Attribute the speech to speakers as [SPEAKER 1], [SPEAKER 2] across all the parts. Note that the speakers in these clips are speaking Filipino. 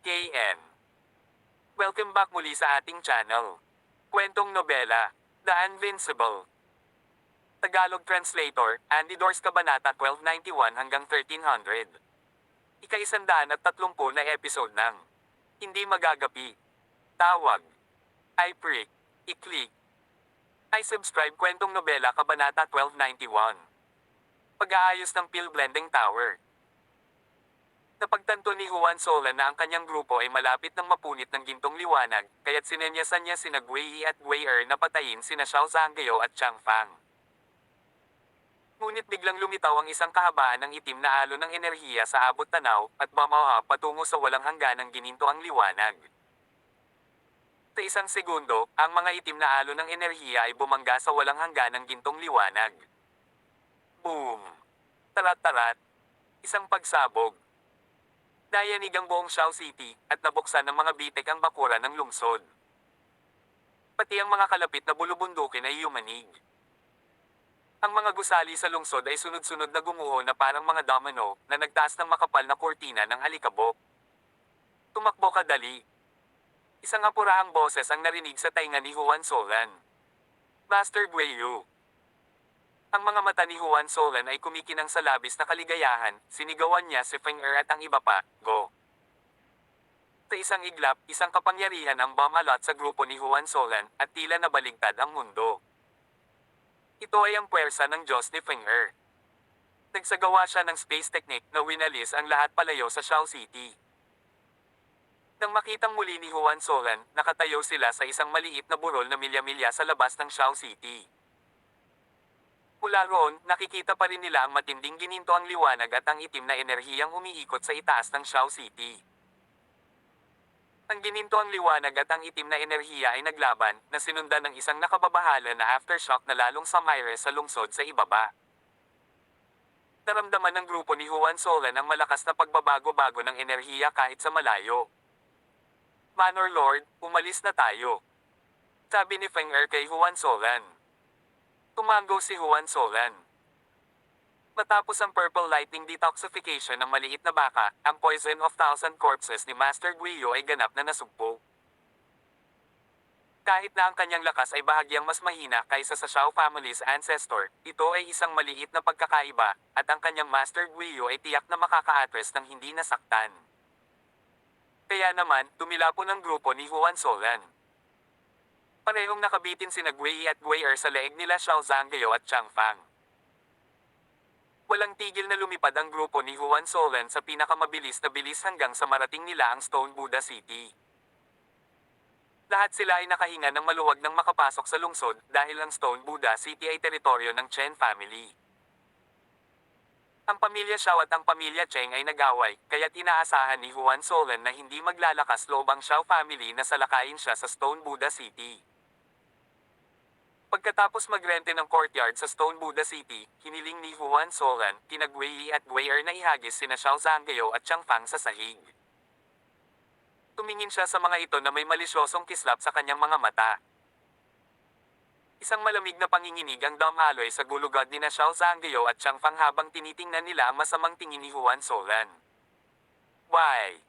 [SPEAKER 1] KN. Welcome back muli sa ating channel. Kwentong nobela, The Invincible. Tagalog Translator, Andy Dors Kabanata 1291 hanggang 1300. Ika-130 na episode ng Hindi Magagapi. Tawag. I-prick. I-click. I-subscribe Kwentong Nobela Kabanata 1291. Pag-aayos ng Pill Blending Tower. Napagtanto ni Juan Sola na ang kanyang grupo ay malapit ng mapunit ng gintong liwanag, kaya't sinenyasan niya sina Gui at Wei na patayin sina Xiao Zhanggao at Chang Fang. Ngunit biglang lumitaw ang isang kahabaan ng itim na alon ng enerhiya sa abot tanaw, at bumaha patungo sa walang hangganang gininto ang liwanag. Sa isang segundo, ang mga itim na alon ng enerhiya ay bumangga sa walang hangganang gintong liwanag. Boom! Tarat-tarat! Isang pagsabog. Nayanig ang buong Xiao City, at nabuksan ng mga bitek ang bakuran ng lungsod. Pati ang mga kalapit na bulubundukin ay yumanig. Ang mga gusali sa lungsod ay sunod-sunod na gumuho na parang mga domino, na nagtaas ng makapal na kurtina ng alikabok. Tumakbo ka dali. Isang apurahang boses ang narinig sa tainga ni Juan Solan. Master Guiyu. Ang mga mata ni Juan Solan ay kumikinang sa labis na kaligayahan, sinigawan niya si Feng at ang iba pa, go. Sa isang iglap, isang kapangyarihan ang bumalot sa grupo ni Juan Solan, at tila nabaligtad ang mundo. Ito ay ang puwersa ng Diyos ni Feng. Nagsagawa siya ng space technique na winalis ang lahat palayo sa Xiao City. Nang makitang muli ni Juan Solan, nakatayo sila sa isang maliit na burol na milya-milya sa labas ng Xiao City. Mula roon, nakikita pa rin nila ang matinding gininto ang liwanag at ang itim na enerhiyang umiikot sa itaas ng Xiao City. Ang gininto ang liwanag at ang itim na enerhiya ay naglaban, na sinundan ng isang nakababahala na aftershock na lalong sumire sa lungsod sa ibaba. Naramdaman ng grupo ni Juan Solan ang malakas na pagbabago-bago ng enerhiya kahit sa malayo. Manor Lord, umalis na tayo. Sabi ni Feng kay Juan Solan. Tumango si Juan Solan. Matapos ang Purple Lightning Detoxification ng maliit na baka, ang Poison of Thousand Corpses ni Master Guiyu ay ganap na nasugpo. Kahit na ang kanyang lakas ay bahagyang mas mahina kaysa sa Xiao family's ancestor, ito ay isang maliit na pagkakaiba, at ang kanyang Master Guiyu ay tiyak na makaka-address ng hindi nasaktan. Kaya naman, tumilapon ang grupo ni Juan Solan. Parehong nakabitin sina Gui at Wei sa leeg nila Xiao Zhanggao at Chang Fang. Walang tigil na lumipad ang grupo ni Juan Solan sa pinakamabilis na bilis hanggang sa marating nila ang Stone Buddha City. Lahat sila ay nakahinga ng maluwag nang makapasok sa lungsod dahil ang Stone Buddha City ay teritoryo ng Chen family. Ang pamilya Xiao at ang pamilya Cheng ay nag-away, kaya't inaasahan ni Juan Solan na hindi maglalakas loob ang Xiao family na salakayin siya sa Stone Buddha City. Pagkatapos magrente ng courtyard sa Stone Buddha City, hiniling ni Juan Solan, kina Gui at Wei na ihagis sina Xiao Zhanggao at Chang Fang sa sahig. Tumingin siya sa mga ito na may malisyosong kislap sa kanyang mga mata. Isang malamig na panginginig ang damaloy sa gulugod ni Xiao Zhanggao at Chang Fang habang tinitingnan nila ang masamang tingin ni Juan Solan. Why?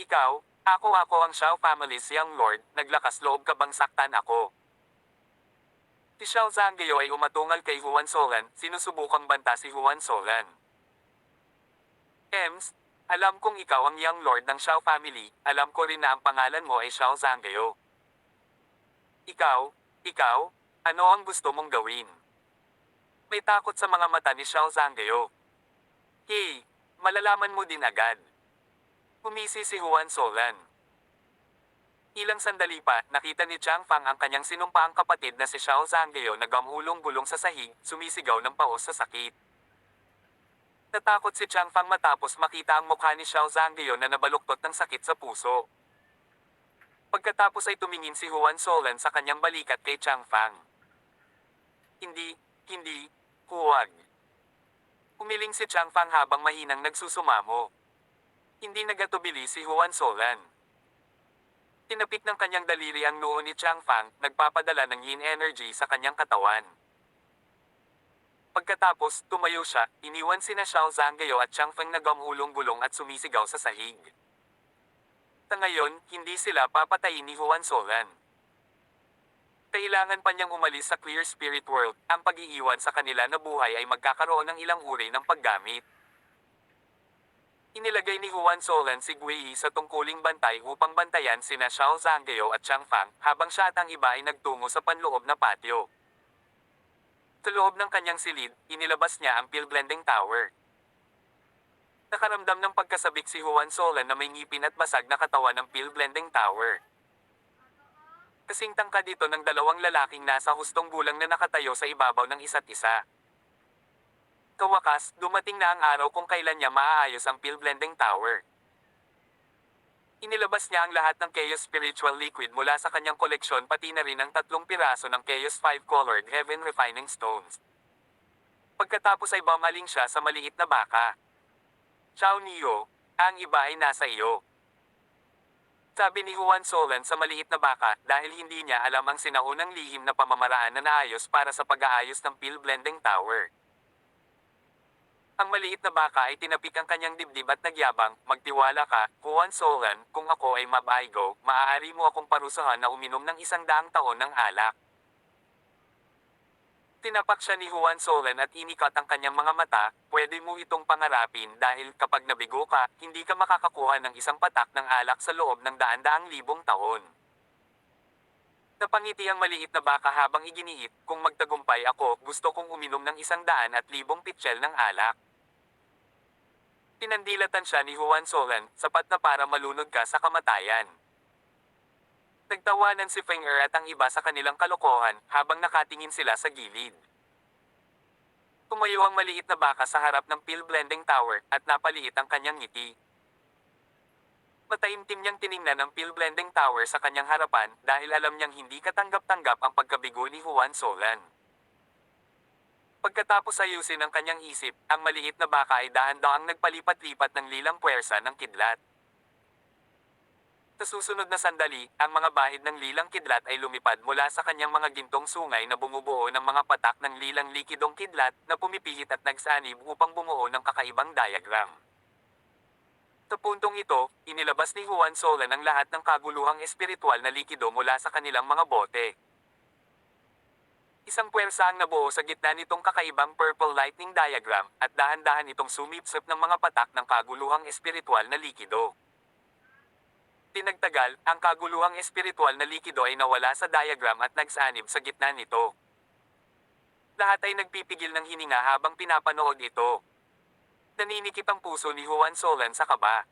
[SPEAKER 1] Ikaw, ako ang Xiao family's young lord, naglakas loob ka bang saktan ako? Si Xiao Zhanggao ay umatungal kay Juan Solan, sinusubukang banta si Juan Solan. Ems, alam kong ikaw ang young lord ng Xiao family, alam ko rin na ang pangalan mo ay Xiao Zhanggao. Ikaw, ano ang gusto mong gawin? May takot sa mga mata ni Xiao Zhanggao. Hey, malalaman mo din agad. Humisi si Juan Solan. Ilang sandali pa, nakita ni Chang Fang ang kanyang sinumpaang kapatid na si Xiao Zhanggao na gamulong-gulong sa sahig, sumisigaw ng paos sa sakit. Natakot si Chang Fang matapos makita ang mukha ni Xiao Zhanggao na nabaluktot ng sakit sa puso. Pagkatapos ay tumingin si Juan Solan sa kanyang balikat kay Chang Fang. Hindi, huwag. Umiling si Chang Fang habang mahinang nagsusumamo. Hindi nagatubili si Juan Solan. Tinapik ng kanyang daliri ang noo ni Chang Fang, nagpapadala ng yin energy sa kanyang katawan. Pagkatapos, tumayo siya, iniwan sina Xiao Zhanggao at Chang Fang na gamulong-gulong at sumisigaw sa sahig. Sa ngayon, hindi sila papatayin ni Juan Solan. Kailangan pa niyang umalis sa Clear Spirit World. Ang pag-iiwan sa kanila na buhay ay magkakaroon ng ilang uri ng paggamit. Inilagay ni Juan Solan si Gui Yi sa tungkuling bantay upang bantayan sina Xiao Zhanggao at Chang Fang, habang siya at ang iba ay nagtungo sa panloob na patio. Sa loob ng kanyang silid, inilabas niya ang Peel Blending Tower. Nakaramdam ng pagkasabik si Juan Solan na may ngipin at basag na katawan ng Peel Blending Tower. Kasing tangkad ito ng dalawang lalaking nasa hustong gulang na nakatayo sa ibabaw ng isa't isa. Kawakas, dumating na ang araw kung kailan niya maaayos ang Peel Blending Tower. Inilabas niya ang lahat ng Chaos Spiritual Liquid mula sa kanyang koleksyon, pati na rin ang 3 piraso ng Chaos 5-colored Heaven Refining Stones. Pagkatapos ay bumaling siya sa maliit na baka. Xiao Niyo, ang iba ay nasa iyo. Sabi ni Juan Solan sa maliit na baka, dahil hindi niya alam ang sinaunang lihim na pamamaraan na naayos para sa pag-aayos ng Peel Blending Tower. Ang maliit na baka ay tinapik ang kanyang dibdib at nagyabang, "Magtiwala ka, Juan Solan, kung ako ay mabaigo, maaari mo akong parusahan na uminom ng 100 taon ng alak." Tinapak siya ni Juan Solan at inikat ang kanyang mga mata, "Pwede mo itong pangarapin dahil kapag nabigo ka, hindi ka makakakuha ng isang patak ng alak sa loob ng daan-daang libong taon." Napangiti ang maliit na baka habang iginiit, "Kung magtagumpay ako, gusto kong uminom ng 100,000 pitsyel ng alak." Pinandilatan siya ni Juan Solan, "Sapat na para malunod ka sa kamatayan." Nagtawanan si Feng Er at ang iba sa kanilang kalokohan, habang nakatingin sila sa gilid. Tumayo ang maliit na baka sa harap ng Peel Blending Tower, at napaliit ang kanyang ngiti. Mataimtim niyang tiningnan ang Peel Blending Tower sa kanyang harapan, dahil alam niyang hindi katanggap-tanggap ang pagkabigo ni Juan Solan. Pagkatapos ayusin ang kanyang isip, ang maliit na baka ay dahan-dahang nagpalipat-lipat ng lilang puwersa ng kidlat. Sa susunod na sandali, ang mga bahid ng lilang kidlat ay lumipad mula sa kanyang mga gintong sungay na bumubuo ng mga patak ng lilang likidong kidlat na pumipihit at nagsanib upang bumuo ng kakaibang diagram. Sa puntong ito, inilabas ni Juan Solan ang lahat ng kaguluhang espiritual na likido mula sa kanilang mga bote. Isang puwersa ang nabuo sa gitna nitong kakaibang purple lightning diagram, at dahan-dahan itong sumipsip ng mga patak ng kaguluhang espiritual na likido. Tinagtagal, ang kaguluhang espiritual na likido ay nawala sa diagram at nagsanib sa gitna nito. Lahat ay nagpipigil ng hininga habang pinapanood ito. Naninikip ang puso ni Juan Solan sa kaba.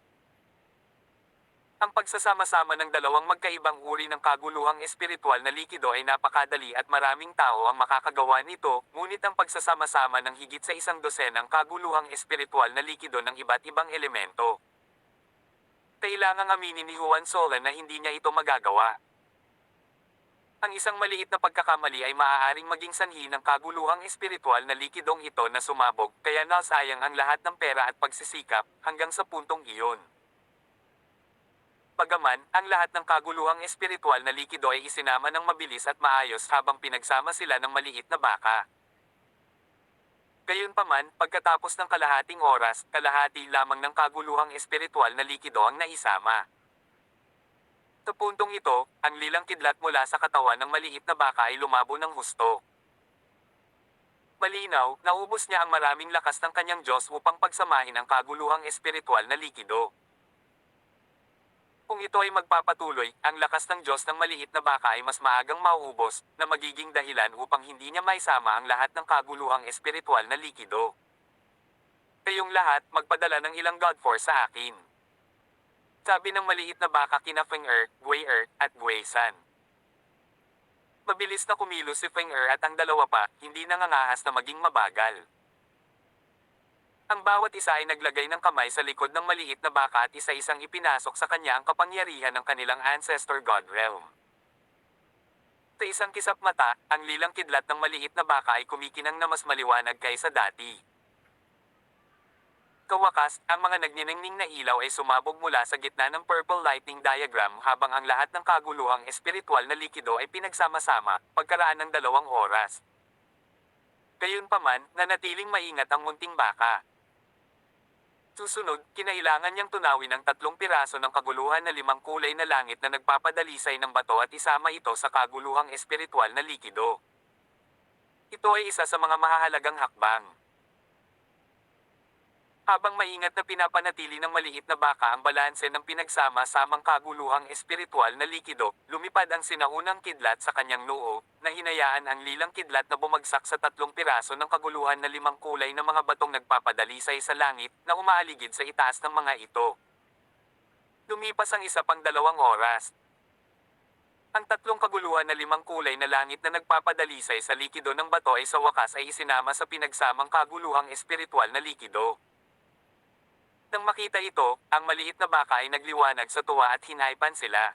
[SPEAKER 1] Ang pagsasama-sama ng dalawang magkaibang uri ng kaguluhang espiritual na likido ay napakadali at maraming tao ang makakagawa nito, ngunit ang pagsasama-sama ng higit sa 100 kaguluhang espiritual na likido ng iba't ibang elemento. Kailangang aminin ni Juan Solan na hindi niya ito magagawa. Ang isang maliit na pagkakamali ay maaaring maging sanhi ng kaguluhang espiritual na likidong ito na sumabog, kaya nasayang ang lahat ng pera at pagsisikap, hanggang sa puntong iyon. Bagaman, ang lahat ng kaguluhang espiritual na likido ay isinama ng mabilis at maayos habang pinagsama sila ng maliit na baka. Gayunpaman, pagkatapos ng kalahating oras, kalahati lamang ng kaguluhang espiritual na likido ang naisama. Sa puntong ito, ang lilang kidlat mula sa katawan ng maliit na baka ay lumabo ng husto. Malinaw, naubos niya ang maraming lakas ng kanyang Diyos upang pagsamahin ang kaguluhang espiritual na likido. Kung ito ay magpapatuloy, ang lakas ng Diyos ng maliit na baka ay mas maagang mauubos, na magiging dahilan upang hindi niya maisama ang lahat ng kaguluhang espiritual na likido. Kayong lahat, magpadala ng ilang God Force sa akin. Sabi ng maliit na baka kina Feng Er, Gui Er, at Gui San. Mabilis na kumilos si Feng Er at ang dalawa pa, hindi nangangahas na maging mabagal. Ang bawat isa ay naglagay ng kamay sa likod ng maliit na baka at isa-isang ipinasok sa kanya ang kapangyarihan ng kanilang ancestor God Realm. Sa isang kisap mata, ang lilang kidlat ng maliit na baka ay kumikinang na mas maliwanag kaysa dati. Kawakas, ang mga nagniningning na ilaw ay sumabog mula sa gitna ng purple lightning diagram habang ang lahat ng kaguluhang espiritual na likido ay pinagsama-sama, pagkaraan ng 2 oras. Gayunpaman, nanatiling maingat ang munting baka. Susunod, kinailangan niyang tunawin ang 3 piraso ng kaguluhan na 5 kulay na langit na nagpapadalisay ng bato at isama ito sa kaguluhang espiritual na likido. Ito ay isa sa mga mahahalagang hakbang. Habang maingat na pinapanatili ng maliit na baka ang balanse ng pinagsama-samang kaguluhang espiritual na likido, lumipad ang sinaunang kidlat sa kanyang noo, na hinayaan ang lilang kidlat na bumagsak sa 3 piraso ng kaguluhan na 5 kulay na mga batong nagpapadalisay sa langit, na umaaligid sa itaas ng mga ito. Lumipas ang isa pang 2 oras. Ang 3 kaguluhan na 5 kulay na langit na nagpapadalisay sa likido ng bato ay sa wakas ay isinama sa pinagsamang kaguluhang espiritual na likido. Nang makita ito, ang maliit na baka ay nagliwanag sa tuwa at hinaypan sila.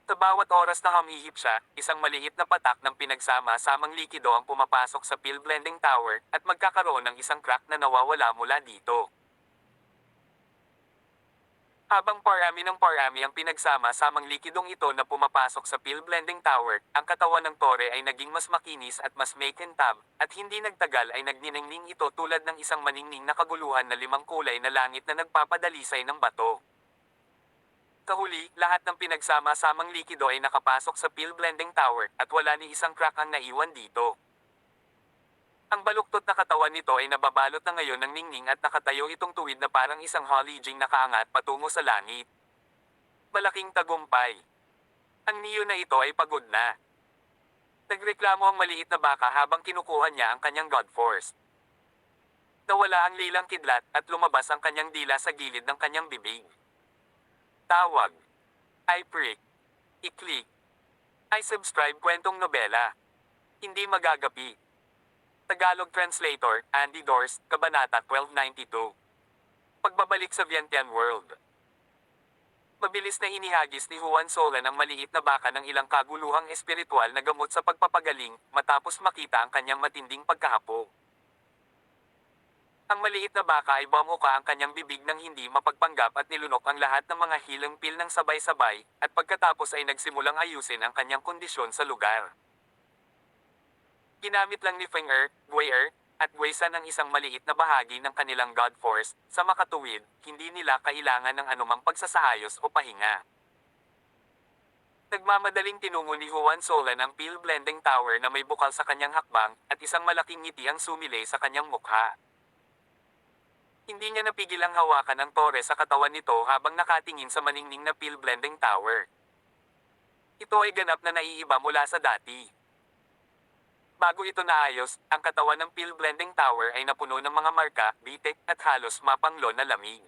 [SPEAKER 1] Sa bawat oras na humihip siya, isang maliit na patak ng pinagsama-samang likido ang pumapasok sa pill blending tower, at magkakaroon ng isang crack na nawawala mula dito. Habang parami ng parami ang pinagsama-samang likidong ito na pumapasok sa pill blending tower, ang katawan ng tore ay naging mas makinis at mas makintab, at hindi nagtagal ay nagniningning ito tulad ng isang maningning na kaguluhan na 5 kulay na langit na nagpapadalisay ng bato. Sa huli, lahat ng pinagsama-samang likido ay nakapasok sa pill blending tower, at wala ni isang crack ang naiwan dito. Ang baluktot na katawan nito ay nababalot na ngayon ng ningning at nakatayo itong tuwid na parang isang holly jing nakaangat patungo sa langit. Malaking tagumpay. Ang niyo na ito ay pagod na. Nagreklamo ang maliit na baka habang kinukuha niya ang kanyang God Force. Nawala ang lilang kidlat at lumabas ang kanyang dila sa gilid ng kanyang bibig. Tawag. I-prick. I-click. I-subscribe kwentong nobela. Hindi magagapi. Tagalog Translator, Andy Dorst, Kabanata 1292. Pagbabalik sa Vientiane World. Mabilis na inihagis ni Juan Solan ang maliit na baka ng ilang kaguluhang espiritual na gamot sa pagpapagaling, matapos makita ang kanyang matinding pagkahapo. Ang maliit na baka ay bumuka ang kanyang bibig ng hindi mapagpanggap at nilunok ang lahat ng mga hilang pil ng sabay-sabay, at pagkatapos ay nagsimulang ayusin ang kanyang kondisyon sa lugar. Ginamit lang ni Finger, Guier, at Guisan ang isang maliit na bahagi ng kanilang God Force, sa makatuwid, hindi nila kailangan ng anumang pagsasaayos o pahinga. Nagmamadaling tinungo ni Juan Solan ang pill blending tower na may bukal sa kanyang hakbang, at isang malaking ngiti ang sumilay sa kanyang mukha. Hindi niya napigil ang hawakan ang tore sa katawan nito habang nakatingin sa maningning na pill blending tower. Ito ay ganap na naiiba mula sa dati. Bago ito naayos, ang katawan ng pill blending tower ay napuno ng mga marka, bitik, at halos mapanglo na lamig.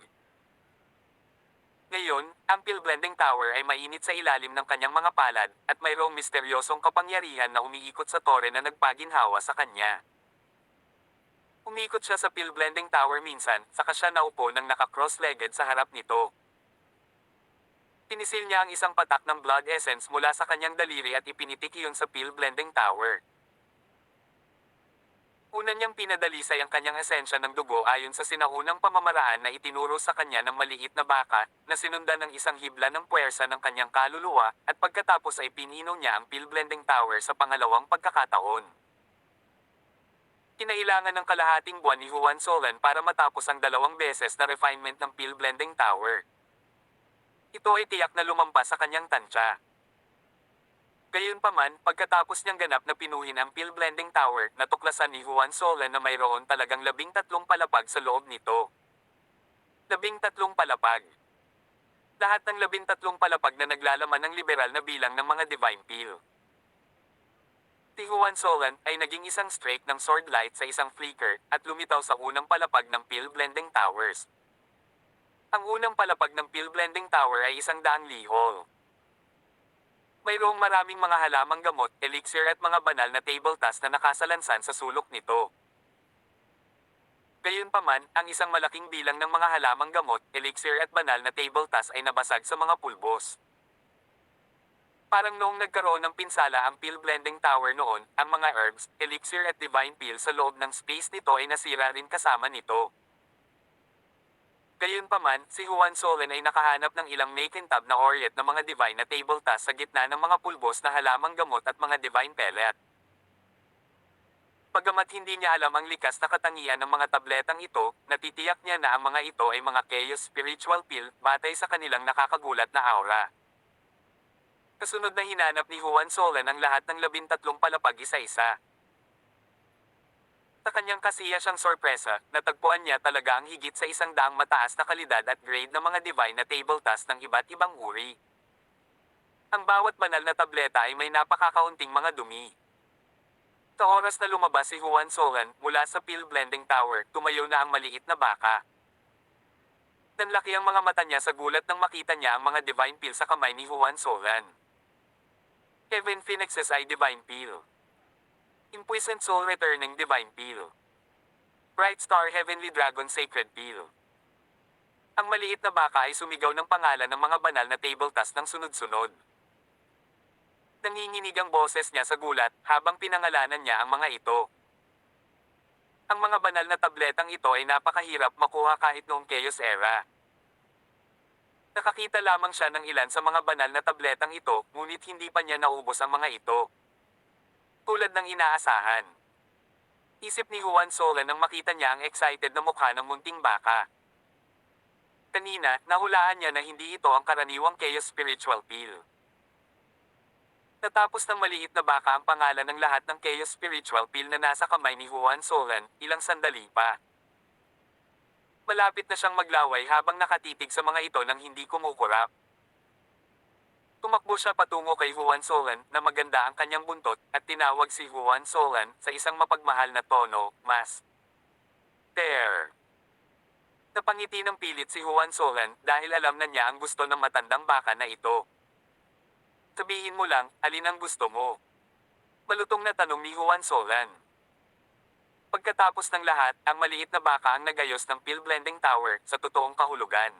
[SPEAKER 1] Ngayon, ang pill blending tower ay mainit sa ilalim ng kanyang mga palad, at mayroong misteryosong kapangyarihan na umiikot sa tore na nagpaginhawa sa kanya. Umikot siya sa pill blending tower minsan, saka siya naupo ng naka-cross-legged sa harap nito. Tinisil niya ang isang patak ng blood essence mula sa kanyang daliri at ipinitik iyon sa pill blending tower. Una niyang pinadalisay ang kanyang esensya ng dugo ayon sa sinaunang pamamaraan na itinuro sa kanya ng maliit na baka, na sinundan ng isang hibla ng puwersa ng kanyang kaluluwa, at pagkatapos ay pininom niya ang pill blending tower sa pangalawang pagkakataon. Kinailangan ng kalahating buwan ni Juan Solan para matapos ang 2 beses na refinement ng pill blending tower. Ito ay tiyak na lumampas sa kanyang tansya. Gayunpaman, pagkatapos niyang ganap na pinuhin ang pill blending tower, natuklasan ni Juan Solan na mayroon talagang 13 palapag sa loob nito. 13 palapag. Lahat ng 13 palapag na naglalaman ng liberal na bilang ng mga divine pill. Si Juan Solan ay naging isang streak ng sword light sa isang flicker, at lumitaw sa unang palapag ng pill blending towers. Ang unang palapag ng pill blending tower ay 100 lihol. Mayroong maraming mga halamang gamot, elixir at mga banal na table task na nakasalansan sa sulok nito. Gayunpaman, ang isang malaking bilang ng mga halamang gamot, elixir at banal na table task ay nabasag sa mga pulbos. Parang noong nagkaroon ng pinsala ang pill blending tower noon, ang mga herbs, elixir at divine pill sa loob ng space nito ay nasira rin kasama nito. Gayunpaman, si Juan Solan ay nakahanap ng ilang makintab na oriet na mga divine na table task sa gitna ng mga pulbos na halamang gamot at mga divine pellet. Bagamat hindi niya alam ang likas na katangian ng mga tabletang ito, natitiyak niya na ang mga ito ay mga Chaos Spiritual Pill batay sa kanilang nakakagulat na aura. Kasunod na hinanap ni Juan Solan ang lahat ng 13 palapag isa-isa. Sa kanyang kasiya siyang sorpresa, natagpuan niya talaga ang higit sa 100 mataas na kalidad at grade ng mga divine na table task ng iba't ibang uri. Ang bawat banal na tableta ay may napakakaunting mga dumi. Sa oras na lumabas si Juan Solan mula sa pill blending tower, tumayo na ang maliit na baka. Nanlaki ang mga mata niya sa gulat nang makita niya ang mga divine pill sa kamay ni Juan Solan. Kevin Phoenix's Eye Divine Pill. Impuissant Soul Returning Divine Pill. Bright Star Heavenly Dragon Sacred Pill. Ang maliit na baka ay sumigaw ng pangalan ng mga banal na table task ng sunod-sunod. Nanginginig ang boses niya sa gulat habang pinangalanan niya ang mga ito. Ang mga banal na tabletang ito ay napakahirap makuha kahit noong Chaos Era. Nakakita lamang siya ng ilan sa mga banal na tabletang ito, ngunit hindi pa niya naubos ang mga ito. Tulad ng inaasahan. Isip ni Juan Solan nang makita niya ang excited na mukha ng munting baka. Kanina, nahulaan niya na hindi ito ang karaniwang Chaos Spiritual Pill. Natapos ng maliit na baka ang pangalan ng lahat ng Chaos Spiritual Pill na nasa kamay ni Juan Solan, ilang sandali pa. Malapit na siyang maglaway habang nakatitig sa mga ito nang hindi kumukurap. Tumakbo siya patungo kay Juan Solan na maganda ang kanyang buntot at tinawag si Juan Solan sa isang mapagmahal na tono, mas there. Napangiti ng pilit si Juan Solan dahil alam na niya ang gusto ng matandang baka na ito. Sabihin mo lang, alin ang gusto mo? Malutong na tanong ni Juan Solan. Pagkatapos ng lahat, ang maliit na baka ang nagayos ng pill blending tower sa totoong kahulugan.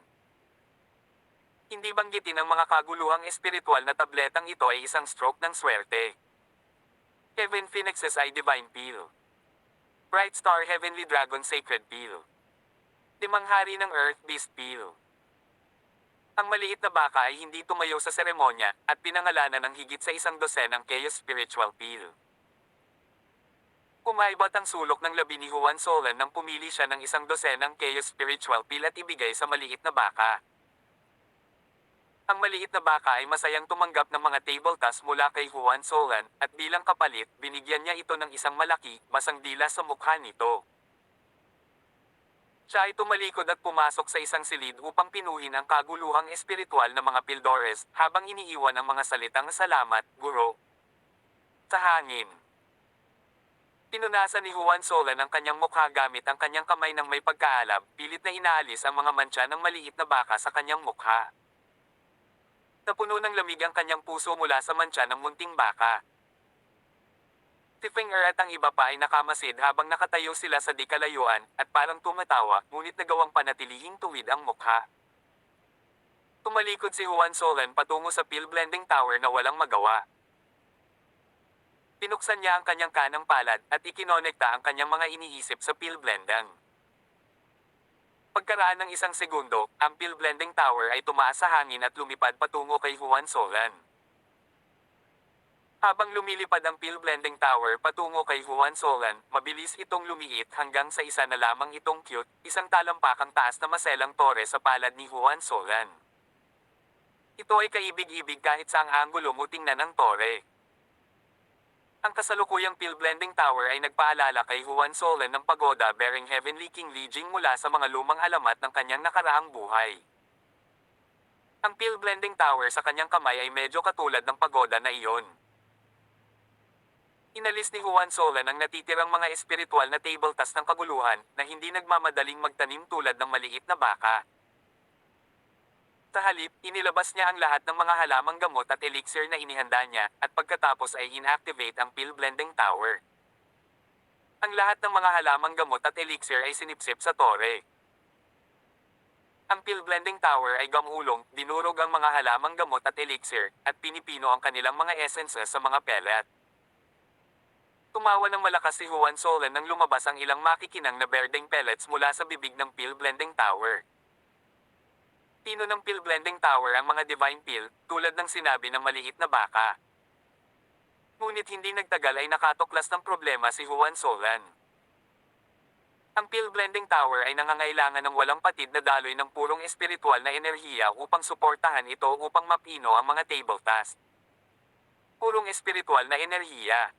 [SPEAKER 1] Hindi banggitin ang mga kaguluhang espiritual na tabletang ito ay isang stroke ng swerte. Kevin Phoenix's Eye Divine Pill. Bright Star Heavenly Dragon Sacred Pill. Limang Hari ng Earth Beast Pill. Ang maliit na baka ay hindi tumayo sa seremonya at pinangalanan ng higit sa 12 Chaos Spiritual Pill. Kumaibat ang sulok ng labi ni Juan Solan nang pumili siya ng 12 Chaos Spiritual Pill at ibigay sa maliit na baka. Ang maliit na baka ay masayang tumanggap ng mga table task mula kay Juan Solan at bilang kapalit, binigyan niya ito ng isang malaki, basang dila sa mukha nito. Siya ay tumalikod at pumasok sa isang silid upang pinuhin ang kaguluhang espiritual na mga pildores habang iniiwan ang mga salitang salamat, guro. Sa hangin. Pinunasan ni Juan Solan ang kanyang mukha gamit ang kanyang kamay ng may pagkaalab, pilit na inaalis ang mga mantsa ng maliit na baka sa kanyang mukha. Napuno ng lamig ang kanyang puso mula sa mantsa ng munting baka. Si Finger at ang iba pa ay nakamasid habang nakatayo sila sa di kalayuan at parang tumatawa, ngunit nagawang panatilihing tuwid ang mukha. Tumalikod si Juan Solan patungo sa pill blending tower na walang magawa. Pinuksan niya ang kanyang kanang palad at ikinonekta ang kanyang mga iniisip sa pill blending. Pagkaraan ng 1 segundo, ang pill blending tower ay tumaas sa hangin at lumipad patungo kay Juan Solan. Habang lumilipad ang pill blending tower patungo kay Juan Solan, mabilis itong lumiit hanggang sa isa na lamang itong cute, isang talampakang taas na maselang tore sa palad ni Juan Solan. Ito ay kaibig-ibig kahit saang anggulo mo tingnan ng tore. Ang kasalukuyang pill blending tower ay nagpaalala kay Juan Solan ng pagoda bearing Heavenly King Li Jing mula sa mga lumang alamat ng kanyang nakaraang buhay. Ang pill blending tower sa kanyang kamay ay medyo katulad ng pagoda na iyon. Inalis ni Juan Solan ang natitirang mga espiritual na table task ng kaguluhan na hindi nagmamadaling magtanim tulad ng maliit na baka. Sa halip, inilabas niya ang lahat ng mga halamang gamot at elixir na inihanda niya, at pagkatapos ay inactivate ang pill blending tower. Ang lahat ng mga halamang gamot at elixir ay sinipsip sa tore. Ang pill blending tower ay gamulong, dinurog ang mga halamang gamot at elixir, at pinipino ang kanilang mga essences sa mga pellet. Tumawa ng malakas si Juan Solan nang lumabas ang ilang makikinang na berdeng pellets mula sa bibig ng pill blending tower. Pino ng pill blending tower ang mga divine pill, tulad ng sinabi ng maliit na baka. Ngunit hindi nagtagal ay nakatuklas ng problema si Juan Solan. Ang Pill Blending Tower ay nangangailangan ng walang patid na daloy ng purong espiritual na enerhiya upang suportahan ito upang mapino ang mga table task. Purong espiritual na enerhiya.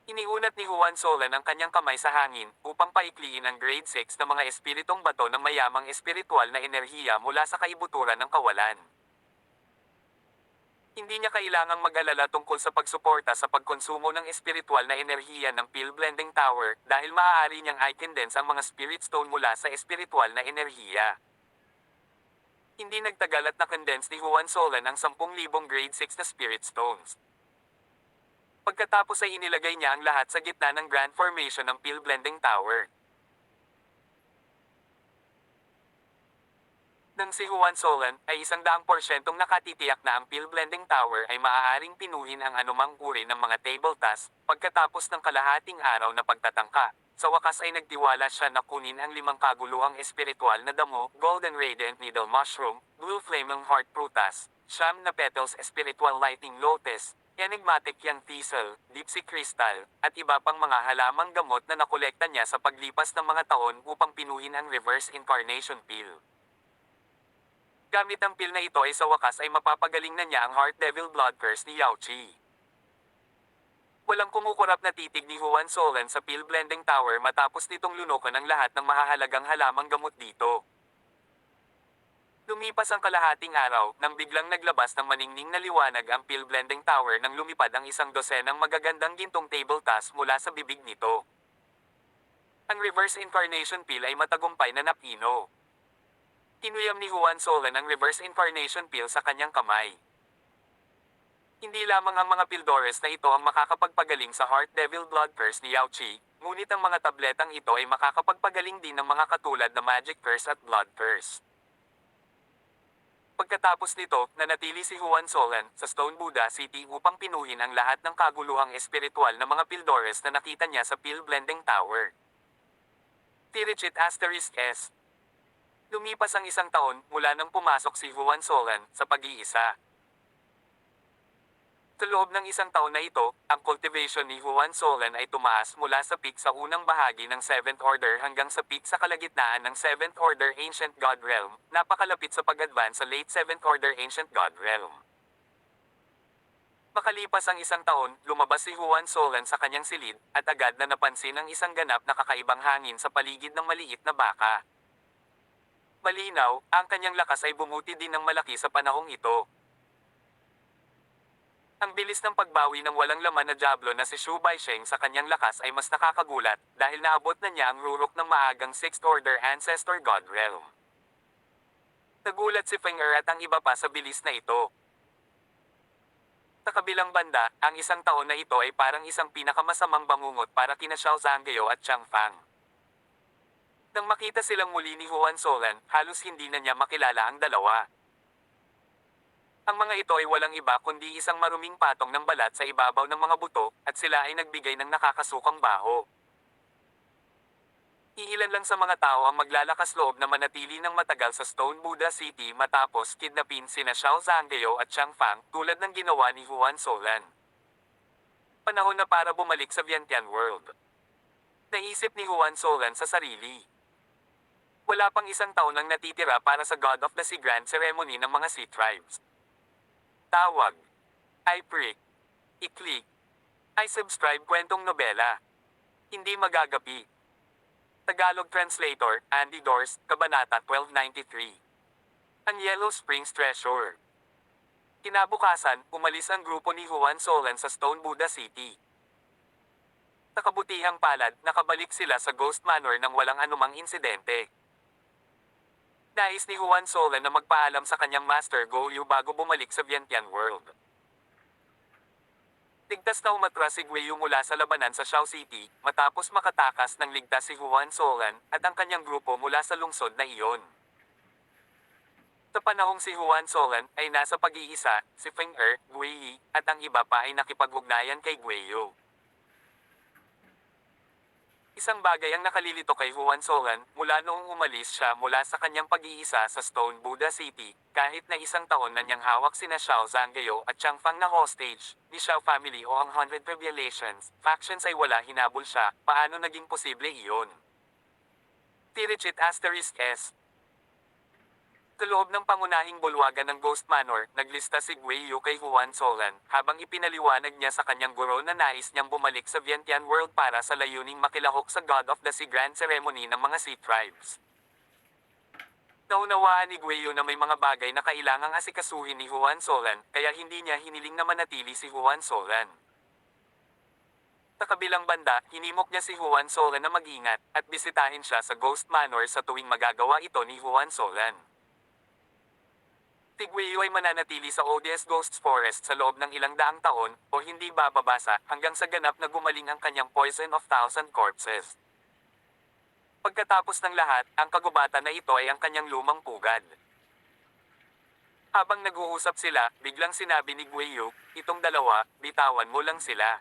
[SPEAKER 1] Iniunat ni Juan Solan ang kanyang kamay sa hangin upang paikliin ang grade 6 na mga espiritong bato ng mayamang espiritual na enerhiya mula sa kaibuturan ng kawalan. Hindi niya kailangang mag-alala tungkol sa pagsuporta sa pagkonsumo ng espiritual na enerhiya ng Pill Blending Tower dahil maaari niyang i-condense ang mga spirit stone mula sa espiritual na enerhiya. Hindi nagtagal at na-condense ni Juan Solan ang 10,000 grade 6 na spirit stones. Pagkatapos ay inilagay niya ang lahat sa gitna ng grand formation ng Pill Blending Tower. Nang si Juan Solan ay 100% nakatitiyak na ang Pill Blending Tower ay maaaring pinuhin ang anumang uri ng mga table task, pagkatapos ng kalahating araw na pagtatangka. Sa wakas ay nagtiwala siya na kunin ang 5 kaguluhang espiritual na damo, Golden Radiant Needle Mushroom, Blue Flaming Heart Prutas, Siyam na Petals Spiritual Lighting Lotus, Enigmatic Young Thistle, Deep Sea Crystal, at iba pang mga halamang gamot na nakolekta niya sa paglipas ng mga taon upang pinuhin ang Reverse Incarnation Pill. Gamit ang pill na ito ay sa wakas ay mapapagaling na niya ang Heart Devil Blood Curse ni Yao Chi. Walang kumukurap na titig ni Juan Solan sa Pill Blending Tower matapos nitong lunukan ang lahat ng mahahalagang halamang gamot dito. Lumipas ang kalahating araw nang biglang naglabas ng maningning na liwanag ang Pill Blending Tower nang lumipad ang 100 ng magagandang gintong table task mula sa bibig nito. Ang Reverse Incarnation Pill ay matagumpay na napino. Tinuyam ni Juan Solan ang Reverse Incarnation Pill sa kanyang kamay. Hindi lamang ang mga pildores na ito ang makakapagpagaling sa Heart Devil Blood Curse ni Yao Chi, ngunit ang mga tabletang ito ay makakapagpagaling din ng mga katulad na Magic Curse at Blood Curse. Pagkatapos nito, nanatili si Juan Solan sa Stone Buddha City upang pinuhin ang lahat ng kaguluhang espiritual na mga pildores na nakita niya sa Pill Blending Tower. Tirichit *S. Lumipas ang 1 taon mula nang pumasok si Juan Solan sa pag-iisa. Sa loob ng 1 taon na ito, ang cultivation ni Juan Solan ay tumaas mula sa peak sa unang bahagi ng 7th Order hanggang sa peak sa kalagitnaan ng 7th Order Ancient God Realm, napakalapit sa pag-advance sa late 7th Order Ancient God Realm. Makalipas ang 1 taon, lumabas si Juan Solan sa kanyang silid, at agad na napansin ang isang ganap na kakaibang hangin sa paligid ng maliit na baka. Malinaw, ang kanyang lakas ay bumuti din ng malaki sa panahong ito. Ang bilis ng pagbawi ng walang laman na diablo na si Shu Baisheng sa kanyang lakas ay mas nakakagulat dahil naabot na niya ang rurok ng maagang 6th Order Ancestor God Realm. Nagulat si Feng Er at ang iba pa sa bilis na ito. Sa kabilang banda, ang 1 taon na ito ay parang isang pinakamasamang bangungot para kina Xiao Zhanggao at Chang Fang. Nang makita silang muli ni Juan Solan, halos hindi na niya makilala ang dalawa. Ang mga ito ay walang iba kundi isang maruming patong ng balat sa ibabaw ng mga buto, at sila ay nagbigay ng nakakasukang baho. Iilan lang sa mga tao ang maglalakas loob na manatili ng matagal sa Stone Buddha City matapos kidnapin sina Xiao Zhanggao at Chang Fang tulad ng ginawa ni Juan Solan. Panahon na para bumalik sa Vientiane World. Naisip ni Juan Solan sa sarili. Wala pang 1 taon ang natitira para sa God of the Sea Grand Ceremony ng mga Sea Tribes. Tawag. I-prick. I-click. I-subscribe kwentong nobela. Hindi magagapi. Tagalog Translator, Andy Dors, Kabanata 1293. Ang Yellow Springs Treasure. Kinabukasan, umalis ang grupo ni Juan Solan sa Stone Buddha City. Sa kabutihang palad, nakabalik sila sa Ghost Manor nang walang anumang insidente. Nais ni Juan Solan na magpaalam sa kanyang Master Goryeo bago bumalik sa Vientiane World. Ligtas na umatras si Guiyou mula sa labanan sa Xiao City, matapos makatakas ng ligtas si Juan Solan at ang kanyang grupo mula sa lungsod na iyon. Sa panahong si Juan Solan ay nasa pag-iisa, si Feng Er, Guiyi, at ang iba pa ay nakipag-ugnayan kay Guiyou. Isang bagay ang nakalilito kay Juan Solan mula noong umalis siya mula sa kanyang pag-iisa sa Stone Buddha City, kahit na isang taon na niyang hawak sina Xiao Zhangguo at Chang Fang na hostage, ni Xiao family o ang Hundred Revelations, factions ay wala hinabol siya, paano naging posible iyon? Tiricit asterisk S. Sa loob ng pangunahing bulwagan ng Ghost Manor, naglista si Gui Yu kay Juan Solan, habang ipinaliwanag niya sa kanyang guro na nais niyang bumalik sa Vientiane World para sa layuning makilahok sa God of the Sea Grand Ceremony ng mga Sea Tribes. Naunawaan ni Gui Yu na may mga bagay na kailangang asikasuhin ni Juan Solan, kaya hindi niya hiniling na manatili si Juan Solan. Sa kabilang banda, hinimok niya si Juan Solan na mag-ingat, at bisitahin siya sa Ghost Manor sa tuwing magagawa ito ni Juan Solan. Si Gui Yu ay mananatili sa ODS Ghosts Forest sa loob ng ilang daang taon, o hindi bababasa, hanggang sa ganap na gumaling ang kanyang Poison of Thousand Corpses. Pagkatapos ng lahat, ang kagubatan na ito ay ang kanyang lumang pugad. Habang nag-uusap sila, biglang sinabi ni Gui Yu, "Itong dalawa, bitawan mo lang sila."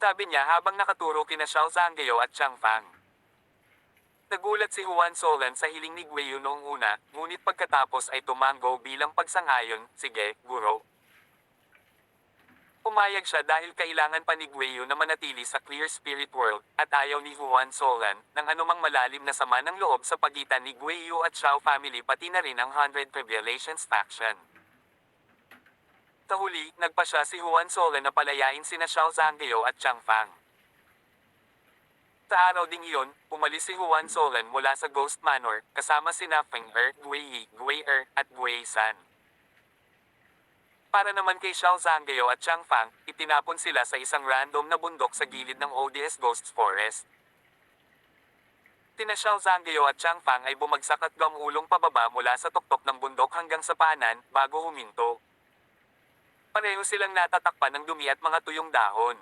[SPEAKER 1] Sabi niya habang nakaturo kina Xiao Zhangguo at Chang Fang. Nagulat si Juan Solan sa hiling ni Gui Yu noong una, ngunit pagkatapos ay tumango bilang pagsang-ayon, "Sige, guro." Pumayag siya dahil kailangan pa ni Gui Yu na manatili sa Clear Spirit World, at ayaw ni Juan Solan ng anumang malalim na sama ng loob sa pagitan ni Gui Yu at Xiao family pati na rin ang Hundred Revelations faction. Sa huli, nagpa siya si Juan Solan na palayain sina Xiao Zhangguo at Chang Fang. Sa araw ding iyon, umalis si Juan Solan mula sa Ghost Manor, kasama sina Feng Er, Gui Yi, Gui Er, at Gui San. Para naman kay Xiao Zhangguo at Chang Fang, itinapon sila sa isang random na bundok sa gilid ng ODS Ghosts Forest. Sina Xiao Zhangguo at Chang Fang ay bumagsak at gumulong pababa mula sa tuktok ng bundok hanggang sa paanan, bago huminto. Pareho silang natatakpan ng dumi at mga tuyong dahon.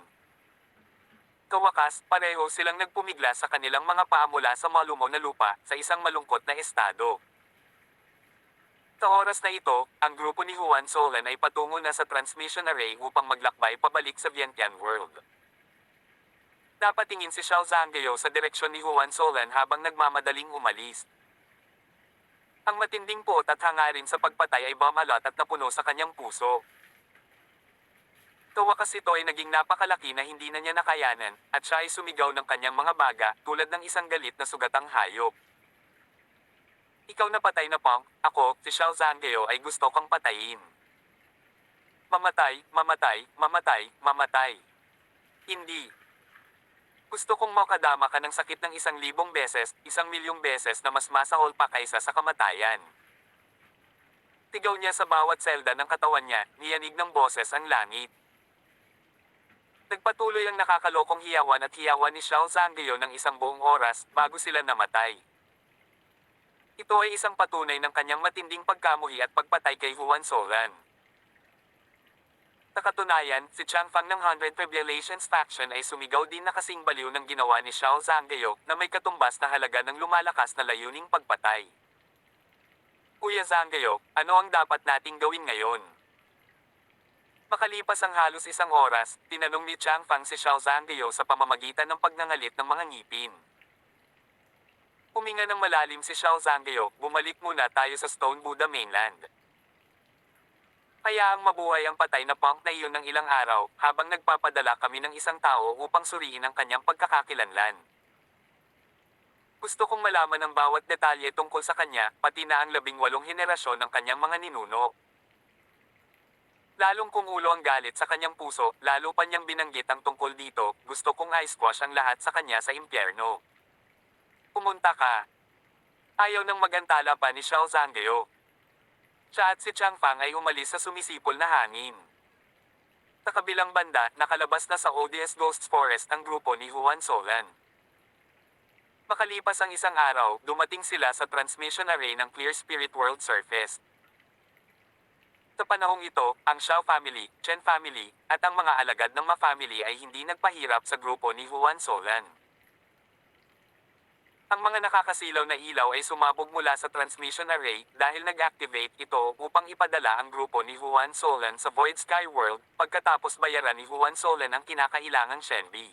[SPEAKER 1] Kawakas, pareho silang nagpumigla sa kanilang mga paa mula sa malumaw na lupa, sa isang malungkot na estado. Sa oras na ito, ang grupo ni Juan Solan ay patungo na sa transmission array upang maglakbay pabalik sa Vientiane World. Napatingin si Xiao Zhangguo sa direksyon ni Juan Solan habang nagmamadaling umalis. Ang matinding puot at hangarin sa pagpatay ay bumalot at napuno sa kanyang puso. Sa wakas ito ay naging napakalaki na hindi na niya nakayanan, at siya ay sumigaw ng kanyang mga baga, tulad ng isang galit na sugatang hayop. "Ikaw na patay na punk, ako, si Xiao Zhangguo ay gusto kang patayin. Mamatay, mamatay, mamatay, mamatay. Hindi. Gusto kong makadama ka ng sakit ng 1,000 beses, 1,000,000 beses na mas masahol pa kaysa sa kamatayan." Tigaw niya sa bawat selda ng katawan niya, niyanig ng boses ang langit. Nagpatuloy ang nakakalokong hiyawan at hiyawan ni Xiao Zhangguo ng isang buong oras, bago sila namatay. Ito ay isang patunay ng kanyang matinding pagkamuhi at pagpatay kay Juan Solan. Sa katunayan, si Chang Fang ng Hundred Revelations faction ay sumigaw din na kasing baliw ng ginawa ni Xiao Zhangguo, na may katumbas na halaga ng lumalakas na layuning pagpatay. "Kuya Zhangguo, ano ang dapat nating gawin ngayon?" Makalipas ang halos isang oras, tinanong ni Chang Fang si Xiao Zhangguo sa pamamagitan ng pagnangalit ng mga ngipin. Huminga ng malalim si Xiao Zhangguo, "Bumalik muna tayo sa Stone Buddha mainland. Hayaang mabuhay ang patay na punk na iyon ng ilang araw, habang nagpapadala kami ng isang tao upang suriin ang kanyang pagkakakilanlan. Gusto kong malaman ang bawat detalye tungkol sa kanya, pati na ang 18 henerasyon ng kanyang mga ninuno." Lalong kumulo ang galit sa kanyang puso, lalo pa niyang binanggit ang tungkol dito, "Gusto kong i-squash ang lahat sa kanya sa impyerno. Pumunta ka." Ayaw nang magantala pa ni Xiao Zhangguo. Siya at si Chang Fang ay umalis sa sumisipol na hangin. Sa kabilang banda, nakalabas na sa ODS Ghosts Forest ang grupo ni Juan Solan. Makalipas ang isang araw, dumating sila sa transmission array ng Clear Spirit World surface. Sa panahong ito, ang Xiao family, Chen family, at ang mga alagad ng Ma family ay hindi nagpahirap sa grupo ni Juan Solan. Ang mga nakakasilaw na ilaw ay sumabog mula sa transmission array dahil nag-activate ito upang ipadala ang grupo ni Juan Solan sa Void Sky World, pagkatapos bayaran ni Juan Solan ang kinakailangang Shenbi.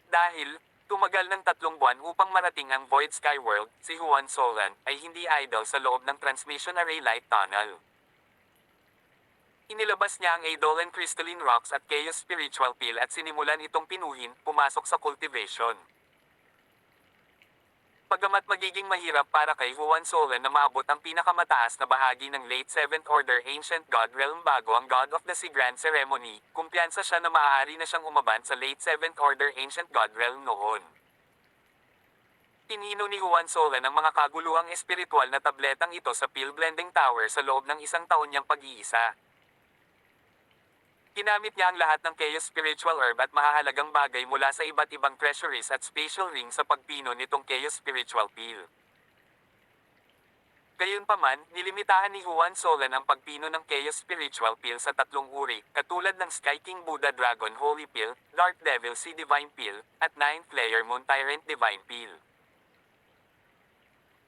[SPEAKER 1] Dahil, tumagal ng 3 buwan upang marating ang Void Skyworld, si Juan Solan ay hindi idle sa loob ng Transmission Array Light Tunnel. Inilabas niya ang Eidolon Crystalline Rocks at Chaos Spiritual Peel at sinimulan itong pinuhin, pumasok sa cultivation. Bagamat magiging mahirap para kay Juan Solan na maabot ang pinakamataas na bahagi ng Late 7th Order Ancient God Realm bago ang God of the Sea Grand Ceremony, kumpiyansa siya na maaari na siyang umaban sa Late 7th Order Ancient God Realm noon. Pinino ni Juan Solan ang mga kaguluhang espiritual na tabletang ito sa Peel Blending Tower sa loob ng 1 taon niyang pag-iisa. Ginamit niya ang lahat ng Chaos Spiritual Herb at mahahalagang bagay mula sa iba't ibang treasuries at spatial ring sa pagpino nitong Chaos Spiritual Peel. Gayunpaman, nilimitahan ni Juan Solan ang pagpino ng Chaos Spiritual Peel sa 3 uri, katulad ng Sky King Buddha Dragon Holy Peel, Dark Devil Sea Divine Peel, at 9th Layer Moon Tyrant Divine Peel.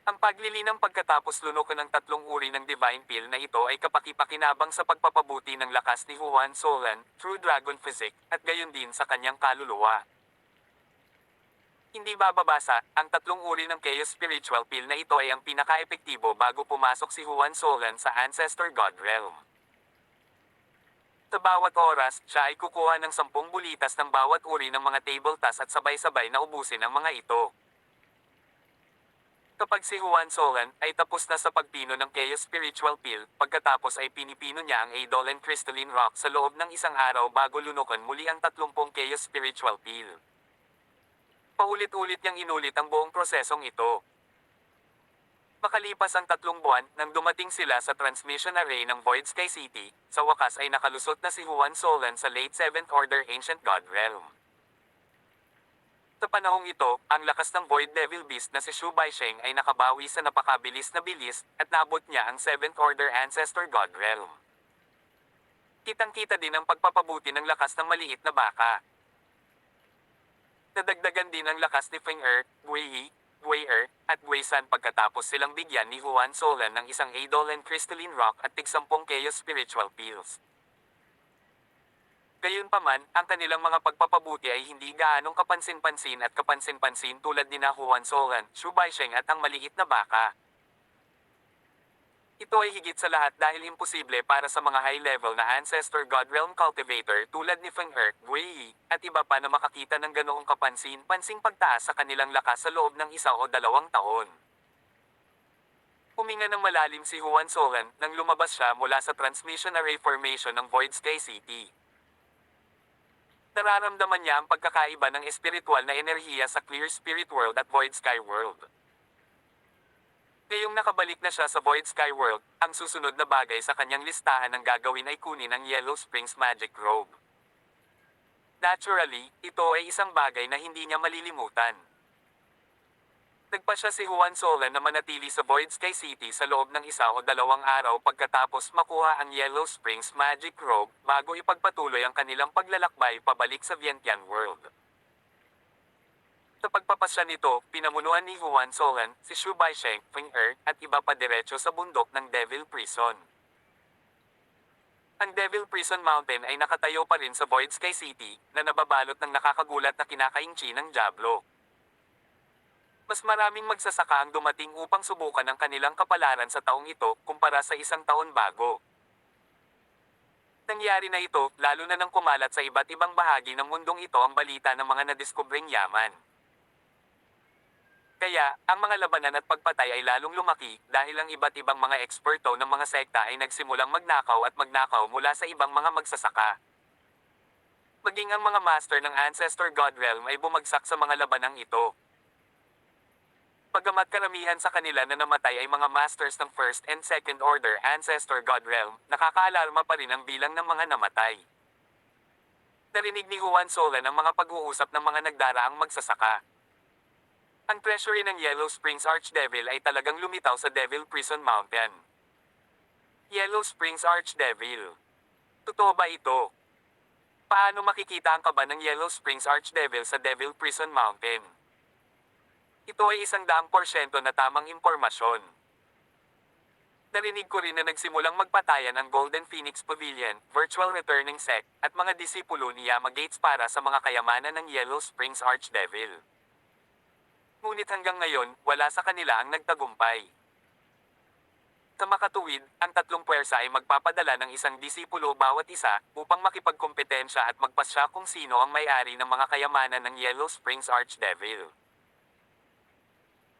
[SPEAKER 1] Ang paglilinang pagkatapos lunukin ng 3 uri ng Divine Peel na ito ay kapakipakinabang sa pagpapabuti ng lakas ni Juan Solan, True Dragon Physique, at gayon din sa kanyang kaluluwa. Hindi bababasa, ang 3 uri ng Chaos Spiritual Peel na ito ay ang pinaka-epektibo bago pumasok si Juan Solan sa Ancestor God Realm. Sa bawat oras, siya ay kukuha ng 10 bulitas ng bawat uri ng mga table task at sabay-sabay na ubusin ang mga ito. Kapag si Juan Solan ay tapos na sa pagpino ng Chaos Spiritual Peel, pagkatapos ay pinipino niya ang Eidolon Crystalline Rock sa loob ng 1 araw bago lunukan muli ang 30 Chaos Spiritual Peel. Paulit-ulit niyang inulit ang buong prosesong ito. Makalipas ang 3 buwan, nang dumating sila sa transmission array ng Void Sky City, sa wakas ay nakalusot na si Juan Solan sa Late 7th Order Ancient God Realm. Sa panahong ito, ang lakas ng Void Devil Beast na si Shu Baisheng ay nakabawi sa napakabilis na bilis, at naabot niya ang 7th Order Ancestor God Realm. Kitang-kita din ang pagpapabuti ng lakas ng maliit na baka. Nadagdagan din ang lakas ni Feng Er, Gui Yi, Gui Er, at Gui San pagkatapos silang bigyan ni Juan Solan ng isang Eidolon Crystalline Rock at 10 Chaos Spiritual Peels. Gayunpaman, ang kanilang mga pagpapabuti ay hindi gaanong kapansin-pansin at kapansin-pansin tulad ni Juan Solan, Shu Baisheng at ang maliit na baka. Ito ay higit sa lahat dahil imposible para sa mga high-level na Ancestor God Realm Cultivator tulad ni Feng Er, Gui Yi, at iba pa na makakita ng ganoong kapansin-pansing pagtaas sa kanilang lakas sa loob ng 1 o 2 taon. Huminga ng malalim si Juan Solan nang lumabas siya mula sa Transmission Array Formation ng Void Sky City. Nararamdaman niya ang pagkakaiba ng espiritual na enerhiya sa Clear Spirit World at Void Sky World. Ngayong nakabalik na siya sa Void Sky World, ang susunod na bagay sa kanyang listahan ng gagawin ay kunin ang Yellow Springs Magic Robe. Naturally, ito ay isang bagay na hindi niya malilimutan. Nagpasya si Juan Solan na manatili sa Void Sky City sa loob ng 1 o 2 araw pagkatapos makuha ang Yellow Springs Magic Robe bago ipagpatuloy ang kanilang paglalakbay pabalik sa Vientiane World. Sa pagpapasya nito, pinamunuan ni Juan Solan, si Shu Baisheng, Feng Er, at iba pa diretso sa bundok ng Devil Prison. Ang Devil Prison Mountain ay nakatayo pa rin sa Void Sky City, na nababalot ng nakakagulat na kinakaingchi ng Diablo. Mas maraming magsasaka ang dumating upang subukan ang kanilang kapalaran sa taong ito kumpara sa 1 taon bago. Nangyari na ito, lalo na nang kumalat sa iba't ibang bahagi ng mundong ito ang balita ng mga nadiskubreng yaman. Kaya, ang mga labanan at pagpatay ay lalong lumaki dahil ang iba't ibang mga eksperto ng mga sekta ay nagsimulang magnakaw at magnakaw mula sa ibang mga magsasaka. Maging ang mga master ng Ancestor God Realm ay bumagsak sa mga labanang ito. Bagamat karamihan sa kanila na namatay ay mga masters ng First and Second Order Ancestor God Realm, nakakaalarma pa rin ang bilang ng mga namatay. Narinig ni Juan Solan ang mga pag-uusap ng mga nagdaraang magsasaka. Ang treasury ng Yellow Springs Archdevil ay talagang lumitaw sa Devil Prison Mountain. Yellow Springs Archdevil. Totoo ba ito? Paano makikita ang kaba ng Yellow Springs Archdevil sa Devil Prison Mountain? Ito ay 100% na tamang impormasyon. Narinig ko rin na nagsimulang magpatayan ang Golden Phoenix Pavilion, Virtual Returning Sect, at mga disipulo ni Yama Gates para sa mga kayamanan ng Yellow Springs Archdevil. Ngunit hanggang ngayon, wala sa kanila ang nagtagumpay. Sa makatuwid, ang tatlong puwersa ay magpapadala ng isang disipulo bawat isa upang makipagkompetensya at magpasya kung sino ang may-ari ng mga kayamanan ng Yellow Springs Archdevil.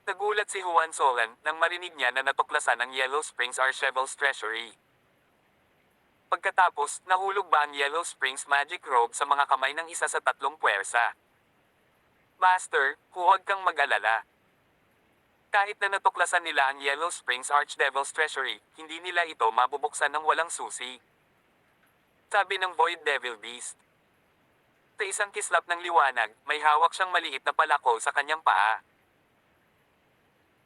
[SPEAKER 1] Nagulat si Juan Solan nang marinig niya na natuklasan ang Yellow Springs Archdevil's treasury. Pagkatapos, nahulog ba ang Yellow Springs Magic Robe sa mga kamay ng isa sa tatlong puwersa? Master, huwag kang mag-alala. Kahit na natuklasan nila ang Yellow Springs Archdevil's treasury, hindi nila ito mabubuksan ng walang susi. Sabi ng Void Devil Beast. Sa isang kislap ng liwanag, may hawak siyang maliit na palakol sa kanyang paa.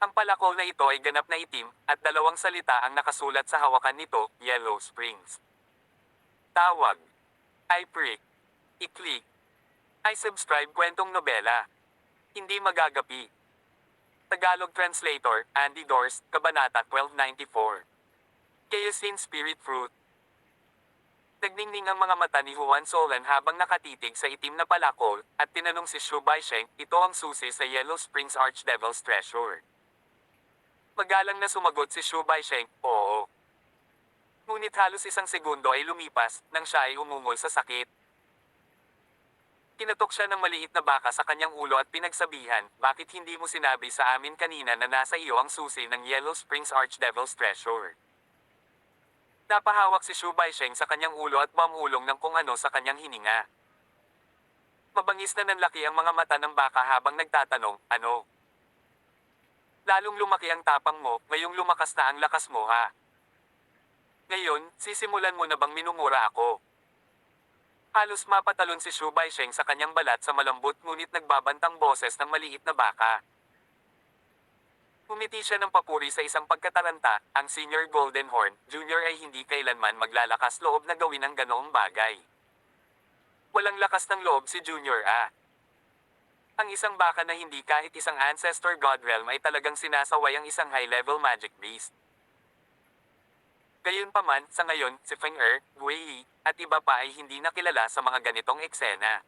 [SPEAKER 1] Ang palakol na ito ay ganap na itim, at dalawang salita ang nakasulat sa hawakan nito, Yellow Springs. Tawag. I prick. I-click. I subscribe kwentong nobela. Hindi magagapi. Tagalog Translator, Andy Dors, Kabanata 1294. Chaosin Spirit Fruit. Nagningning ang mga mata ni Juan Solan habang nakatitig sa itim na palakol, at tinanong si Shu Baisheng, ito ang susi sa Yellow Springs Archdevil's treasure. Magalang na sumagot si Shu Baisheng, oo. Ngunit halos isang segundo ay lumipas, nang siya ay umungol sa sakit. Kinatok siya ng maliit na baka sa kanyang ulo at pinagsabihan, bakit hindi mo sinabi sa amin kanina na nasa iyo ang susi ng Yellow Springs Archdevil's treasure? Napahawak si Shu Baisheng sa kanyang ulo at mamulong ng kung ano sa kanyang hininga. Mabangis na nanlaki ang mga mata ng baka habang nagtatanong, ano? Lalong lumaki ang tapang mo, ngayong lumakas na ang lakas mo ha. Ngayon, sisimulan mo na bang minumura ako? Halos mapatalon si Shu Baisheng sa kanyang balat sa malambot ngunit nagbabantang boses ng maliit na baka. Umiti siya ng papuri sa isang pagkataranta, ang Senior Golden Horn, Junior ay hindi kailanman maglalakas loob na gawin ang ganoong bagay. Walang lakas ng loob si Junior Ang isang baka na hindi kahit isang Ancestor God Realm ay talagang sinasaway ang isang high-level magic beast. Gayunpaman, sa ngayon, si Feng Wei Yi, at iba pa ay hindi nakilala sa mga ganitong eksena.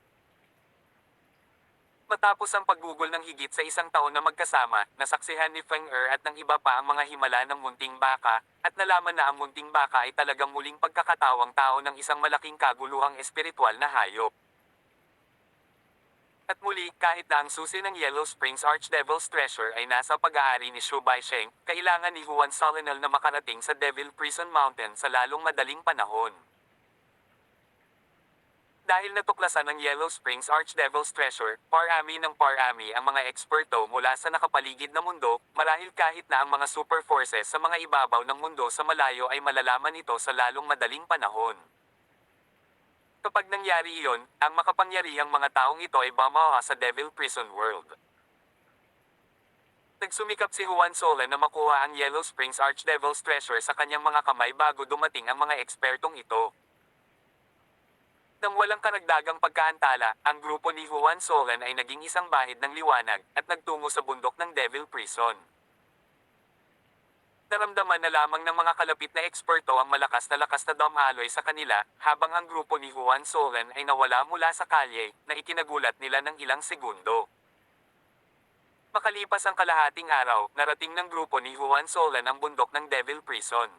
[SPEAKER 1] Matapos ang paggugol ng higit sa isang taon na magkasama, nasaksihan ni Feng at ng iba pa ang mga himala ng munting baka, at nalaman na ang munting baka ay talagang muling pagkakatawang tao ng isang malaking kaguluhang espiritual na hayop. At muli, kahit na ang susi ng Yellow Springs Archdevil's treasure ay nasa pag-aari ni Shu Baisheng, kailangan ni Juan Solenal na makarating sa Devil Prison Mountain sa lalong madaling panahon. Dahil natuklasan ng Yellow Springs Archdevil's treasure, parami ng parami ang mga eksperto mula sa nakapaligid na mundo, marahil kahit na ang mga super forces sa mga ibabaw ng mundo sa malayo ay malalaman ito sa lalong madaling panahon. Kapag nangyari iyon, ang makapangyarihang mga taong ito ay bumaha sa Devil Prison World. Nagsumikap si Juan Solan na makuha ang Yellow Springs Archdevil's treasure sa kanyang mga kamay bago dumating ang mga ekspertong ito. Nang walang karagdagang pagkaantala, ang grupo ni Juan Solan ay naging isang bahid ng liwanag at nagtungo sa bundok ng Devil Prison. Naramdaman na lamang ng mga kalapit na eksperto ang malakas na damaloy sa kanila, habang ang grupo ni Juan Solan ay nawala mula sa kalye, na ikinagulat nila ng ilang segundo. Makalipas ang kalahating araw, narating ng grupo ni Juan Solan ang bundok ng Devil Prison.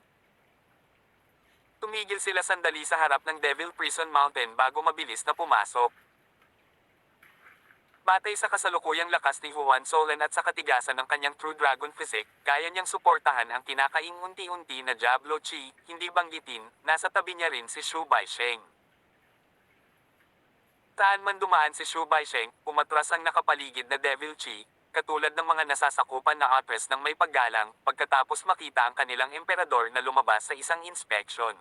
[SPEAKER 1] Tumigil sila sandali sa harap ng Devil Prison Mountain bago mabilis na pumasok. Batay sa kasalukuyang lakas ni Juan Solan at sa katigasan ng kanyang True Dragon Physique, kaya niyang suportahan ang kinakaing unti-unti na Diablo Chi, hindi banggitin, nasa tabi niya rin si Shu Baisheng. Saan man dumaan si Shu Baisheng, umatras ang nakapaligid na Devil Chi, katulad ng mga nasasakupan na actress ng may paggalang, pagkatapos makita ang kanilang emperador na lumabas sa isang inspection.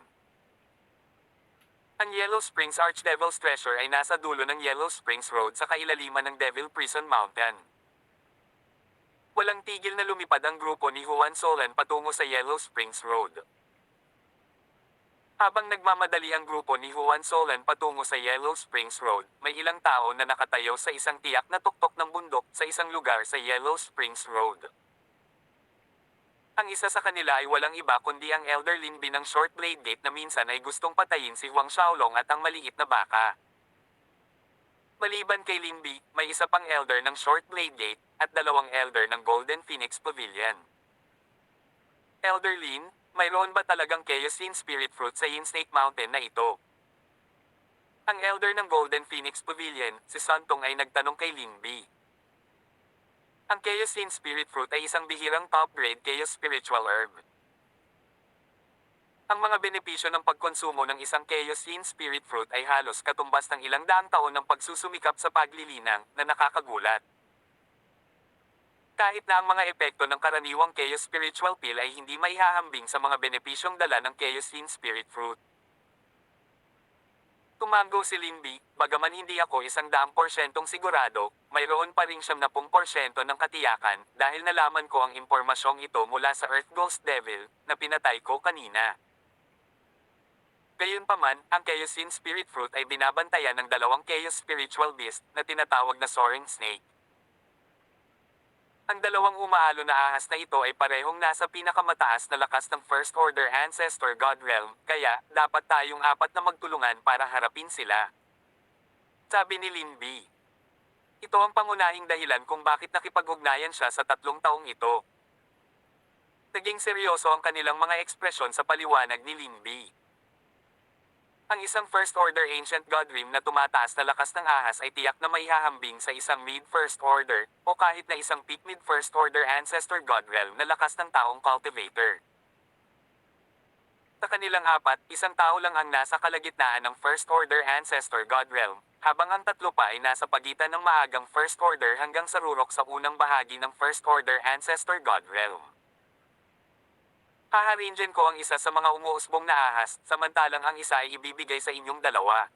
[SPEAKER 1] Ang Yellow Springs Archdevil's treasure ay nasa dulo ng Yellow Springs Road sa kailaliman ng Devil Prison Mountain. Walang tigil na lumipad ang grupo ni Juan Solan patungo sa Yellow Springs Road. Habang nagmamadali ang grupo ni Juan Solan patungo sa Yellow Springs Road, may ilang tao na nakatayo sa isang tiyak na tuktok ng bundok sa isang lugar sa Yellow Springs Road. Ang isa sa kanila ay walang iba kundi ang Elder Linbi ng Short Blade Gate na minsan ay gustong patayin si Huang Xiaolong at ang maliit na baka. Maliban kay Linbi, may isa pang Elder ng Short Blade Gate at dalawang Elder ng Golden Phoenix Pavilion. Elder Lin, mayroon ba talagang Chaos Yin Spirit Fruit sa Yin Snake Mountain na ito? Ang Elder ng Golden Phoenix Pavilion, si Santong ay nagtanong kay Linbi. Ang Chaos Yin Spirit Fruit ay isang bihirang top-grade Chaos Spiritual Herb. Ang mga benepisyo ng pagkonsumo ng isang Chaos Yin Spirit Fruit ay halos katumbas ng ilang daang taon ng pagsusumikap sa paglilinang na nakakagulat. Kahit na ang mga epekto ng karaniwang Chaos Spiritual Pill ay hindi maihahambing sa mga benepisyong dala ng Chaos Yin Spirit Fruit. Tumango si Linbi, bagaman hindi ako 100% sigurado, mayroon pa ring 70% ng katiyakan dahil nalaman ko ang impormasyong ito mula sa Earth Ghost Devil na pinatay ko kanina. Gayunpaman, ang Chaos Yin Spirit Fruit ay binabantayan ng dalawang Chaos Spiritual Beast na tinatawag na Soaring Snake. Ang dalawang umahalo na ahas na ito ay parehong nasa pinakamataas na lakas ng First Order Ancestor God Realm, kaya dapat tayong apat na magtulungan para harapin sila. Sabi ni Linbi. Ito ang pangunahing dahilan kung bakit nakipag-ugnayan siya sa 3 taong ito. Naging seryoso ang kanilang mga ekspresyon sa paliwanag ni Linbi. Ang isang First Order Ancient God Realm na tumataas na lakas ng ahas ay tiyak na maihahambing sa isang Mid-First Order, o kahit na isang Peak Mid-First Order Ancestor God Realm na lakas ng taong Cultivator. Sa kanilang apat, isang tao lang ang nasa kalagitnaan ng First Order Ancestor God Realm, habang ang tatlo pa ay nasa pagitan ng maagang First Order hanggang sa rurok sa unang bahagi ng First Order Ancestor God Realm. Haharingan ko ang isa sa mga umuusbong na ahas, samantalang ang isa ay ibibigay sa inyong dalawa.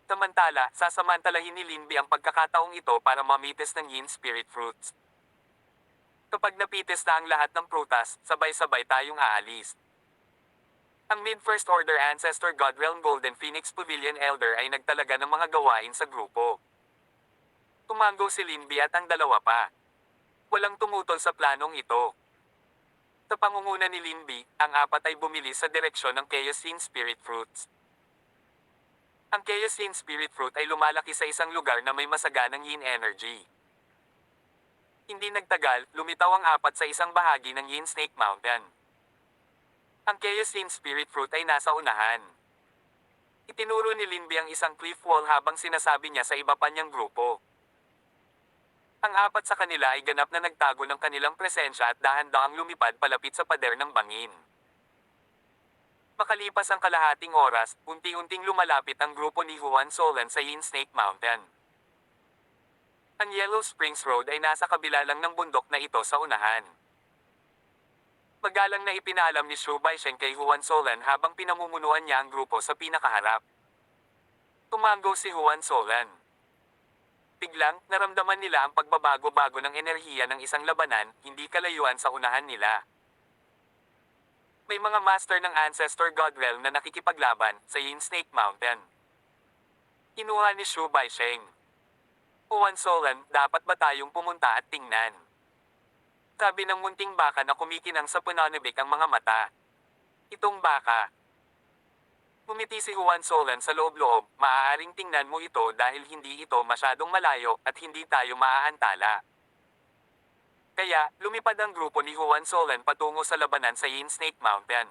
[SPEAKER 1] Samantala, sasamantalahin ni Linbi ang pagkakataong ito para mamitis ng Yin Spirit Fruits. Kapag napitis na ang lahat ng prutas, sabay-sabay tayong aalis. Ang Mid-First Order Ancestor God Realm Golden Phoenix Pavilion Elder ay nagtalaga ng mga gawain sa grupo. Tumango si Linbi at ang dalawa pa. Walang tumutol sa planong ito. Sa pangunguna ni Linbi, ang apat ay bumili sa direksyon ng Chaos Yin Spirit Fruits. Ang Chaos Yin Spirit Fruit ay lumalaki sa isang lugar na may masaganang Yin energy. Hindi nagtagal, lumitaw ang apat sa isang bahagi ng Yin Snake Mountain. Ang Chaos Yin Spirit Fruit ay nasa unahan. Itinuro ni Linbi ang isang cliff wall habang sinasabi niya sa iba pa niyang grupo. Ang apat sa kanila ay ganap na nagtago ng kanilang presensya at dahan-dahang lumipad palapit sa pader ng bangin. Makalipas ang kalahating oras, unti-unting lumalapit ang grupo ni Juan Solan sa Yin Snake Mountain. Ang Yellow Springs Road ay nasa kabila lang ng bundok na ito sa unahan. Magalang na ipinalam ni Shu Baisheng kay Juan Solan habang pinamumunuan niya ang grupo sa pinakaharap. Tumango si Juan Solan. Biglang, naramdaman nila ang pagbabago-bago ng enerhiya ng isang labanan, hindi kalayuan sa unahan nila. May mga master ng Ancestor God Realm na nakikipaglaban sa Yin Snake Mountain. Kinuha ni Shu Baisheng. Juan Solan, dapat ba tayong pumunta at tingnan? Sabi ng munting baka na kumikinang sa pananabik ang mga mata. Itong baka. Ngumiti si Juan Solan sa loob-loob, maaaring tingnan mo ito dahil hindi ito masyadong malayo at hindi tayo maaantala. Kaya, lumipad ang grupo ni Juan Solan patungo sa labanan sa Yin Snake Mountain.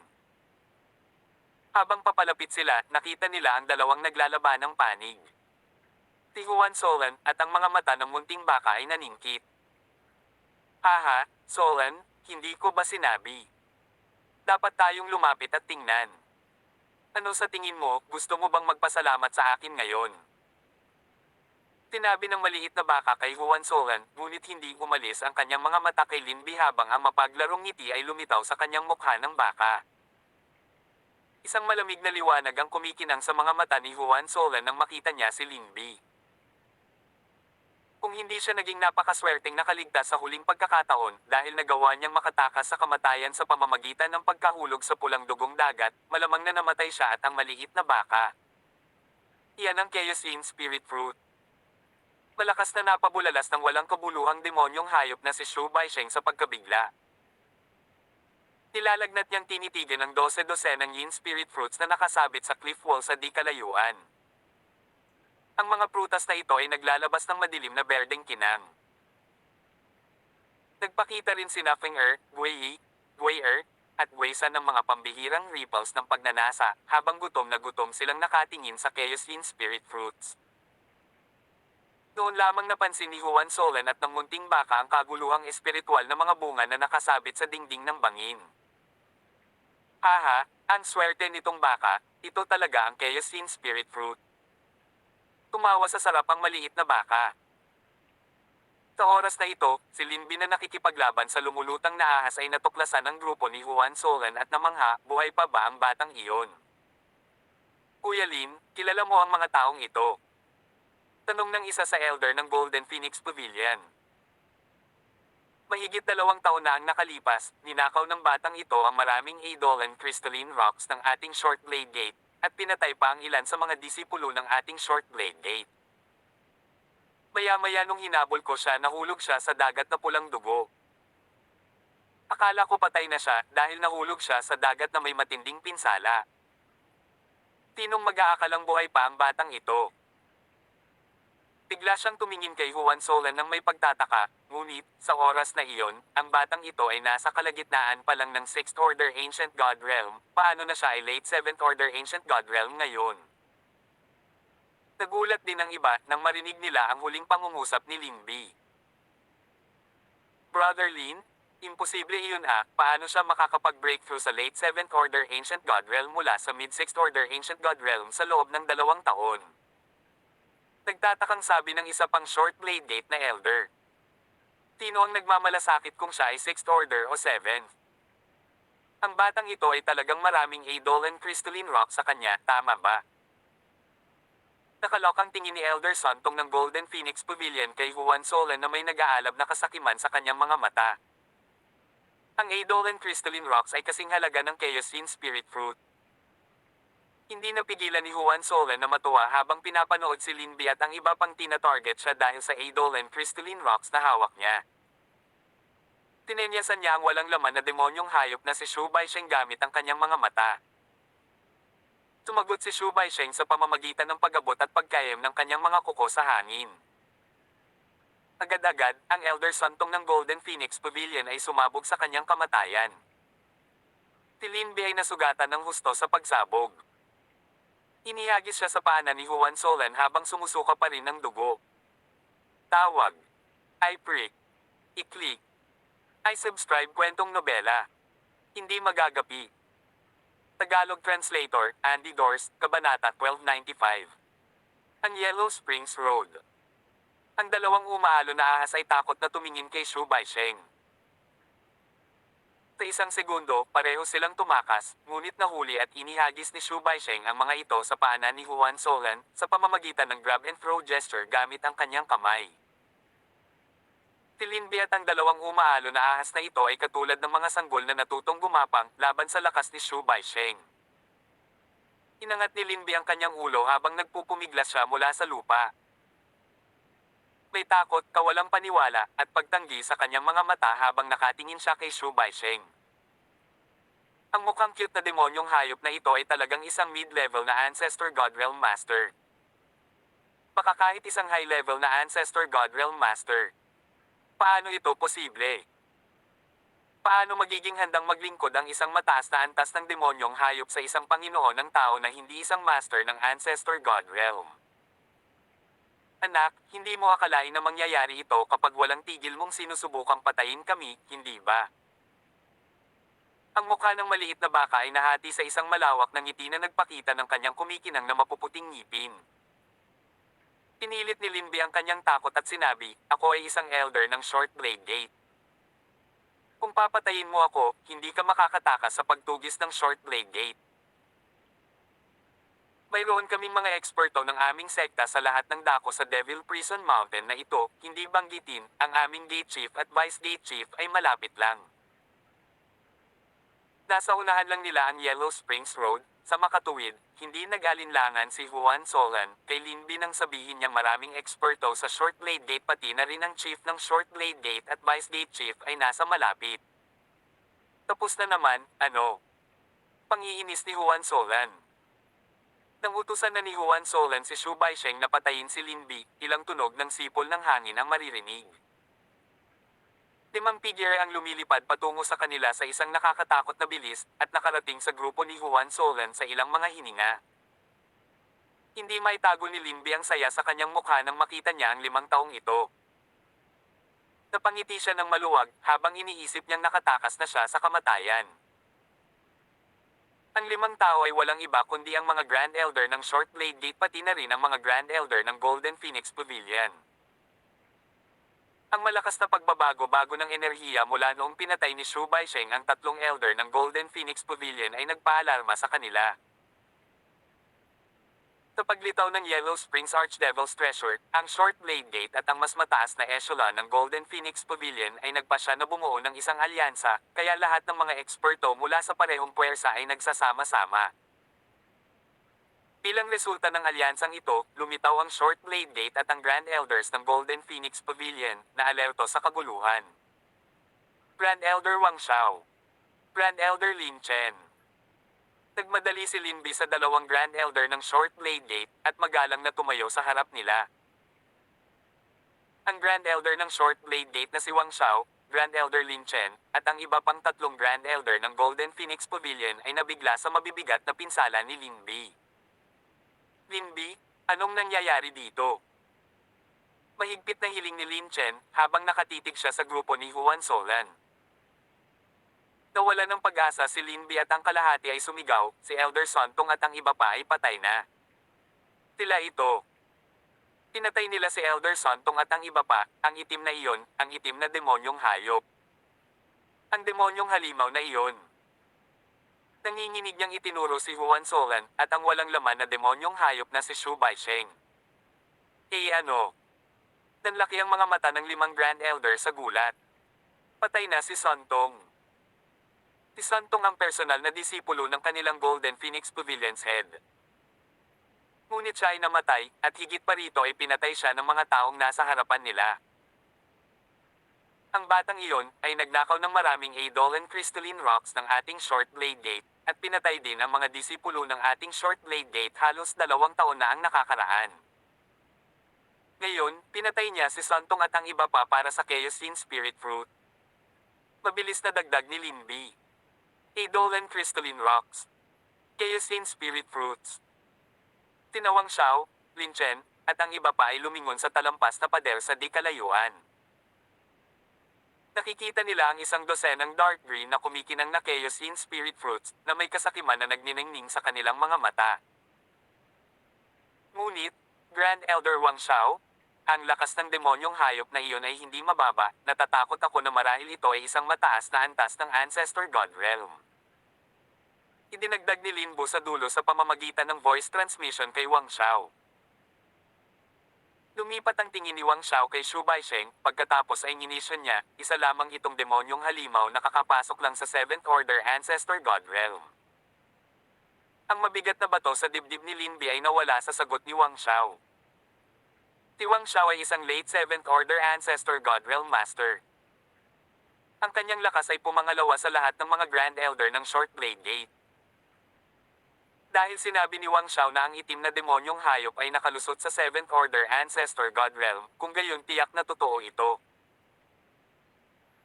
[SPEAKER 1] Habang papalapit sila, nakita nila ang dalawang naglalaban ng panig. Si Juan Solan at ang mga mata ng munting baka ay naningkit. Haha, Solan, hindi ko ba sinabi? Dapat tayong lumapit at tingnan. Ano sa tingin mo, gusto mo bang magpasalamat sa akin ngayon? Sinabi ng maliit na baka kay Juan Solan, ngunit hindi umalis ang kanyang mga mata kay Linbi habang ang mapaglarong ngiti ay lumitaw sa kanyang mukha ng baka. Isang malamig na liwanag ang kumikinang sa mga mata ni Juan Solan nang makita niya si Linbi. Kung hindi siya naging napakaswerteng nakaligtas sa huling pagkakataon dahil nagawa niyang makatakas sa kamatayan sa pamamagitan ng pagkahulog sa pulang dugong dagat, malamang na namatay siya at ang maliit na baka. Iyan ang Chaos Yin Spirit Fruit. Malakas na napabulalas ng walang kabuluhang demonyong hayop na si Shu Baisheng sa pagkabigla. Nilalagnat niyang tinitigan ng 12-dosenang yin spirit fruits na nakasabit sa cliff wall sa di kalayuan. Ang mga prutas na ito ay naglalabas ng madilim na berdeng kinang. Nagpakita rin sina Feng-er, Guiyi, Guier, at Guisan ng mga pambihirang ripples ng pagnanasa, habang gutom na gutom silang nakatingin sa Chaos Yin Spirit Fruits. Noon lamang napansin ni Juan Solan at ng munting baka ang kaguluhang espiritual na mga bunga na nakasabit sa dingding ng bangin. Haha, ang swerte nitong baka, ito talaga ang Chaos Yin Spirit Fruit. Tumawa sa sarap ang maliit na baka. Sa oras na ito, si Linbi na nakikipaglaban sa lumulutang na ahas ay natuklasan ng grupo ni Juan Solan at namangha, buhay pa ba ang batang iyon? Kuya Lin, kilala mo ang mga taong ito? Tanong ng isa sa elder ng Golden Phoenix Pavilion. Mahigit 2 taon na ang nakalipas, ninakaw ng batang ito ang maraming idol and crystalline rocks ng ating Short Blade Gate, at pinatay pa ang ilan sa mga disipulo ng ating Short Blade Gate. Maya-maya nung hinabol ko siya, nahulog siya sa dagat na pulang dugo. Akala ko patay na siya dahil nahulog siya sa dagat na may matinding pinsala. Tinong mag-aakalang buhay pa ang batang ito. Bigla siyang tumingin kay Juan Solan ng may pagtataka, ngunit, sa oras na iyon, ang batang ito ay nasa kalagitnaan pa lang ng 6th Order Ancient God Realm, paano na siya ay late 7th Order Ancient God Realm ngayon? Nagulat din ang iba nang marinig nila ang huling pangungusap ni Linbi. Brother Lin, imposible iyon paano siya makakapag-breakthrough sa late 7th Order Ancient God Realm mula sa mid-6th Order Ancient God Realm sa loob ng 2 taon? Nagtatakang sabi ng isa pang Short Blade Gate na elder. Sino ang nagmamalasakit kung siya ay 6th Order o 7th? Ang batang ito ay talagang maraming idol and crystalline rock sa kanya, tama ba? Nakalok ang tingin ni Elder Santong ng Golden Phoenix Pavilion kay Juan Solan na may nag-aalab na kasakiman sa kanyang mga mata. Ang idol and crystalline rocks ay kasing halaga ng Chaos Yin Spirit Fruit. Hindi napigilan ni Juan Solan na matuwa habang pinapanood si Linbi at ang iba pang tina-target siya dahil sa idol and crystalline rocks na hawak niya. Tinenyasan niya ang walang laman na demonyong hayop na si Shu Baisheng gamit ang kanyang mga mata. Sumagot si Shu Baisheng sa pamamagitan ng pag-abot at pagkayem ng kanyang mga kuko sa hangin. Agad-agad, ang Elder Santong ng Golden Phoenix Pavilion ay sumabog sa kanyang kamatayan. Si Linbi ay nasugatan ng husto sa pagsabog. Inihagis siya sa paanan ni Juan Solan habang sumusuka pa rin ng dugo. Tawag. I-prick. I-click. I-subscribe kwentong nobela. Hindi magagapi. Tagalog Translator, Andy Dorst, Kabanata 1295. Ang Yellow Springs Road. Ang dalawang umaalon na ahas ay takot na tumingin kay Shu Baisheng. Sa isang segundo, pareho silang tumakas, ngunit nahuli at inihagis ni Shu Baisheng ang mga ito sa paanan ni Juan Solan, sa pamamagitan ng grab and throw gesture gamit ang kanyang kamay. Si Linbi at ang dalawang umaalon na ahas na ito ay katulad ng mga sanggol na natutong gumapang laban sa lakas ni Shu Baisheng. Inangat ni Linbi ang kanyang ulo habang nagpupumiglas siya mula sa lupa. May takot, kawalang paniwala, at pagtanggi sa kanyang mga mata habang nakatingin siya kay Shu Baisheng. Ang mukhang cute na demonyong hayop na ito ay talagang isang mid-level na Ancestor God Realm Master. Baka kahit isang high-level na Ancestor God Realm Master. Paano ito posible? Paano magiging handang maglingkod ang isang mataas na antas ng demonyong hayop sa isang Panginoon ng tao na hindi isang master ng Ancestor God Realm? Anak, hindi mo akalain na mangyayari ito kapag walang tigil mong sinusubukang patayin kami, hindi ba? Ang mukha ng maliit na baka ay nahati sa isang malawak na ngiti na nagpakita ng kanyang kumikinang na mapuputing ngipin. Pinilit ni Linbi ang kanyang takot at sinabi, ako ay isang elder ng Short Blade Gate. Kung papatayin mo ako, hindi ka makakatakas sa pagtugis ng Short Blade Gate. Mayroon kaming mga eksperto ng aming sekta sa lahat ng dako sa Devil Prison Mountain na ito, hindi banggitin, ang aming Gate Chief at Vice Gate Chief ay malapit lang. Nasa unahan lang nila ang Yellow Springs Road. Sa makatuwid, hindi nag-alinlangan si Juan Solan kay Linbi nang sabihin niyang maraming eksperto sa Short Blade Gate pati na rin ang Chief ng Short Blade Gate at Vice Gate Chief ay nasa malapit. Tapos na naman, ano? Pangiinis ni Juan Solan. Nang utusan na ni Juan Solan si Xu Baisheng na patayin si Lin Bi, ilang tunog ng sipol ng hangin ang maririnig. 5 figure ang lumilipad patungo sa kanila sa isang nakakatakot na bilis at nakarating sa grupo ni Juan Solan sa ilang mga hininga. Hindi maitago ni Linbi ang saya sa kanyang mukha nang makita niya ang 5 taong ito. Napangiti siya ng maluwag habang iniisip niyang nakatakas na siya sa kamatayan. Ang 5 tao ay walang iba kundi ang mga Grand Elder ng Short Blade Gate pati na rin ang mga Grand Elder ng Golden Phoenix Pavilion. Ang malakas na pagbabago-bago ng enerhiya mula noong pinatay ni Xu Baisheng ang 3 Elder ng Golden Phoenix Pavilion ay nagpaalarma sa kanila. Sa paglitaw ng Yellow Springs Archdevil's Treasure, ang Short Blade Gate at ang mas mataas na echelon ng Golden Phoenix Pavilion ay nagpasya na bumuo ng isang alyansa, kaya lahat ng mga eksperto mula sa parehong puwersa ay nagsasama-sama. Bilang resulta ng alyansang ito, lumitaw ang Short Blade Gate at ang Grand Elders ng Golden Phoenix Pavilion, na alerto sa kaguluhan. Grand Elder Wang Xiao. Grand Elder Lin Chen. Nagmadali si Linbi sa 2 Grand Elder ng Short Blade Gate at magalang na tumayo sa harap nila. Ang Grand Elder ng Short Blade Gate na si Wang Xiao, Grand Elder Lin Chen, at ang iba pang 3 Grand Elder ng Golden Phoenix Pavilion ay nabigla sa mabibigat na pinsala ni Linbi. Linbi, anong nangyayari dito? Mahigpit na hiling ni Lin Chen habang nakatitig siya sa grupo ni Juan Solan. Nawala ng pag-asa si Linbi at ang kalahati ay sumigaw, si Elder Sontong at ang iba pa ay patay na. Tila ito. Pinatay nila si Elder Sontong at ang iba pa, ang itim na iyon, ang itim na demonyong hayop. Ang demonyong halimaw na iyon. Nanginginig niyang itinuro si Juan Solan at ang walang laman na demonyong hayop na si Xu Baisheng. Ano? Nanlaki ang mga mata ng 5 Grand Elder sa gulat. Patay na si Sontong. Si Sontong ang personal na disipulo ng kanilang Golden Phoenix Pavilion's head. Ngunit siya ay namatay, at higit pa rito ay pinatay siya ng mga taong nasa harapan nila. Ang batang iyon ay nagnakaw ng maraming Eidolon crystalline rocks ng ating Short Blade Gate, at pinatay din ang mga disipulo ng ating Short Blade Gate halos 2 taon na ang nakakaraan. Ngayon, pinatay niya si Sontong at ang iba pa para sa Chaos-Yin Spirit Fruit. Mabilis na dagdag ni Linbi. Eidolon crystalline rocks. Chaos-Yin Spirit Fruits. Tinawang Xiao, Lin Chen, at ang iba pa ay lumingon sa talampas na pader sa di kalayuan. Nakikita nila ang 12 dark green na kumikinang na Chaos-Yin Spirit Fruits na may kasakiman na nagniningning sa kanilang mga mata. Ngunit, Grand Elder Wang Xiao, ang lakas ng demonyong hayop na iyon ay hindi mababa, natatakot ako na marahil ito ay isang mataas na antas ng Ancestor God Realm. Idinagdag ni Linbo sa dulo sa pamamagitan ng voice transmission kay Wang Xiao. Lumipat ang tingin ni Wang Xiao kay Xu Baisheng, pagkatapos ay ginisyon niya, isa lamang itong demonyong halimaw na kakapasok lang sa 7th Order Ancestor God Realm. Ang mabigat na bato sa dibdib ni Linbi ay nawala sa sagot ni Wang Xiao. Si Wang Xiao ay isang late 7th Order Ancestor God Realm Master. Ang kanyang lakas ay pumangalawa sa lahat ng mga Grand Elder ng Short Blade Gate. Dahil sinabi ni Wang Xiao na ang itim na demonyong hayop ay nakalusot sa 7th Order Ancestor God Realm, kung gayon tiyak na totoo ito.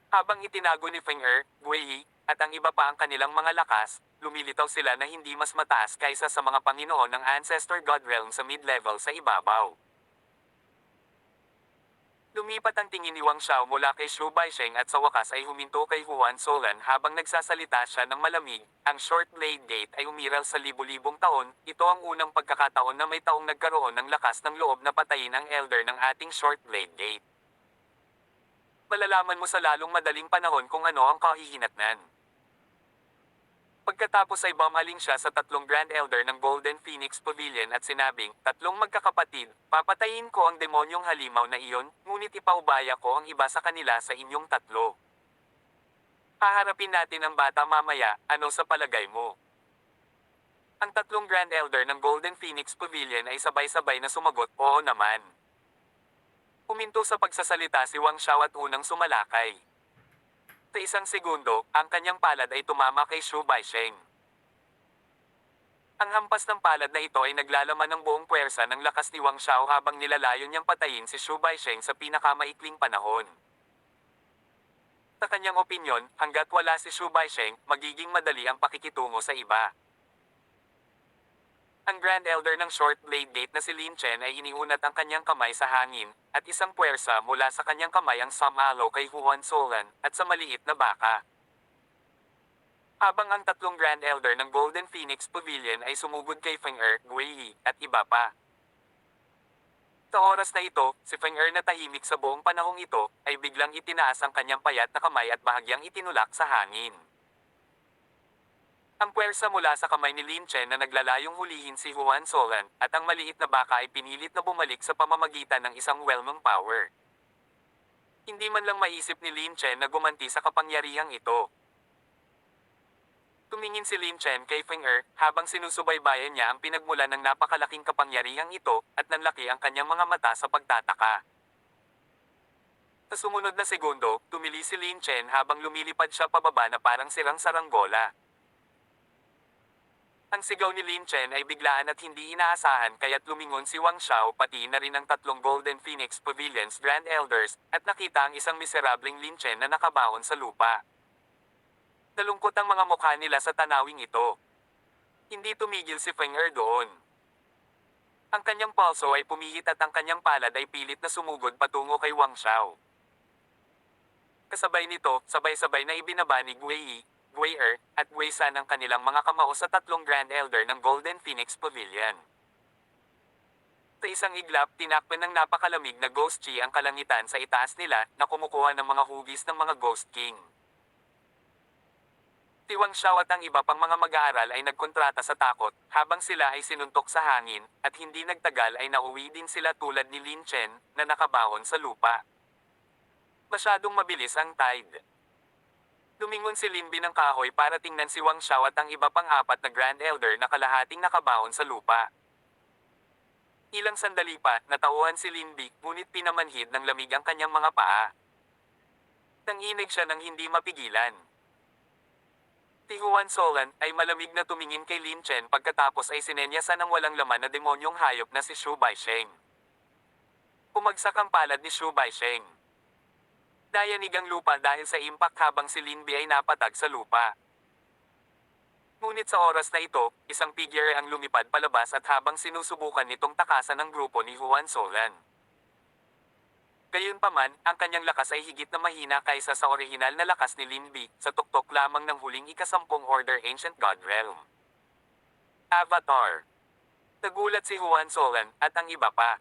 [SPEAKER 1] Habang itinago ni Feng Er, Gui, at ang iba pa ang kanilang mga lakas, lumilitaw sila na hindi mas mataas kaysa sa mga Panginoon ng Ancestor God Realm sa mid-level sa ibabaw. Lumipat ang tingin ni Wang Xiao mula kay Xu Baisheng at sa wakas ay huminto kay Juan Solan habang nagsasalita siya ng malamig. Ang Short Blade Gate ay umiral sa libu-libong taon, ito ang unang pagkakataon na may taong nagkaroon ng lakas ng loob na patayin ang Elder ng ating Short Blade Gate. Malalaman mo sa lalong madaling panahon kung ano ang kahihinatnan. Pagkatapos ay bumaling siya sa 3 Grand Elder ng Golden Phoenix Pavilion at sinabing, 3 magkakapatid, papatayin ko ang demonyong halimaw na iyon, ngunit ipaubaya ko ang iba sa kanila sa inyong 3. Haharapin natin ang bata mamaya, ano sa palagay mo? Ang 3 Grand Elder ng Golden Phoenix Pavilion ay sabay-sabay na sumagot, oo naman. Huminto sa pagsasalita si Wang Xiao at unang sumalakay. Sa isang segundo, ang kanyang palad ay tumama kay Shu Baisheng. Ang hampas ng palad na ito ay naglalaman ng buong puwersa ng lakas ni Wang Xiao habang nilalayon niyang patayin si Shu Baisheng sa pinakamaikling panahon. Sa kanyang opinyon, hanggat wala si Shu Baisheng, magiging madali ang pakikitungo sa iba. Ang Grand Elder ng Short Blade Gate na si Lin Chen ay iniunat ang kanyang kamay sa hangin, at isang puwersa mula sa kanyang kamay ang sumalo kay Huan Solan, at sa maliit na baka. Habang ang tatlong Grand Elder ng Golden Phoenix Pavilion ay sumugod kay Feng Er, Gui Yi, at iba pa. Sa oras na ito, si Feng Er na tahimik sa buong panahong ito, ay biglang itinaas ang kanyang payat na kamay at bahagyang itinulak sa hangin. Ang puwersa mula sa kamay ni Lin Chen na naglalayong hulihin si Huan Solan, at ang maliit na baka ay pinilit na bumalik sa pamamagitan ng isang whelming power. Hindi man lang maisip ni Lin Chen na gumanti sa kapangyarihang ito. Tumingin si Lin Chen kay Feng Er, habang sinusubaybayan niya ang pinagmulan ng napakalaking kapangyarihang ito, at nanlaki ang kanyang mga mata sa pagtataka. Sa sumunod na segundo, tumili si Lin Chen habang lumilipad siya pababa na parang sirang saranggola. Ang sigaw ni Lin Chen ay biglaan at hindi inaasahan kaya't lumingon si Wang Xiao pati na rin ang tatlong Golden Phoenix Pavilions Grand Elders, at nakita ang isang miserableng Lin Chen na nakabaon sa lupa. Nalungkot ang mga mukha nila sa tanawing ito. Hindi tumigil si Feng Er doon. Ang kanyang pulso ay pumihit at ang kanyang palad ay pilit na sumugod patungo kay Wang Xiao. Kasabay nito, sabay-sabay na ibinaba ni Gui Yi, Gui Er, at Gui San ang kanilang mga kamao sa tatlong Grand Elder ng Golden Phoenix Pavilion. Sa isang iglap, tinakpan ng napakalamig na Ghost Chi ang kalangitan sa itaas nila na kumukuha ng mga hugis ng mga Ghost King. Si Wang Xiao at ang iba pang mga mag-aaral ay nagkontrata sa takot, habang sila ay sinuntok sa hangin, at hindi nagtagal ay nauwi din sila tulad ni Lin Chen, na nakabaon sa lupa. Masyadong mabilis ang tide. Lumingon si Lin Bi ng kahoy para tingnan si Wang Xiao at ang iba pang apat na Grand Elder na kalahating nakabaon sa lupa. Ilang sandali pa, natauhan si Lin Bi, ngunit pinamanhid ng lamig ang kanyang mga paa. Nanginig siya ng hindi mapigilan. Si Huan Solan ay malamig na tumingin kay Lin Chen pagkatapos ay sinenyasan ng walang laman na demonyong hayop na si Shu Baisheng. Pumagsak ang palad ni Shu Baisheng. Dayanig ang lupa dahil sa impact habang si Lin Bi ay napatag sa lupa. Ngunit sa oras na ito, isang figure ang lumipad palabas at habang sinusubukan nitong takasan ng grupo ni Huan Solan. Gayunpaman, ang kanyang lakas ay higit na mahina kaysa sa orihinal na lakas ni Lin Bi, sa tuktok lamang ng huling ikasampung Order Ancient God Realm. Avatar. Nagulat si Huan Solan, at ang iba pa.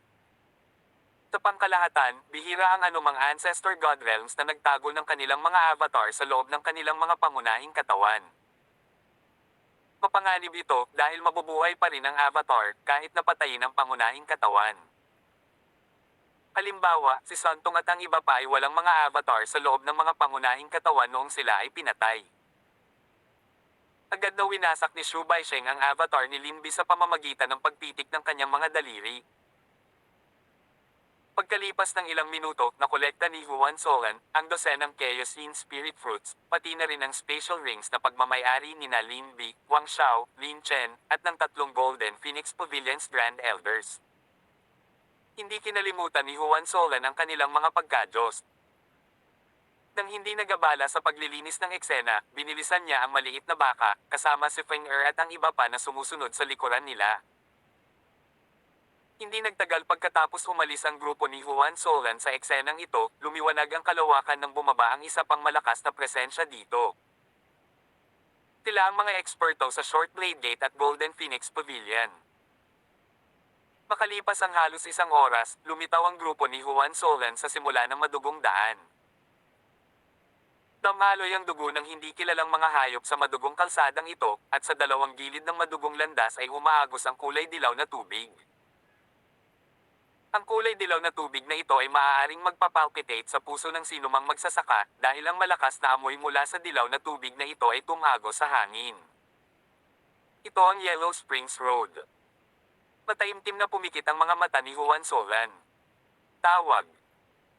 [SPEAKER 1] Sa pangkalahatan, bihira ang anumang Ancestor God Realms na nagtago ng kanilang mga avatar sa loob ng kanilang mga pangunahing katawan. Mapanganib ito dahil mabubuhay pa rin ang avatar kahit napatayin ang pangunahing katawan. Halimbawa, si Santong at ang iba pa ay walang mga avatar sa loob ng mga pangunahing katawan noong sila ay pinatay. Agad na winasak ni Shu Baisheng ang avatar ni Lin Bi sa pamamagitan ng pagpitik ng kanyang mga daliri. Pagkalipas ng ilang minuto, nakolekta ni Huan Solan ang dosenang Chaos Yin Spirit Fruits, pati na rin ang Spatial Rings na pagmamayari ni na Lin Bi, Wang Xiao, Lin Chen, at ng tatlong Golden Phoenix Pavilions Grand Elders. Hindi kinalimutan ni Huan Solan ang kanilang mga pagkadyos. Nang hindi nagabala sa paglilinis ng eksena, binilisan niya ang maliit na baka, kasama si Feng Er at ang iba pa na sumusunod sa likuran nila. Hindi nagtagal pagkatapos umalis ang grupo ni Huan Solan sa eksenang ito, lumiwanag ang kalawakan ng bumaba ang isa pang malakas na presensya dito. Sila ang mga eksperto sa Short Blade Gate at Golden Phoenix Pavilion. Makalipas ang halos isang oras, lumitaw ang grupo ni Huan Solan sa simula ng madugong daan. Damaloy ang dugo ng hindi kilalang mga hayop sa madugong kalsadang ito, at sa dalawang gilid ng madugong landas ay umaagos ang kulay dilaw na tubig. Ang kulay dilaw na tubig na ito ay maaaring magpapalpitate sa puso ng sinumang magsasaka, dahil ang malakas na amoy mula sa dilaw na tubig na ito ay tumagos sa hangin. Ito ang Yellow Springs Road. Mataimtim na pumikit ang mga mata ni Huan Solan. Tawag.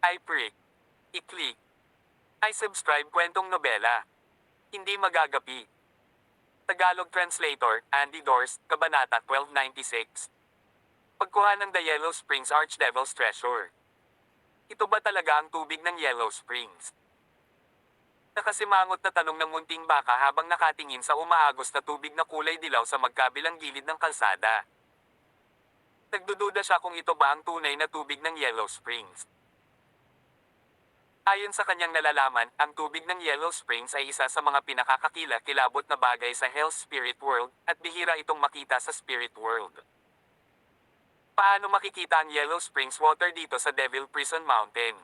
[SPEAKER 1] I prick. Iklik. I subscribe kwentong nobela. Hindi magagapi. Tagalog translator, Andy Dorst, Kabanata 1296. Pagkuha ng The Yellow Springs Archdevil's Treasure. Ito ba talaga ang tubig ng Yellow Springs? Nakasimangot na tanong ng munting baka habang nakatingin sa umaagos na tubig na kulay dilaw sa magkabilang gilid ng kalsada. Nagdududa siya kung ito ba ang tunay na tubig ng Yellow Springs. Ayon sa kanyang nalalaman, ang tubig ng Yellow Springs ay isa sa mga pinakakakila-kilabot na bagay sa Hell's Spirit World, at bihira itong makita sa Spirit World. Paano makikita ang Yellow Springs water dito sa Devil Prison Mountain?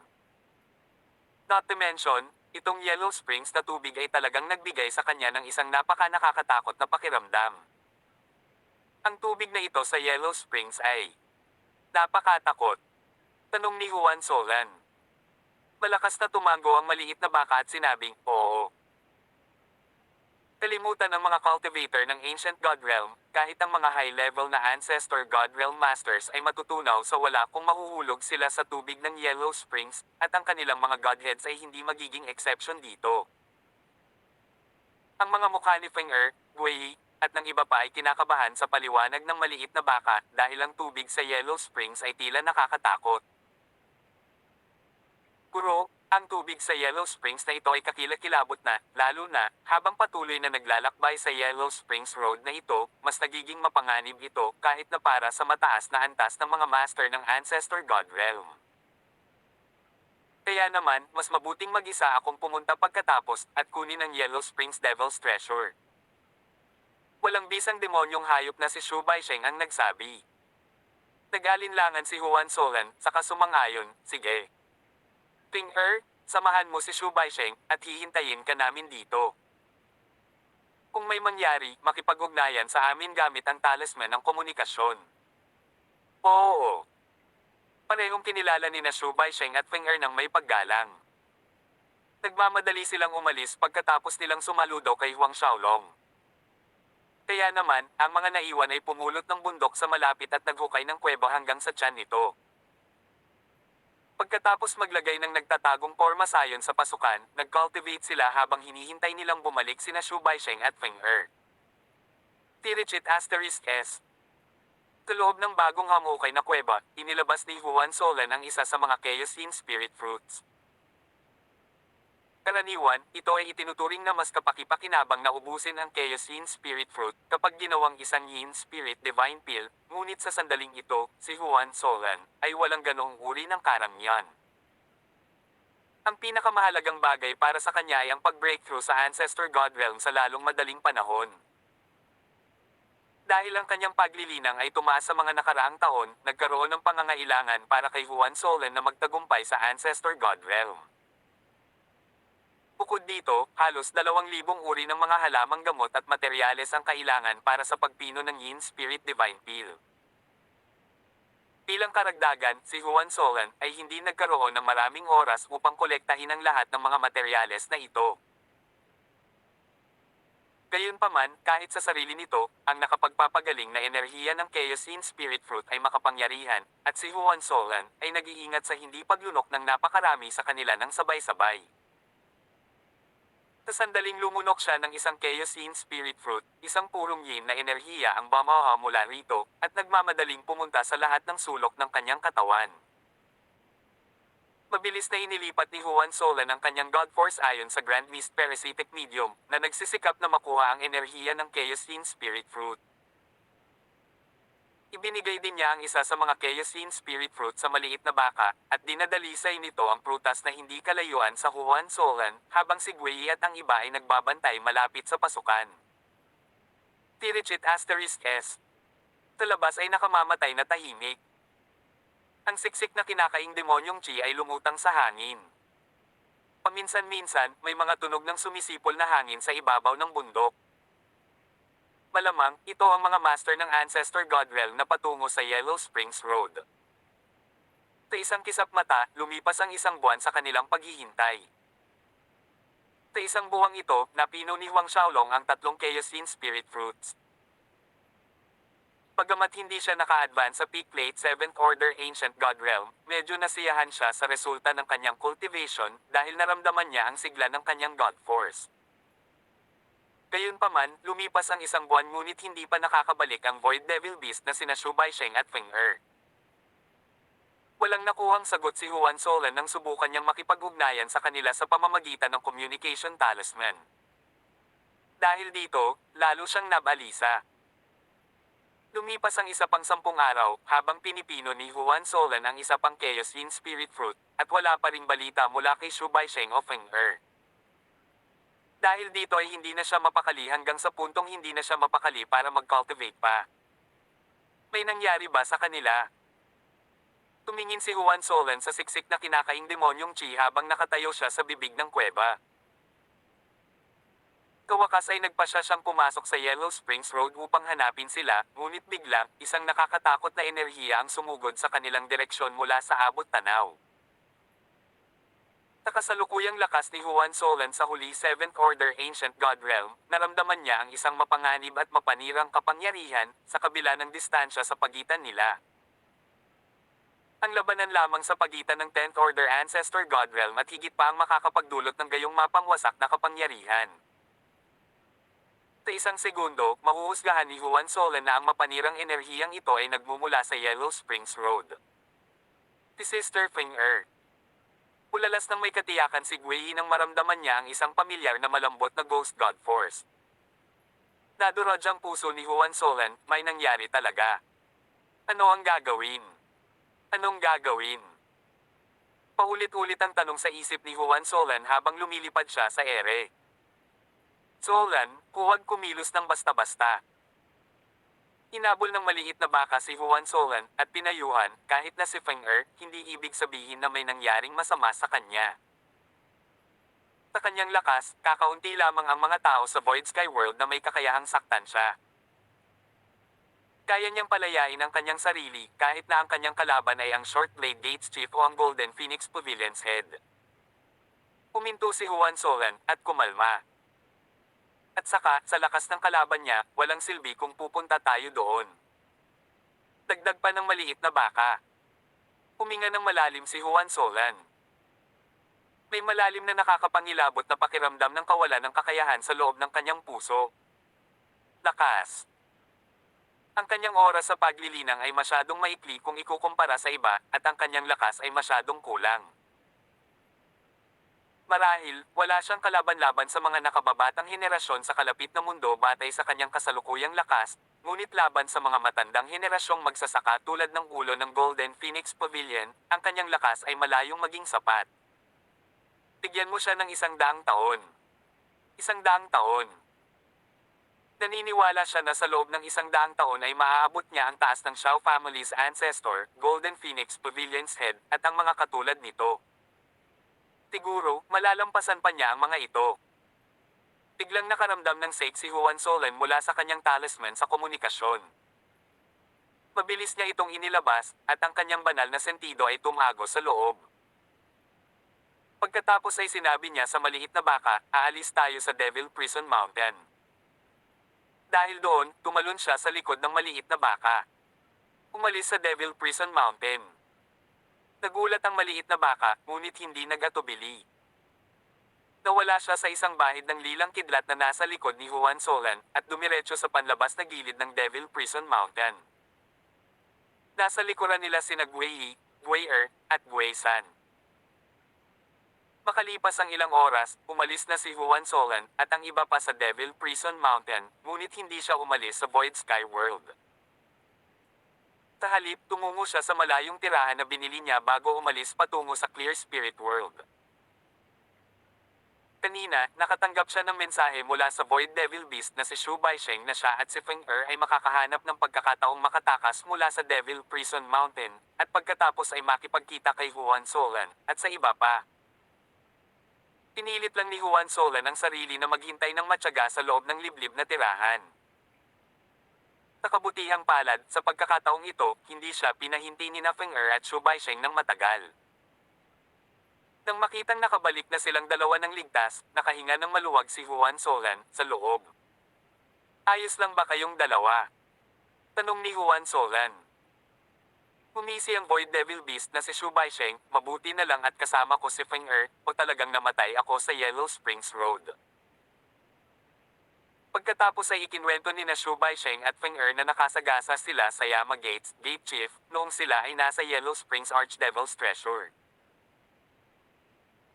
[SPEAKER 1] Not to mention, itong Yellow Springs na tubig ay talagang nagbigay sa kanya ng isang napaka-nakakatakot na pakiramdam. Ang tubig na ito sa Yellow Springs ay napakatakot. Tanong ni Juan Solan. Malakas na tumango ang maliit na baka at sinabing, oo. Kalimutan ng mga cultivator ng Ancient God Realm, kahit ang mga high-level na Ancestor God Realm Masters ay matutunaw sa wala kung mahuhulog sila sa tubig ng Yellow Springs, at ang kanilang mga Godheads ay hindi magiging exception dito. Ang mga mukha ni Feng-er, Gui, at ng iba pa ay kinakabahan sa paliwanag ng maliit na baka dahil ang tubig sa Yellow Springs ay tila nakakatakot. Puro, ang tubig sa Yellow Springs na ito ay kakilakilabot na, lalo na, habang patuloy na naglalakbay sa Yellow Springs Road na ito, mas nagiging mapanganib ito kahit na para sa mataas na antas ng mga master ng Ancestor God Realm. Kaya naman, mas mabuting mag-isa akong pumunta pagkatapos at kunin ang Yellow Springs Devil's Treasure. Walang bisang demonyong hayop na si Shu Baisheng ang nagsabi. Nag-alinlangan si Juan Solan, saka sumang-ayon, sige. Feng-er, samahan mo si Shu Baisheng, at hihintayin ka namin dito. Kung may mangyari, makipag-ugnayan sa amin gamit ang talisman ng komunikasyon. Oo. Parehong kinilala ni na Shu Baisheng at Feng-er ng may paggalang. Nagmamadali silang umalis pagkatapos nilang sumaludo kay Huang Xiaolong. Kaya naman, ang mga naiwan ay pumulot ng bundok sa malapit at naghukay ng kuweba hanggang sa tiyan nito. Pagkatapos maglagay ng nagtatagong pormas ayon sa pasukan, nag-cultivate sila habang hinihintay nilang bumalik sina Shu Baisheng at Feng-er. Tirichit *S. Sa loob ng bagong hamukay na kuweba, inilabas ni Juan Solan ang isa sa mga Chaos Yin Spirit Fruits. Karaniwan, ito ay itinuturing na mas kapaki-pakinabang na ubusin ang Chaos Yin Spirit Fruit kapag ginawang isang Yin Spirit Divine Pill, ngunit sa sandaling ito, si Juan Solan ay walang ganong uri ng karamyan. Ang pinakamahalagang bagay para sa kanya ay ang pag-breakthrough sa Ancestor God Realm sa lalong madaling panahon. Dahil ang kanyang paglilinang ay tumaas sa mga nakaraang taon, nagkaroon ng pangangailangan para kay Juan Solan na magtagumpay sa Ancestor God Realm. Bukod dito, halos 2,000 uri ng mga halamang gamot at materyales ang kailangan para sa pagpino ng Yin Spirit Divine Pill. Bilang karagdagan, si Juan Solan ay hindi nagkaroon ng maraming oras upang kolektahin ang lahat ng mga materyales na ito. Gayunpaman, kahit sa sarili nito, ang nakapagpapagaling na enerhiya ng Chaos Yin Spirit Fruit ay makapangyarihan, at si Juan Solan ay nag-iingat sa hindi paglunok ng napakarami sa kanila ng sabay-sabay. Sa sandaling lumunok siya ng isang Chaos Yin Spirit Fruit, isang purong yin na enerhiya ang bumaha mula rito, at nagmamadaling pumunta sa lahat ng sulok ng kanyang katawan. Mabilis na inilipat ni Juan Solan ang kanyang God Force ayon sa Grand Mist Parasitic Medium, na nagsisikap na makuha ang enerhiya ng Chaos Yin Spirit Fruit. Ibinigay din niya ang isa sa mga Chaos Yin Spirit Fruit sa maliit na baka, at dinadalisay nito ang prutas na hindi kalayuan sa Juan Solan, habang si Gui at ang iba ay nagbabantay malapit sa pasukan. Tirichit *S. Sa labas ay nakamamatay na tahimik. Ang siksik na kinakaing demonyong Chi ay lumutang sa hangin. Paminsan-minsan, may mga tunog ng sumisipol na hangin sa ibabaw ng bundok. Malamang, ito ang mga master ng Ancestor God Realm na patungo sa Yellow Springs Road. Sa isang kisap mata, lumipas ang isang buwan sa kanilang paghihintay. Sa isang buwang ito, napino ni Huang Xiaolong ang 3 Chaos Yin Spirit Fruits. Bagamat hindi siya naka-advance sa peak late 7th Order Ancient God Realm, medyo nasiyahan siya sa resulta ng kanyang cultivation dahil naramdaman niya ang sigla ng kanyang God Force. Gayunpaman, lumipas ang isang buwan ngunit hindi pa nakakabalik ang Void Devil Beast na sina Shu Baisheng at Feng Er. Walang nakuhang sagot si Juan Solan nang subukan niyang makipag-ugnayan sa kanila sa pamamagitan ng Communication Talisman. Dahil dito, lalo siyang nabalisa. Lumipas ang isa pang 10 araw, habang pinipino ni Juan Solan ang isa pang Chaos Yin Spirit Fruit, at wala pa ring balita mula kay Shu Baisheng o Feng Er. Dahil dito ay hindi na siya mapakali hanggang sa puntong hindi na siya mapakali para mag-cultivate pa. May nangyari ba sa kanila? Tumingin si Juan Solan sa siksik na kinakaing demonyong Chi habang nakatayo siya sa bibig ng kuweba. Kawakas ay nagpasya siyang pumasok sa Yellow Springs Road upang hanapin sila, ngunit bigla, isang nakakatakot na enerhiya ang sumugod sa kanilang direksyon mula sa abot tanaw. Nakasalukuyang lakas ni Juan Solan sa huli 7th Order Ancient God Realm, naramdaman niya ang isang mapanganib at mapanirang kapangyarihan, sa kabila ng distansya sa pagitan nila. Ang labanan lamang sa pagitan ng 10th Order Ancestor God Realm at higit pa ang makakapagdulot ng gayong mapangwasak na kapangyarihan. Sa isang segundo, mahuhusgahan ni Juan Solan na ang mapanirang enerhiyang ito ay nagmumula sa Yellow Springs Road. Si Sister Feng Er. Ulalas ng may katiyakan si Gui nang maramdaman niya ang isang pamilyar na malambot na Ghost God Force. Nadurog ang puso ni Juan Solan, may nangyari talaga. Ano ang gagawin? Anong gagawin? Paulit-ulit ang tanong sa isip ni Juan Solan habang lumilipad siya sa ere. Solan, huwag kumilos ng basta-basta. Hinabol ng maliit na baka si Juan Solan at pinayuhan, kahit na si Feng Er, hindi ibig sabihin na may nangyaring masama sa kanya. Sa kanyang lakas, kakaunti lamang ang mga tao sa Void Sky World na may kakayahang saktan siya. Kaya niyang palayain ang kanyang sarili kahit na ang kanyang kalaban ay ang Short Blade Gates Chief o ang Golden Phoenix Pavilion's head. Huminto si Juan Solan at kumalma. At saka, sa lakas ng kalaban niya, walang silbi kung pupunta tayo doon. Dagdag pa ng maliit na baka. Huminga ng malalim si Juan Solan. May malalim na nakakapangilabot na pakiramdam ng kawalan ng kakayahan sa loob ng kanyang puso. Lakas. Ang kanyang oras sa paglilinang ay masyadong maikli kung ikukumpara sa iba, at ang kanyang lakas ay masyadong kulang. Marahil, wala siyang kalaban-laban sa mga nakababatang henerasyon sa kalapit na mundo batay sa kanyang kasalukuyang lakas, ngunit laban sa mga matandang henerasyong magsasaka tulad ng ulo ng Golden Phoenix Pavilion, ang kanyang lakas ay malayong maging sapat. Bigyan mo siya ng 100 taon. 100 taon. Naniniwala siya na sa loob ng 100 taon ay maaabot niya ang taas ng Shao family's ancestor, Golden Phoenix Pavilion's head, at ang mga katulad nito. Siguro, malalampasan pa niya ang mga ito. Biglang nakaramdam ng sake si Juan Solan mula sa kanyang talisman sa komunikasyon. Mabilis niya itong inilabas, at ang kanyang banal na sentido ay tumago sa loob. Pagkatapos ay sinabi niya sa maliit na baka, aalis tayo sa Devil Prison Mountain. Dahil doon, tumalon siya sa likod ng maliit na baka. Umalis sa Devil Prison Mountain. Nagulat ang maliit na baka, ngunit hindi nagatubili. Nawala siya sa isang bahid ng lilang kidlat na nasa likod ni Juan Solan, at dumiretso sa panlabas na gilid ng Devil Prison Mountain. Nasa likuran nila sina Gui, Gui Er, at Gui San. Makalipas ang ilang oras, umalis na si Juan Solan, at ang iba pa sa Devil Prison Mountain, ngunit hindi siya umalis sa Void Sky World. Sa halip, tumungo siya sa malayong tirahan na binili niya bago umalis patungo sa Clear Spirit World. Kanina, nakatanggap siya ng mensahe mula sa Void Devil Beast na si Shu Baisheng na siya at si Feng Er ay makakahanap ng pagkakataong makatakas mula sa Devil Prison Mountain, at pagkatapos ay makipagkita kay Juan Solan, at sa iba pa. Pinilit lang ni Juan Solan ang sarili na maghintay ng matyaga sa loob ng liblib na tirahan. Sa kabutihang palad, sa pagkakataong ito, hindi siya pinahinti ni na Feng Er at Shu Baisheng ng matagal. Nang makitang nakabalik na silang dalawa ng ligtas, nakahinga ng maluwag si Juan Solan sa loob. Ayos lang ba kayong dalawa? Tanong ni Juan Solan. Humisi ang Void Devil Beast na si Shu Baisheng, mabuti na lang at kasama ko si Feng Er, o talagang namatay ako sa Yellow Springs Road. Pagkatapos ay ikinwento ni na Shu Baisheng at Feng Er na nakasagasa sila sa Yama Gates, Gate Chief, noong sila ay nasa Yellow Springs Archdevil's Treasure.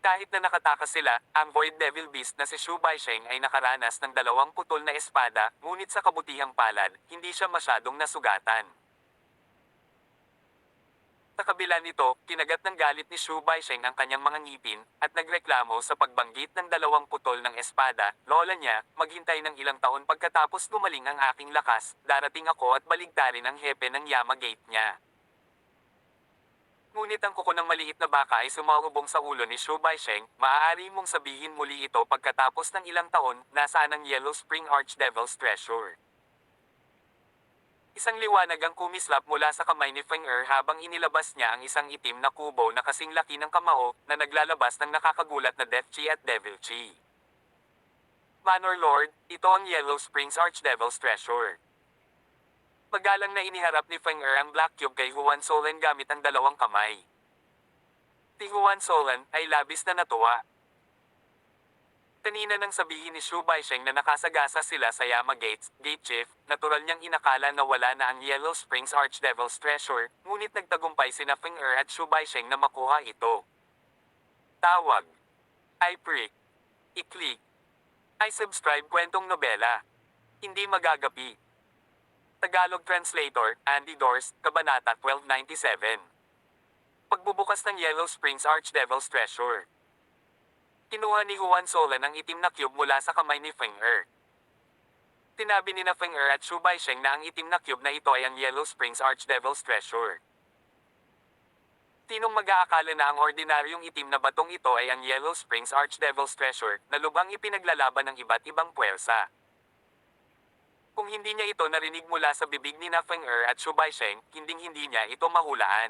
[SPEAKER 1] Kahit na nakatakas sila, ang Void Devil Beast na si Shu Baisheng ay nakaranas ng 2 putol na espada, ngunit sa kabutihang palad, hindi siya masyadong nasugatan. Sa kabila nito, kinagat ng galit ni Shu Baisheng ang kanyang mga ngipin, at nagreklamo sa pagbanggit ng 2 putol ng espada. Lola niya, maghintay ng ilang taon pagkatapos gumaling ang aking lakas, darating ako at baligtarin ang hepe ng Yama Gate niya. Ngunit ang kuko ng maliit na baka ay sumaubong sa ulo ni Shu Baisheng, maaari mong sabihin muli ito pagkatapos ng ilang taon, nasaan ang Yellow Spring Archdevil's Treasure. Isang liwanag ang kumislap mula sa kamay ni Feng Er habang inilabas niya ang isang itim na kubo na kasing laki ng kamao, na naglalabas ng nakakagulat na Death Chi at Devil Chi. Manor Lord, ito ang Yellow Springs Archdevil's Treasure. Magalang na iniharap ni Feng Er ang Black Cube kay Juan Solan gamit ang 2 kamay. Si Juan Solan ay labis na natuwa. Kanina nang sabihin ni Shu Baisheng na nakasagasa sila sa Yama Gates, Gate Chief, natural niyang inakala na wala na ang Yellow Springs Archdevil's Treasure, ngunit nagtagumpay sina Feng Er at Shu Baisheng na makuha ito. Tawag. I-prick. I-click. I-subscribe kwentong nobela. Hindi magagapi. Tagalog Translator, Andy Dors, Kabanata 1297. Pagbubukas ng Yellow Springs Archdevil's Treasure. Kinuha ni Juan Solan ang itim na cube mula sa kamay ni Feng Er. Tinabi ni na Feng Er at Shu Baisheng na ang itim na cube na ito ay ang Yellow Springs Archdevil's Treasure. Sinong mag-aakala na ang ordinaryong itim na batong ito ay ang Yellow Springs Archdevil's Treasure, na lubhang ipinaglalaban ng iba't ibang puwersa. Kung hindi niya ito narinig mula sa bibig ni na Feng Er at Shu Baisheng, hinding-hindi niya ito mahulaan.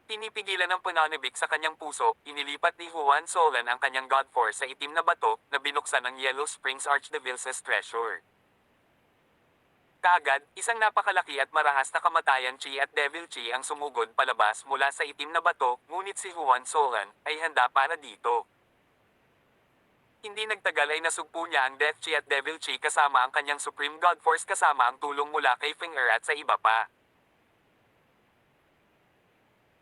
[SPEAKER 1] Pinipigilan ng pananabik sa kanyang puso, inilipat ni Juan Solan ang kanyang God Force sa itim na bato, na binuksan ng Yellow Springs Archdevil's Treasure. Kaagad, isang napakalaki at marahas na kamatayan Chi at Devil Chi ang sumugod palabas mula sa itim na bato, ngunit si Juan Solan ay handa para dito. Hindi nagtagal ay nasugpo niya ang Death Chi at Devil Chi kasama ang kanyang Supreme God Force kasama ang tulong mula kay Feng Er at sa iba pa.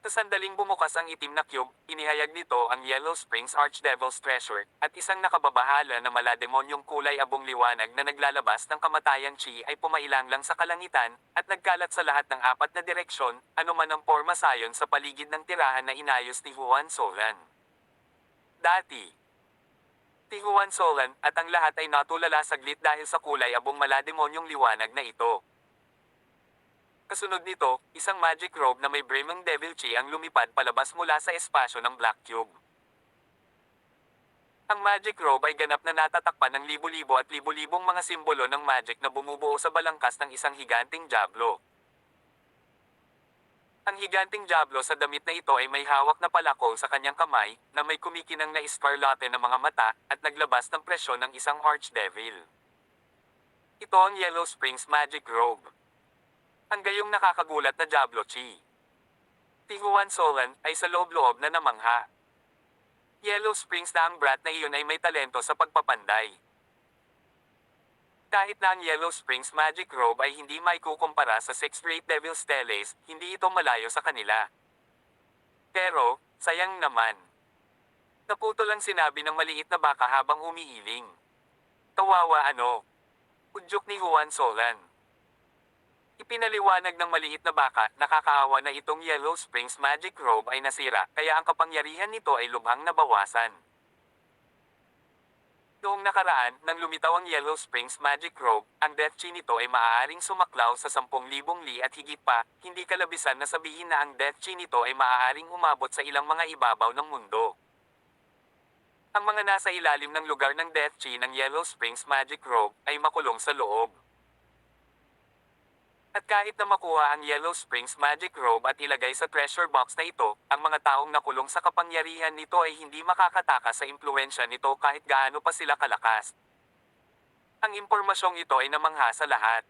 [SPEAKER 1] Sa sandaling bumukas ang itim na cube, inihayag nito ang Yellow Springs Archdevil's Treasure, at isang nakababahala na malademonyong kulay abong liwanag na naglalabas ng kamatayan Chi ay pumailang lang sa kalangitan, at nagkalat sa lahat ng 4 na direksyon, anuman ang porma sayon sa paligid ng tirahan na inayos ni Juan Solan. Dati, si Juan Solan at ang lahat ay natulala saglit dahil sa kulay abong malademonyong liwanag na ito. Kasunod nito, isang magic robe na may brimong Devil Chi ang lumipad palabas mula sa espasyo ng Black Cube. Ang magic robe ay ganap na natatakpan ng libo-libo at libo-libong mga simbolo ng magic na bumubuo sa balangkas ng isang higanting diablo. Ang higanting diablo sa damit na ito ay may hawak na palakol sa kanyang kamay, na may kumikinang na eskarlate na mga mata, at naglabas ng presyon ng isang archdevil. Ito ang Yellow Springs Magic Robe. Ang gayong nakakagulat na Diablo Chi. Si Juan Solan ay sa loob-loob na namangha. Yellow Springs na ang brat na iyon ay may talento sa pagpapanday. Kahit na ang Yellow Springs Magic Robe ay hindi maikukumpara sa 6 Great Devil Steles, hindi ito malayo sa kanila. Pero, sayang naman. Naputol ang sinabi ng maliit na baka habang umiiling. Kawawa ano? Udyok ni Juan Solan. Ipinaliwanag ng maliit na baka, nakakaawa na itong Yellow Springs Magic Robe ay nasira, kaya ang kapangyarihan nito ay lubhang nabawasan. Noong nakaraan, nang lumitaw ang Yellow Springs Magic Robe, ang Death Chi nito ay maaaring sumaklaw sa 10,000 li at higit pa, hindi kalabisan na sabihin na ang Death Chi nito ay maaaring umabot sa ilang mga ibabaw ng mundo. Ang mga nasa ilalim ng lugar ng Death Chi ng Yellow Springs Magic Robe ay makulong sa loob. At kahit na makuha ang Yellow Springs Magic Robe at ilagay sa treasure box na ito, ang mga taong nakulong sa kapangyarihan nito ay hindi makakatakas sa impluensya nito kahit gaano pa sila kalakas. Ang impormasyong ito ay namangha sa lahat.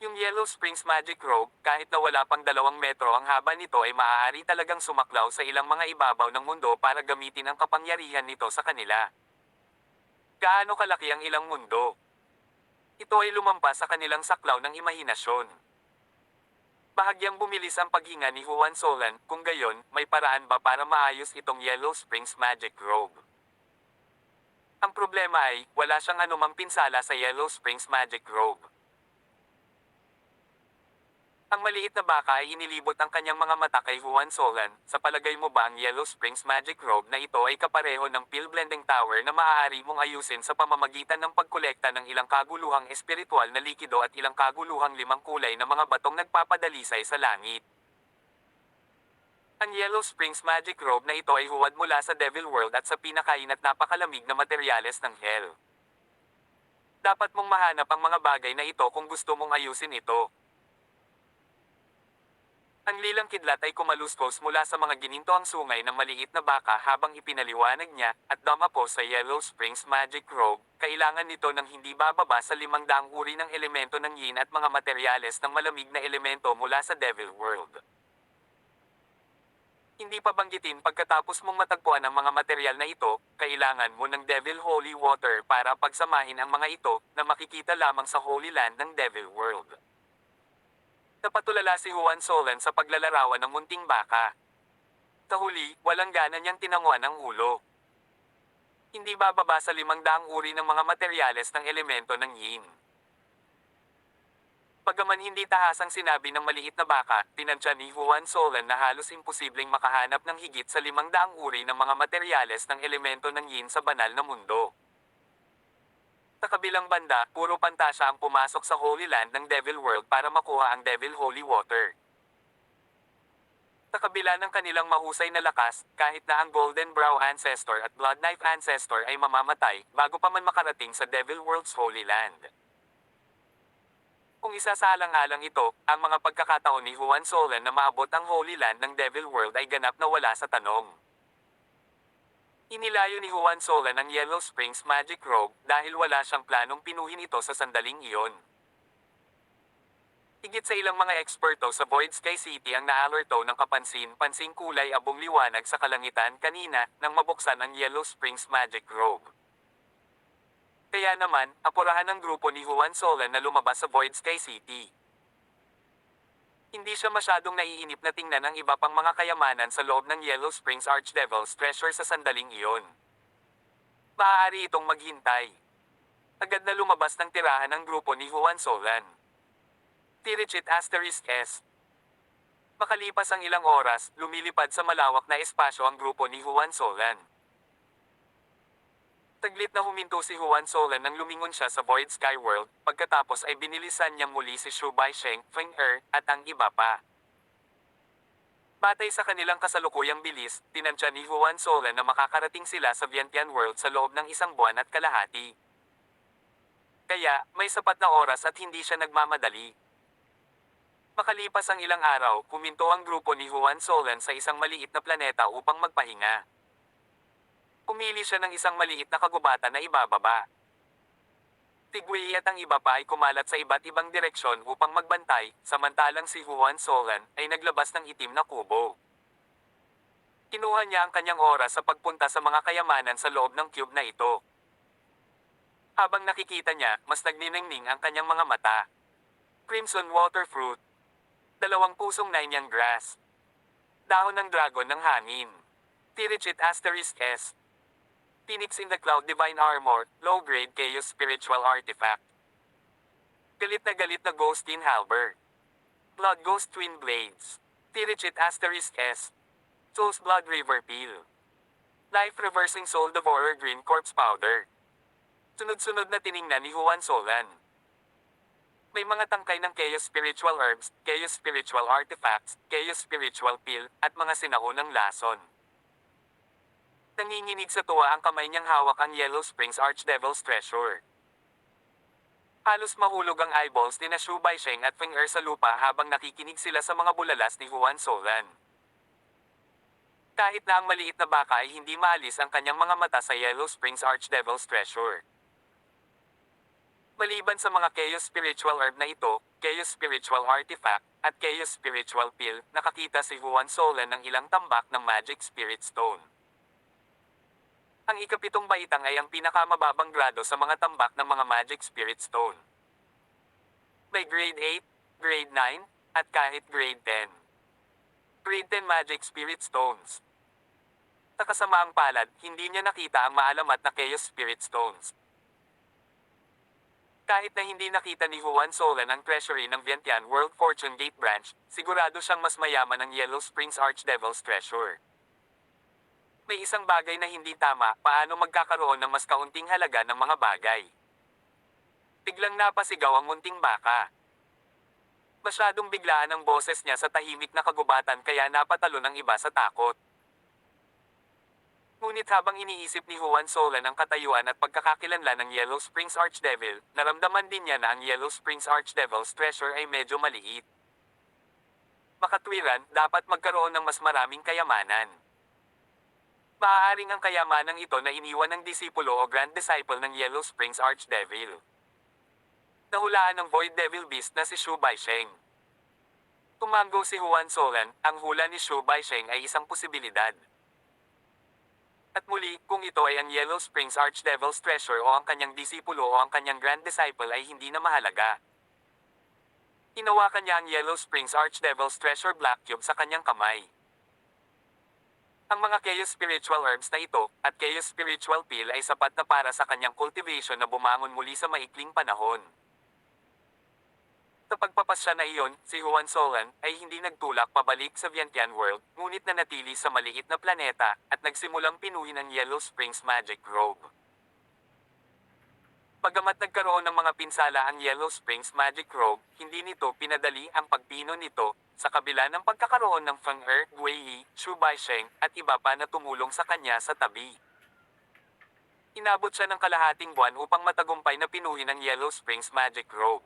[SPEAKER 1] Yung Yellow Springs Magic Robe, kahit na wala pang 2 metro ang haba nito ay maaari talagang sumaklaw sa ilang mga ibabaw ng mundo para gamitin ang kapangyarihan nito sa kanila. Gaano kalaki ang ilang mundo? Ito ay lumampas sa kanilang saklaw ng imahinasyon. Bahagyang bumilis ang paghinga ni Juan Solan, kung gayon, may paraan ba para maayos itong Yellow Springs Magic Robe? Ang problema ay, wala siyang anumang pinsala sa Yellow Springs Magic Robe. Ang maliit na baka ay inilibot ang kanyang mga mata kay Juan Solan. Sa palagay mo ba ang Yellow Springs Magic Robe na ito ay kapareho ng Pill Blending Tower na maaari mong ayusin sa pamamagitan ng pagkolekta ng ilang kaguluhang espiritual na likido at ilang kaguluhang 5 kulay na mga batong nagpapadalisay sa langit? Ang Yellow Springs Magic Robe na ito ay huwad mula sa Devil World at sa pinakain at napakalamig na materyales ng Hell. Dapat mong mahanap ang mga bagay na ito kung gusto mong ayusin ito. Ang lilang kidlat ay kumaluskos mula sa mga ginintoang sungay ng maliit na baka habang ipinaliwanag niya, at dumapo sa Yellow Springs Magic Robe, kailangan nito ng hindi bababa sa 500 uri ng elemento ng yin at mga materyales ng malamig na elemento mula sa Devil World. Hindi pa banggitin pagkatapos mong matagpuan ang mga materyal na ito, kailangan mo ng Devil Holy Water para pagsamahin ang mga ito na makikita lamang sa Holy Land ng Devil World. Napatulala si Juan Solan sa paglalarawan ng munting baka. Sa huli, walang gana niyang tinanguan ang ulo. Hindi bababa sa 500 uri ng mga materyales ng elemento ng yin. Pagaman hindi tahasang sinabi ng maliit na baka, tinansya ni Juan Solan na halos imposibleng makahanap ng higit sa 500 uri ng mga materyales ng elemento ng yin sa banal na mundo. Sa kabilang banda, puro pantasya ang pumasok sa Holy Land ng Devil World para makuha ang Devil Holy Water. Sa kabila ng kanilang mahusay na lakas, kahit na ang Golden Brow Ancestor at Blood Knife Ancestor ay mamamatay, bago pa man makarating sa Devil World's Holy Land. Kung isa sa alang-alang ito, ang mga pagkakataon ni Juan Solan na maabot ang Holy Land ng Devil World ay ganap na wala sa tanong. Inilayo ni Juan Solan ang Yellow Springs Magic Robe dahil wala siyang planong pinuhin ito sa sandaling iyon. Higit sa ilang mga eksperto sa Void Sky City ang naalerto ng kapansin-pansing kulay abong liwanag sa kalangitan kanina nang mabuksan ang Yellow Springs Magic Robe. Kaya naman, apurahan ng grupo ni Juan Solan na lumabas sa Void Sky City. Hindi siya masyadong naiinip na tingnan ang iba pang mga kayamanan sa loob ng Yellow Springs Archdevil's Treasure sa sandaling iyon. Maaari itong maghintay. Agad na lumabas ng tirahan ng grupo ni Juan Solan. Tirichit *S. Makalipas ang ilang oras, lumilipad sa malawak na espasyo ang grupo ni Juan Solan. Taglit na huminto si Juan Solan nang lumingon siya sa Void Sky World, pagkatapos ay binilisan niyang muli si Shu Baisheng, Feng Er, at ang iba pa. Batay sa kanilang kasalukuyang bilis, tinansya ni Juan Solan na makakarating sila sa Vientiane World sa loob ng 1 buwan at kalahati. Kaya, may sapat na oras at hindi siya nagmamadali. Makalipas ang ilang araw, huminto ang grupo ni Juan Solan sa isang maliit na planeta upang magpahinga. Pumili siya ng isang maliit na kagubatan na ibababa. Tigui at ang iba pa ay kumalat sa iba't ibang direksyon upang magbantay, samantalang si Juan Solan ay naglabas ng itim na kubo. Kinuha niya ang kanyang oras sa pagpunta sa mga kayamanan sa loob ng cube na ito. Habang nakikita niya, mas nagniningning ang kanyang mga mata. Crimson Water Fruit. 2 pusong Nanyang Grass. Dahon ng Dragon ng Hangin. Tirichit *S. Phoenix in the Cloud Divine Armor, Low-Grade Chaos Spiritual Artifact. Galit na Ghost in Halber. Blood Ghost Twin Blades. Tirichit *S. Soul's Blood River Peel. Life Reversing Soul Devourer Green Corpse Powder. Sunod-sunod na tiningnan ni Juan Solan. May mga tangkay ng Chaos Spiritual Herbs, Chaos Spiritual Artifacts, Chaos Spiritual Peel, at mga sinaunang lason. Nanginginig sa tuwa ang kamay niyang hawak ang Yellow Springs Archdevil's Treasure. Halos mahulog ang eyeballs ni na Shu Baisheng at Feng Er sa lupa habang nakikinig sila sa mga bulalas ni Juan Solan. Kahit na ang maliit na baka ay hindi maalis ang kanyang mga mata sa Yellow Springs Archdevil's Treasure. Maliban sa mga Chaos Spiritual Herb na ito, Chaos Spiritual Artifact, at Chaos Spiritual Pill, nakakita si Juan Solan ng ilang tambak ng Magic Spirit Stone. Ang ikapitong baitang ay ang pinakamababang grado sa mga tambak ng mga Magic Spirit Stone. May Grade 8, Grade 9, at kahit Grade 10. Grade 10 Magic Spirit Stones. Sa kasamaang palad, hindi niya nakita ang maalamat na Chaos Spirit Stones. Kahit na hindi nakita ni Juan Solan ang treasury ng Vientiane World Fortune Gate Branch, sigurado siyang mas mayaman ang Yellow Springs Archdevil's treasure. May isang bagay na hindi tama, paano magkakaroon ng mas kaunting halaga ng mga bagay. Biglang napasigaw ang munting baka. Masyadong biglaan ang boses niya sa tahimik na kagubatan kaya napatalo ng iba sa takot. Ngunit habang iniisip ni Juan Solan ang katayuan at pagkakakilanlan ng Yellow Springs Archdevil, naramdaman din niya na ang Yellow Springs Archdevil's treasure ay medyo maliit. Makatwiran, dapat magkaroon ng mas maraming kayamanan. Maaaring ang kayamanang ito na iniwan ng disipulo o grand disciple ng Yellow Springs Archdevil. Nahulaan ng Void Devil Beast na si Shu Baisheng. Tumango si Juan Solan, ang hula ni Shu Baisheng ay isang posibilidad. At muli, kung ito ay ang Yellow Springs Archdevil's treasure o ang kanyang disipulo o ang kanyang grand disciple ay hindi na mahalaga. Hinawakan niya ang Yellow Springs Archdevil's treasure black cube sa kanyang kamay. Ang mga Chaos Spiritual Herbs na ito, at Chaos Spiritual Pill ay sapat na para sa kanyang cultivation na bumangon muli sa maikling panahon. Sa pagpapasya na iyon, si Juan Solan ay hindi nagtulak pabalik sa Vientiane World, ngunit nanatili sa maliit na planeta, at nagsimulang pinuhin ang Yellow Springs Magic Grove. Bagamat nagkaroon ng mga pinsala ang Yellow Springs Magic Grove, hindi nito pinadali ang pagpino nito, sa kabila ng pagkakaroon ng Feng Er, Guiyi, Shu Baisheng, at iba pa na tumulong sa kanya sa tabi. Inabot siya ng kalahating buwan upang matagumpay na pinuhin ang Yellow Springs Magic Grove.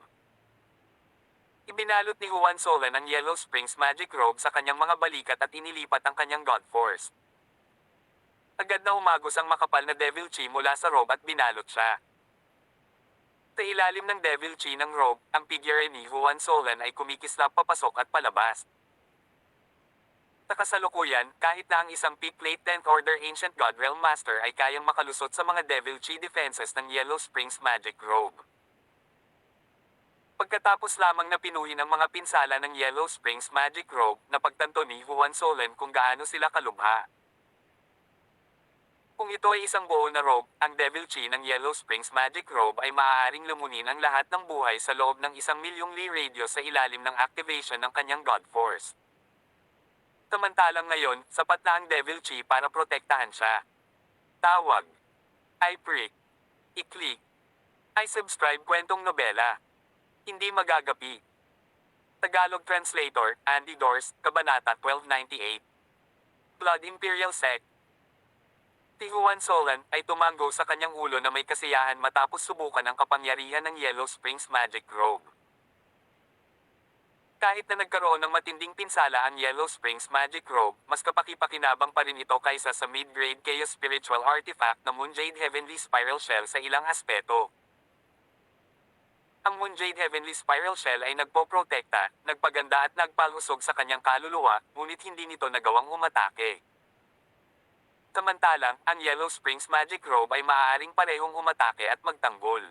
[SPEAKER 1] Ibinalot ni Juan Solan ang Yellow Springs Magic Robe sa kanyang mga balikat at inilipat ang kanyang God Force. Agad na humagos ang makapal na Devil Chi mula sa robe at binalot siya. Sa ilalim ng Devil Chi ng robe, ang figure ni Juan Solan ay kumikislap papasok at palabas. Sa kasalukuyan, kahit na ang isang peak late 10th Order Ancient God Realm Master ay kayang makalusot sa mga Devil Chi defenses ng Yellow Springs Magic Robe. Pagkatapos lamang na pinuhin ang mga pinsala ng Yellow Springs Magic Robe, napagtanto ni Juan Solan kung gaano sila kalubha. Kung ito ay isang buo na robe, ang Devil Chi ng Yellow Springs Magic Robe ay maaaring lumunin ang lahat ng buhay sa loob ng 1,000,000 li radius sa ilalim ng activation ng kanyang God Force. Samantalang ngayon, sapat na ang Devil Chi para protektahan siya. Tawag. I-prick. I-click. I-subscribe kwentong nobela. Hindi magagapi. Tagalog Translator, Andy Dors, Kabanata 1298. Blood Imperial Sect. Si Juan Solan ay tumango sa kanyang ulo na may kasiyahan matapos subukan ang kapangyarihan ng Yellow Springs Magic Robe. Kahit na nagkaroon ng matinding pinsala ang Yellow Springs Magic Robe, mas kapaki-pakinabang pa rin ito kaysa sa mid-grade Chaos Spiritual Artifact na Moonjade Heavenly Spiral Shell sa ilang aspeto. Ang Moonjade Heavenly Spiral Shell ay nagpoprotekta, nagpaganda at nagpalusog sa kanyang kaluluwa, ngunit hindi nito nagawang umatake. Samantalang, ang Yellow Springs Magic Robe ay maaaring parehong umatake at magtanggol.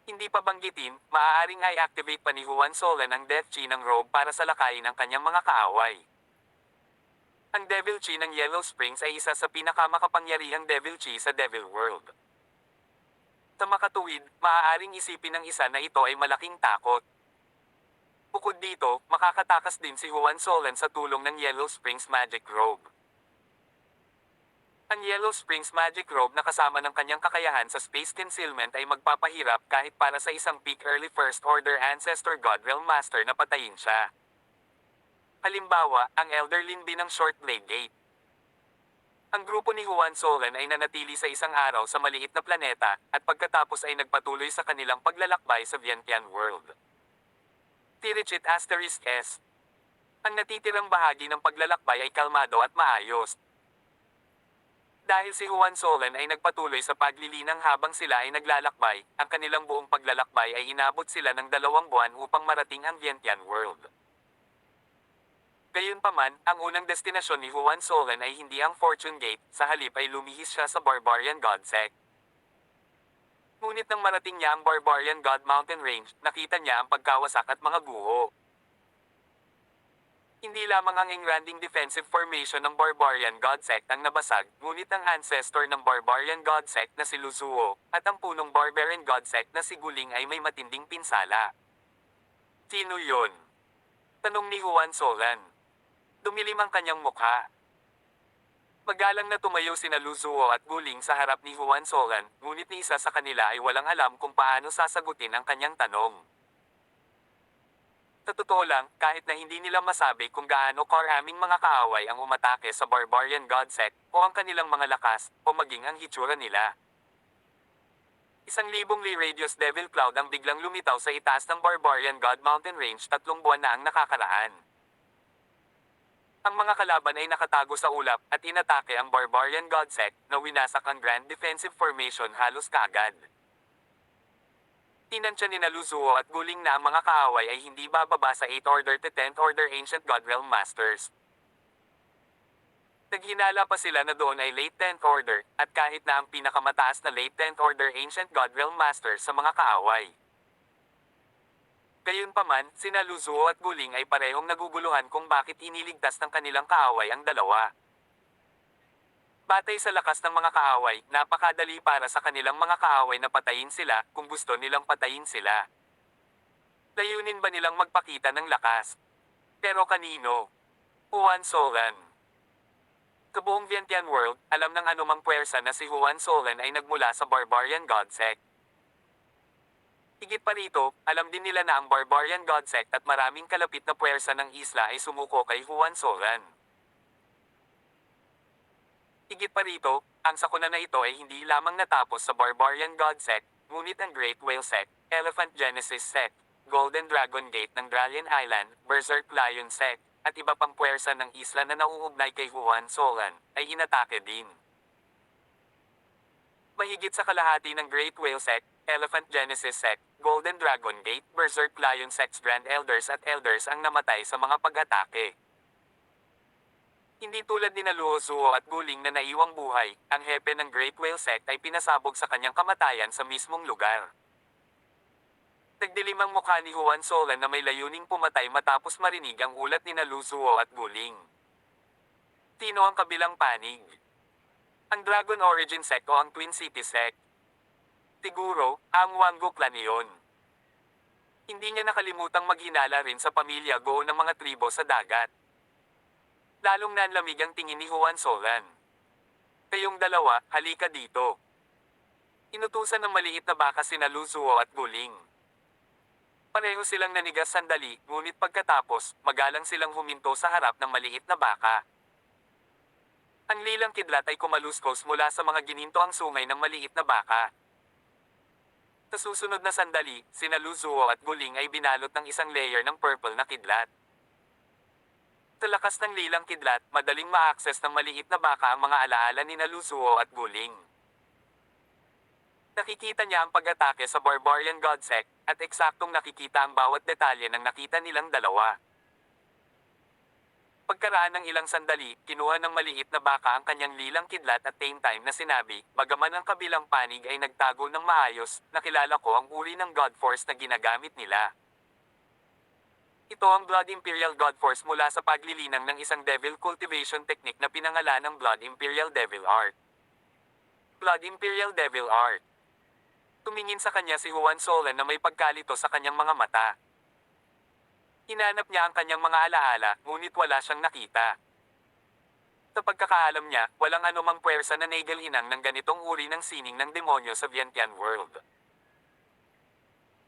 [SPEAKER 1] Hindi pa banggitin, maaaring i-activate pa ni Juan Solan ang Death Chi ng robe para salakayin ang kanyang mga kaaway. Ang Devil Chi ng Yellow Springs ay isa sa pinakamakapangyarihang Devil Chi sa Devil World. Sa makatuwid, maaaring isipin ng isa na ito ay malaking takot. Bukod dito, makakatakas din si Juan Solan sa tulong ng Yellow Springs Magic Robe. Ang Yellow Springs Magic Robe na kasama ng kanyang kakayahan sa space concealment ay magpapahirap kahit para sa isang peak early First Order Ancestor God Realm Master na patayin siya. Halimbawa, ang Elder Linbi ng Short Blade Gate. Ang grupo ni Juan Solan ay nanatili sa isang araw sa maliit na planeta, at pagkatapos ay nagpatuloy sa kanilang paglalakbay sa Vientiane World. Tirichit Asterisk S. Ang natitirang bahagi ng paglalakbay ay kalmado at maayos. Dahil si Juan Solan ay nagpatuloy sa paglilinang habang sila ay naglalakbay, ang kanilang buong paglalakbay ay inabot sila ng 2 buwan upang marating ang Vientiane World. Gayunpaman, ang unang destinasyon ni Juan Solan ay hindi ang Fortune Gate, sa halip ay lumihis siya sa Barbarian God Sect. Ngunit nang marating niya ang Barbarian God Mountain Range, nakita niya ang pagkawasak at mga guho. Hindi lamang ang engranding defensive formation ng Barbarian God Sect ang nabasag, ngunit ang ancestor ng Barbarian God Sect na si Luzuo, at ang punong Barbarian God Sect na si Guling ay may matinding pinsala. Sino yun? Tanong ni Juan Solan. Dumilim ang kanyang mukha. Magalang na tumayo sina Luzuo at Guling sa harap ni Juan Solan, ngunit ni isa sa kanila ay walang alam kung paano sasagutin ang kanyang tanong. Sa totoo lang, kahit na hindi nila masabi kung gaano karaming mga kaaway ang umatake sa Barbarian God Sect, o ang kanilang mga lakas, o maging ang hitsura nila. 1,000 li radius Devil Cloud ang biglang lumitaw sa itaas ng Barbarian God Mountain Range 3 buwan na ang nakakaraan. Ang mga kalaban ay nakatago sa ulap at inatake ang Barbarian God Sect na winasak ang Grand Defensive Formation halos kaagad. Tinansya ni Luzuo at Guling na ang mga kaaway ay hindi bababa sa 8th Order to 10th Order Ancient God Realm Masters. Naghinala pa sila na doon ay late 10th Order, at kahit na ang pinakamataas na late 10th Order Ancient God Realm Masters sa mga kaaway. Gayunpaman, sina Luzuo at Guling ay parehong naguguluhan kung bakit iniligtas ng kanilang kaaway ang dalawa. Batay sa lakas ng mga kaaway, napakadali para sa kanilang mga kaaway na patayin sila kung gusto nilang patayin sila. Layunin ba nilang magpakita ng lakas? Pero kanino? Juan Solan. Kabuong Vientiane World, alam ng anumang puwersa na si Juan Solan ay nagmula sa Barbarian God Sect. Higit pa rito, alam din nila na ang Barbarian God Sect at maraming kalapit na puwersa ng isla ay sumuko kay Juan Solan. Higit pa rito, ang sakuna na ito ay hindi lamang natapos sa Barbarian God Sect, ngunit ang Great Whale Sect, Elephant Genesis Sect, Golden Dragon Gate ng Dralian Island, Berserk Lion Sect, at iba pang puwersa ng isla na nauugnay kay Juan Solan, ay inatake din. Mahigit sa kalahati ng Great Whale Sect, Elephant Genesis Sect, Golden Dragon Gate, Berserk Lion Sect's Grand Elders at Elders ang namatay sa mga pag-atake. Hindi tulad ni Luzuo at Guling na naiwang buhay, ang hepe ng Great Whale Sect ay pinasabog sa kanyang kamatayan sa mismong lugar. Nagdilim ang mukha ni Juan Solan na may layuning pumatay matapos marinig ang ulat ni Luzuo at Guling. Sino ang kabilang panig? Ang Dragon Origin Sect o ang Twin City Sect? Siguro, ang Wango Clan iyon. Hindi niya nakalimutang maghinala rin sa pamilya Go ng mga tribo sa dagat. Lalong nanlamig ang tingin ni Juan Solan. Kayong dalawa, halika dito. Inutusan ng maliit na baka sina Luzuo at Guling. Pareho silang nanigas sandali, ngunit pagkatapos, magalang silang huminto sa harap ng maliit na baka. Ang lilang kidlat ay kumaluskos mula sa mga ginintoang sungay ng maliit na baka. Sa susunod na sandali, sina Luzuo at Guling ay binalot ng isang layer ng purple na kidlat. Sa lakas ng lilang kidlat, madaling ma-access ng maliit na baka ang mga alaala ni Luzuo at Guling. Nakikita niya ang pag-atake sa Barbarian God Sect, at eksaktong nakikita ang bawat detalye ng nakita nilang dalawa. Pagkaraan ng ilang sandali, kinuha ng maliit na baka ang kanyang lilang kidlat at same time na sinabi, bagaman ang kabilang panig ay nagtago ng maayos, nakilala ko ang uri ng God Force na ginagamit nila. Ito ang Blood Imperial God Force mula sa paglilinang ng isang devil cultivation technique na pinangalan ng Blood Imperial Devil Art. Blood Imperial Devil Art. Tumingin sa kanya si Juan Solan na may pagkalito sa kanyang mga mata. Hinanap niya ang kanyang mga alaala, ngunit wala siyang nakita. Sa pagkakaalam niya, walang anumang puwersa na naigalhinang ng ganitong uri ng sining ng demonyo sa Vientiane World.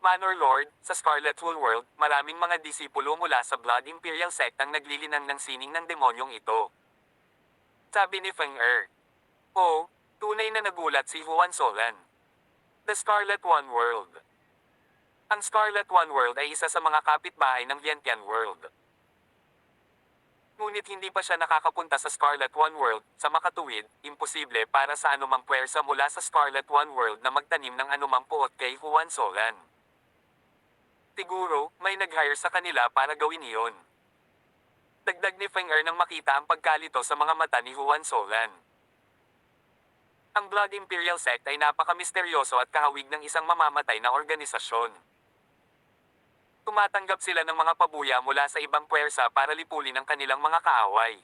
[SPEAKER 1] Manor Lord, sa Scarlet Wool World, maraming mga disipulo mula sa Blood Imperial Sect ang naglilinang ng sining ng demonyong ito. Sabi ni Feng Er. Oh, tunay na nagulat si Juan Solan. The Scarlet One World. Ang Scarlet One World ay isa sa mga kapitbahay ng Vientiane World. Ngunit hindi pa siya nakakapunta sa Scarlet One World, sa makatuwid, imposible para sa anumang puwersa mula sa Scarlet One World na magtanim ng anumang puot kay Juan Solan. Siguro, may nag-hire sa kanila para gawin iyon. Dagdag ni Feng Er nang makita ang pagkalito sa mga mata ni Juan Solan. Ang Blood Imperial Sect ay napaka-misteryoso at kahawig ng isang mamamatay na organisasyon. Tumatanggap sila ng mga pabuya mula sa ibang puwersa para lipulin ang kanilang mga kaaway.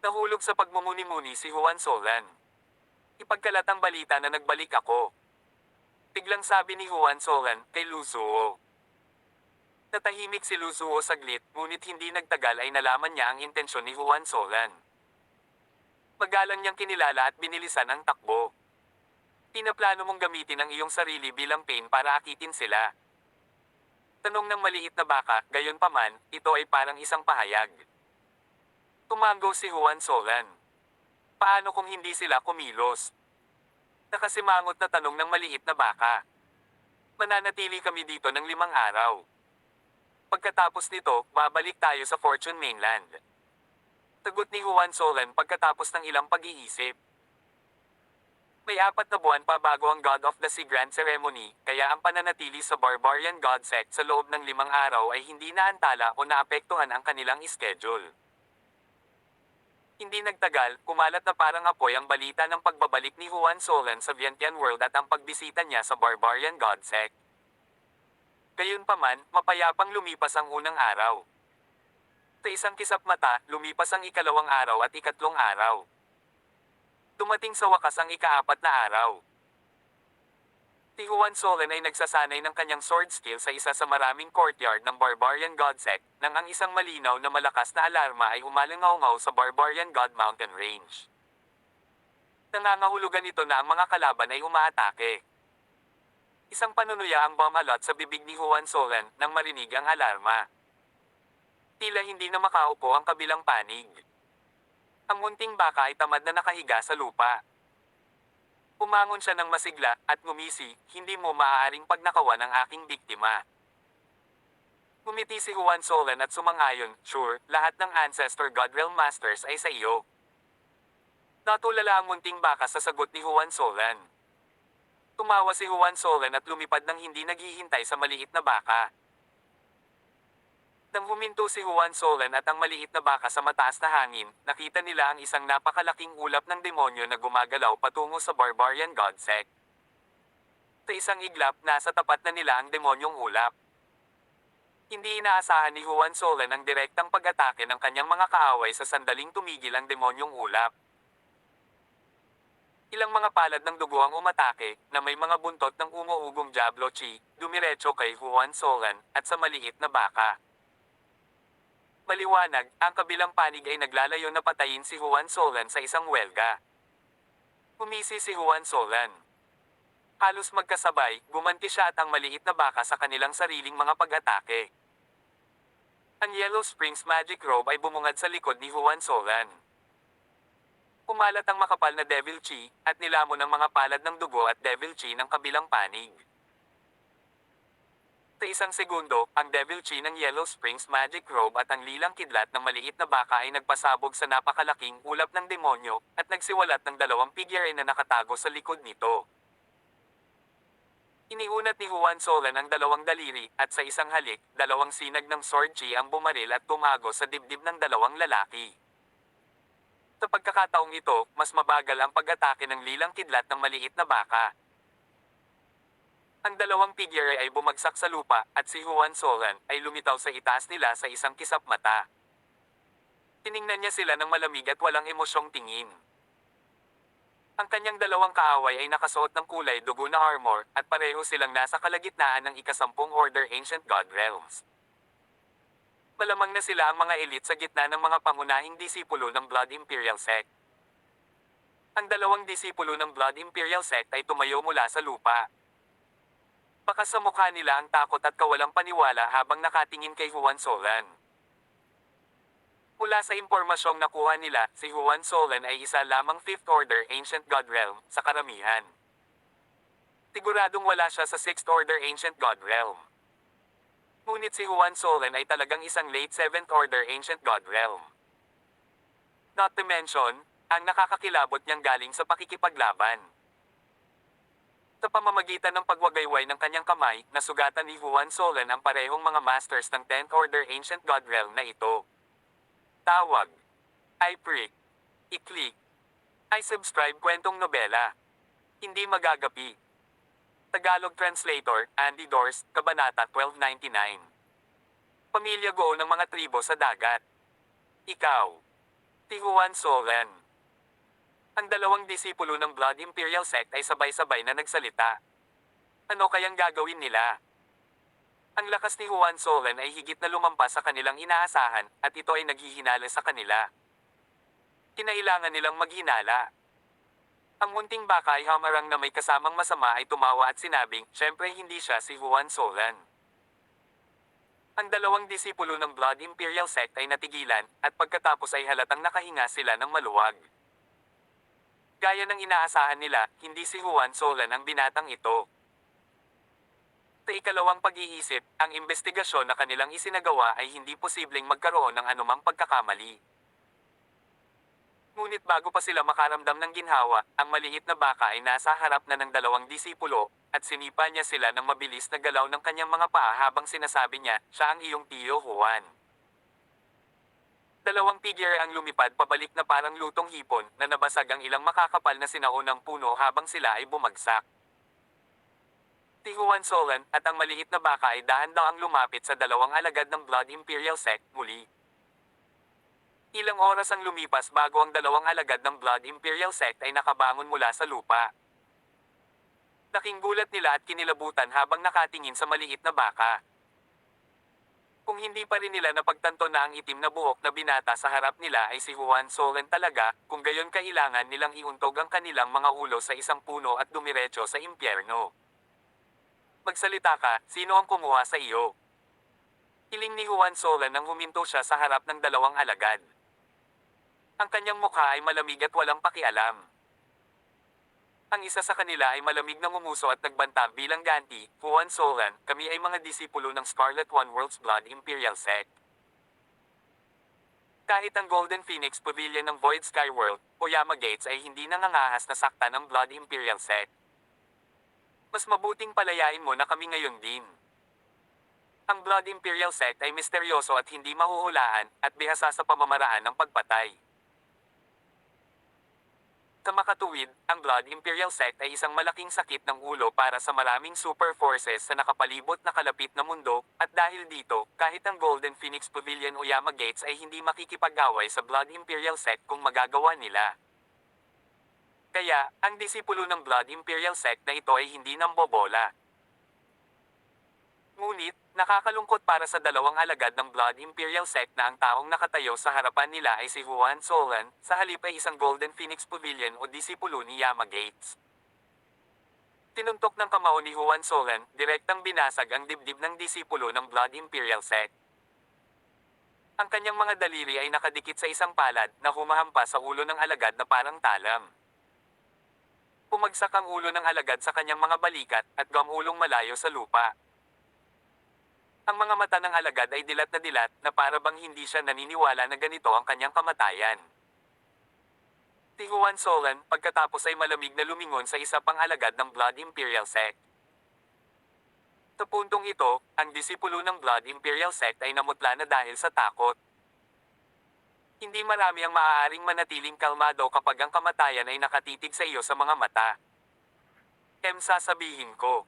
[SPEAKER 1] Nahulog sa pagmumuni-muni si Juan Solan. Ipagkalat ang balita na nagbalik ako. Biglang sabi ni Juan Solan kay Lu Zuo. Natahimik si Lu Zuo saglit, ngunit hindi nagtagal ay nalaman niya ang intensyon ni Juan Solan. Magalang niyang kinilala at binilisan ang takbo. Pinaplano mong gamitin ang iyong sarili bilang pain para akitin sila. Tanong ng maliit na baka, gayon paman, ito ay parang isang pahayag. Tumango si Juan Solan. Paano kung hindi sila kumilos? Nakasimangot na tanong ng maliit na baka. Mananatili kami dito ng 5 araw. Pagkatapos nito, babalik tayo sa Fortune Mainland. Sagot ni Juan Solan pagkatapos ng ilang pag-iisip. May 4 na buwan pa bago ang God of the Sea Grand Ceremony, kaya ang pananatili sa Barbarian God Sect sa loob ng 5 araw ay hindi naantala o naapektuhan ang kanilang schedule. Hindi nagtagal, kumalat na parang apoy ang balita ng pagbabalik ni Juan Solan sa Vientiane World at ang pagbisita niya sa Barbarian God Sect. Gayunpaman, mapayapang lumipas ang unang araw. Sa isang kisap mata, lumipas ang 2nd araw at 3rd araw. Dumating sa wakas ang 4th na araw. Si Juan Solan ay nagsasanay ng kanyang sword skill sa isa sa maraming courtyard ng Barbarian God Sect, nang ang isang malinaw na malakas na alarma ay humalangaw sa Barbarian God Mountain Range. Nangangahulugan ito na ang mga kalaban ay umaatake. Isang panunuya ang bumalot sa bibig ni Juan Solan nang marinig ang alarma. Tila hindi na makaupo ang kabilang panig. Ang munting baka ay tamad na nakahiga sa lupa. Umangon siya ng masigla at ngumisi, hindi mo maaaring pagnakawan ang aking biktima. Ngumiti si Juan Solan at sumangayon, sure, lahat ng Ancestor God Realm Masters ay sa iyo. Natulala ang munting baka sa sagot ni Juan Solan. Tumawa si Juan Solan at lumipad ng hindi naghihintay sa maliit na baka. Nang huminto si Juan Solan at ang maliit na baka sa mataas na hangin, nakita nila ang isang napakalaking ulap ng demonyo na gumagalaw patungo sa Barbarian God Sect. Sa isang iglap, nasa tapat na nila ang demonyong ulap. Hindi inaasahan ni Juan Solan ang direktang pag-atake ng kanyang mga kaaway sa sandaling tumigil ang demonyong ulap. Ilang mga palad ng dugo ang umatake, na may mga buntot ng umuugong Diablo Chi, dumiretso kay Juan Solan, at sa maliit na baka. Maliwanag, ang kabilang panig ay naglalayo na patayin si Juan Solan sa isang welga. Humisi si Juan Solan. Halos magkasabay, gumanti siya at ang maliit na baka sa kanilang sariling mga pag-atake. Ang Yellow Springs Magic Robe ay bumungad sa likod ni Juan Solan. Kumalat ang makapal na Devil Chi, at nilamon ang mga palad ng dugo at Devil Chi ng kabilang panig. Sa isang segundo, ang Devil Chi ng Yellow Springs Magic Robe at ang lilang kidlat ng maliit na baka ay nagpasabog sa napakalaking ulap ng demonyo, at nagsiwalat ng 2 figure na nakatago sa likod nito. Iniunat ni Juan Solan ang 2 daliri, at sa isang halik, 2 sinag ng sword chi ang bumaril at tumago sa dibdib ng 2 lalaki. Sa pagkakataong ito, mas mabagal ang pag-atake ng lilang kidlat ng maliit na baka. Ang 2 figure ay bumagsak sa lupa, at si Juan Solan ay lumitaw sa itaas nila sa isang kisap mata. Tiningnan niya sila ng malamig at walang emosyong tingin. Ang kanyang 2 kaaway ay nakasuot ng kulay dugo na armor, at pareho silang nasa kalagitnaan ng ika-10 Order Ancient God Realms. Malamang na sila ang mga elite sa gitna ng mga pangunahing disipulo ng Blood Imperial Sect. Ang 2 disipulo ng Blood Imperial Sect ay tumayo mula sa lupa. Baka sa mukha nila ang takot at kawalang paniwala habang nakatingin kay Juan Solan. Mula sa impormasyong nakuha nila, si Juan Solan ay isa lamang 5th Order Ancient God Realm sa karamihan. Siguradong wala siya sa 6th Order Ancient God Realm. Ngunit si Juan Solan ay talagang isang late 7th Order Ancient God Realm. Not to mention, ang nakakakilabot niyang galing sa pakikipaglaban. Sa pamamagitan ng pagwagayway ng kanyang kamay, nasugatan ni Juan Solan ang parehong mga masters ng 10th Order Ancient God Realm na ito. Tawag. I prick. I-click. I subscribe kwentong nobela. Hindi magagapi. Tagalog Translator, Andy Dors, Kabanata 1299. Pamilya Go ng mga tribo sa dagat. Ikaw. Si Juan Solan. Ang dalawang disipulo ng Blood Imperial Sect ay sabay-sabay na nagsalita. Ano kayang gagawin nila? Ang lakas ni Juan Solan ay higit na lumampas sa kanilang inaasahan, at ito ay naghihinala sa kanila. Kinailangan nilang maghinala. Ang munting baka ay hamarang na may kasamang masama ay tumawa at sinabing, syempre hindi siya si Juan Solan. Ang dalawang disipulo ng Blood Imperial Sect ay natigilan, at pagkatapos ay halatang nakahinga sila ng maluwag. Gaya ng inaasahan nila, hindi si Juan Solan ang binatang ito. Sa ikalawang pag-iisip, ang investigasyon na kanilang isinagawa ay hindi posibleng magkaroon ng anumang pagkakamali. Ngunit bago pa sila makaramdam ng ginhawa, ang maliit na baka ay nasa harap na ng dalawang disipulo, at sinipa niya sila ng mabilis na galaw ng kanyang mga paa habang sinasabi niya, siya ang iyong tiyo Juan. Dalawang figure ang lumipad pabalik na parang lutong hipon, na nabasag ang ilang makakapal na sinaunang puno habang sila ay bumagsak. Si Juan Solan at ang maliit na baka ay dahan-dahang lumapit sa dalawang alagad ng Blood Imperial Sect muli. Ilang oras ang lumipas bago ang dalawang alagad ng Blood Imperial Sect ay nakabangon mula sa lupa. Laking gulat nila at kinilabutan habang nakatingin sa maliit na baka. Kung hindi pa rin nila napagtanto na ang itim na buhok na binata sa harap nila ay si Juan Solan talaga, kung gayon kailangan nilang iuntog ang kanilang mga ulo sa isang puno at dumiretso sa impyerno. Magsalita ka, sino ang kumuha sa iyo? Hiling ni Juan Solan nang huminto siya sa harap ng dalawang alagad. Ang kanyang mukha ay malamig at walang pakialam. Ang isa sa kanila ay malamig na ngumuso at nagbanta bilang ganti, Juan Solan, kami ay mga disipulo ng Scarlet One World's Blood Imperial Sect. Kahit ang Golden Phoenix Pavilion ng Void Sky World, o Yama Gates ay hindi nangangahas na sakta ng Blood Imperial Sect. Mas mabuting palayain mo na kami ngayon din. Ang Blood Imperial Sect ay misteryoso at hindi mahuhulaan, at bihasa sa pamamaraan ng pagpatay. Sa makatuwid, ang Blood Imperial Sect ay isang malaking sakit ng ulo para sa maraming super forces sa nakapalibot na kalapit na mundo, at dahil dito, kahit ang Golden Phoenix Pavilion o Yama Gates ay hindi makikipag-away sa Blood Imperial Sect kung magagawa nila. Kaya, ang disipulo ng Blood Imperial Sect na ito ay hindi nambobola. Ngunit, nakakalungkot para sa dalawang alagad ng Blood Imperial Sect na ang taong nakatayo sa harapan nila ay si Juan Solan, sa halip ay isang Golden Phoenix Pavilion o disipulo ni Yama Gates. Tinuntok ng kamao ni Juan Solan, direktang binasag ang dibdib ng disipulo ng Blood Imperial Sect. Ang kanyang mga daliri ay nakadikit sa isang palad na humahampas sa ulo ng alagad na parang talam. Pumagsak ang ulo ng alagad sa kanyang mga balikat at gamulong malayo sa lupa. Ang mga mata ng alagad ay dilat na para bang hindi siya naniniwala na ganito ang kanyang kamatayan. Si Juan Solan, pagkatapos ay malamig na lumingon sa isa pang alagad ng Blood Imperial Sect. Sa puntong ito, ang disipulo ng Blood Imperial Sect ay namutla na dahil sa takot. Hindi marami ang maaaring manatiling kalmado kapag ang kamatayan ay nakatitig sa iyo sa mga mata. Sasabihin ko.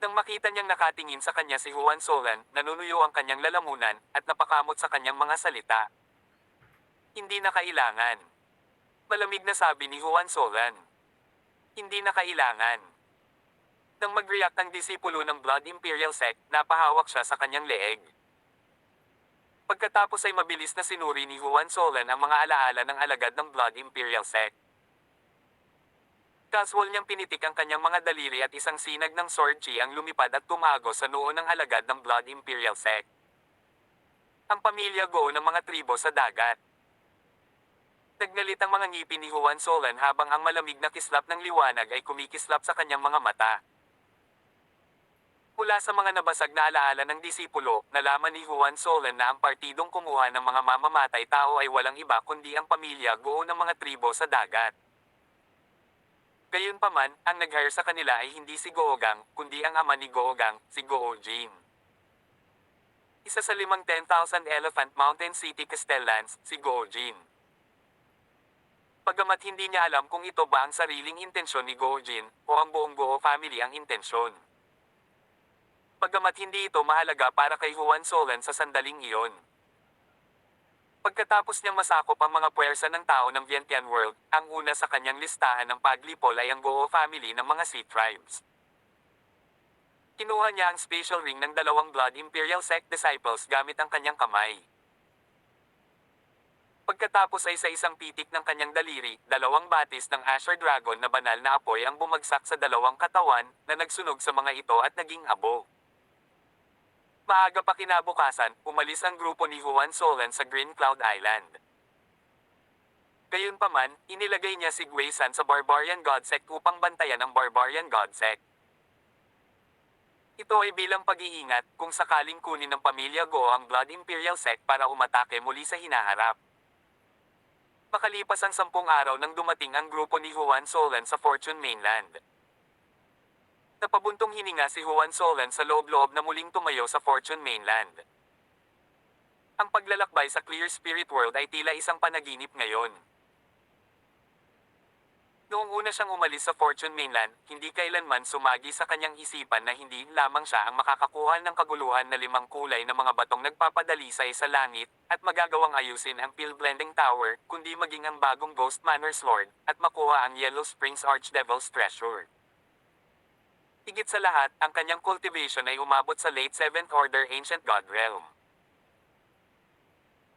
[SPEAKER 1] Nang makita niyang nakatingin sa kanya si Juan Solan, nanunuyo ang kanyang lalamunan, at napakamot sa kanyang mga salita. Hindi na kailangan. Malamig na sabi ni Juan Solan. Hindi na kailangan. Nang mag-react ang disipulo ng Blood Imperial Sect, napahawak siya sa kanyang leeg. Pagkatapos ay mabilis na sinuri ni Juan Solan ang mga alaala ng alagad ng Blood Imperial Sect. Casual niyang pinitik ang kanyang mga daliri at isang sinag ng sword chi ang lumipad at tumago sa noo ng alagad ng Blood Imperial Sect. Ang pamilya Go ng mga tribo sa dagat. Nagnalit ang mga ngipin ni Juan Solan habang ang malamig na kislap ng liwanag ay kumikislap sa kanyang mga mata. Mula sa mga nabasag na alaala ng disipulo, nalaman ni Juan Solan na ang partidong kumuha ng mga mamamatay tao ay walang iba kundi ang pamilya buo ng mga tribo sa dagat. Gayunpaman, ang nag-hire sa kanila ay hindi si Googang, kundi ang ama ni Googang, si Goojin. Isa sa 10,000 Elephant Mountain City Castellans, si Goojin. Bagamat hindi niya alam kung ito ba ang sariling intensyon ni Goojin, o ang buong Goo family ang intensyon. Bagamat hindi ito mahalaga para kay Juan Solan sa sandaling iyon. Pagkatapos niyang masakop ang mga puwersa ng tao ng Vientiane World, ang una sa kanyang listahan ng paglipol ay ang Goo family ng mga Sea Tribes. Kinuha niya ang special ring ng dalawang Blood Imperial Sect disciples gamit ang kanyang kamay. Pagkatapos ay sa isang pitik ng kanyang daliri, dalawang batis ng Asher Dragon na banal na apoy ang bumagsak sa dalawang katawan na nagsunog sa mga ito at naging abo. Maaga pa kinabukasan, umalis ang grupo ni Juan Solan sa Green Cloud Island. Gayunpaman, inilagay niya si Gui San sa Barbarian God Sect upang bantayan ang Barbarian God Sect. Ito ay bilang pag-iingat kung sakaling kunin ng pamilya Go ang Blood Imperial Sect para umatake muli sa hinaharap. Makalipas ang 10 araw nang dumating ang grupo ni Juan Solan sa Fortune Mainland. Napabuntong hininga si Juan Solan sa loob-loob na muling tumayo sa Fortune Mainland. Ang paglalakbay sa Clear Spirit World ay tila isang panaginip ngayon. Noong una siyang umalis sa Fortune Mainland, hindi kailanman sumagi sa kanyang isipan na hindi lamang siya ang makakakuha ng kaguluhan na 5 kulay na mga batong nagpapadalisay sa langit, at magagawang ayusin ang Peel Blending Tower, kundi maging ang bagong Ghost Manor's Lord, at makuha ang Yellow Springs Archdevil's Treasure. Higit sa lahat, ang kanyang cultivation ay umabot sa late 7th Order Ancient God Realm.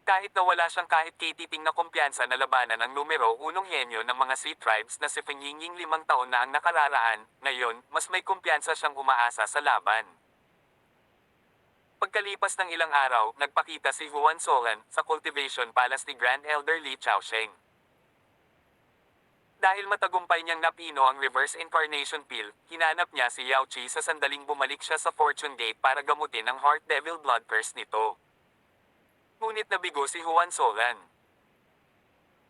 [SPEAKER 1] Kahit na wala siyang kahit katiting na kumpiyansa na labanan ang numero 1 henyo ng mga Sea Tribes na si Fengying 5 taon na ang nakararaan, ngayon, mas may kumpiyansa siyang umaasa sa laban. Pagkalipas ng ilang araw, nagpakita si Juan Solan sa Cultivation Palace ni Grand Elder Li Chaosheng. Dahil matagumpay niyang napino ang reverse incarnation pill, hinanap niya si Yao Chi sa sandaling bumalik siya sa Fortune Gate para gamutin ang Heart Devil Blood Curse nito. Ngunit nabigo si Juan Solan.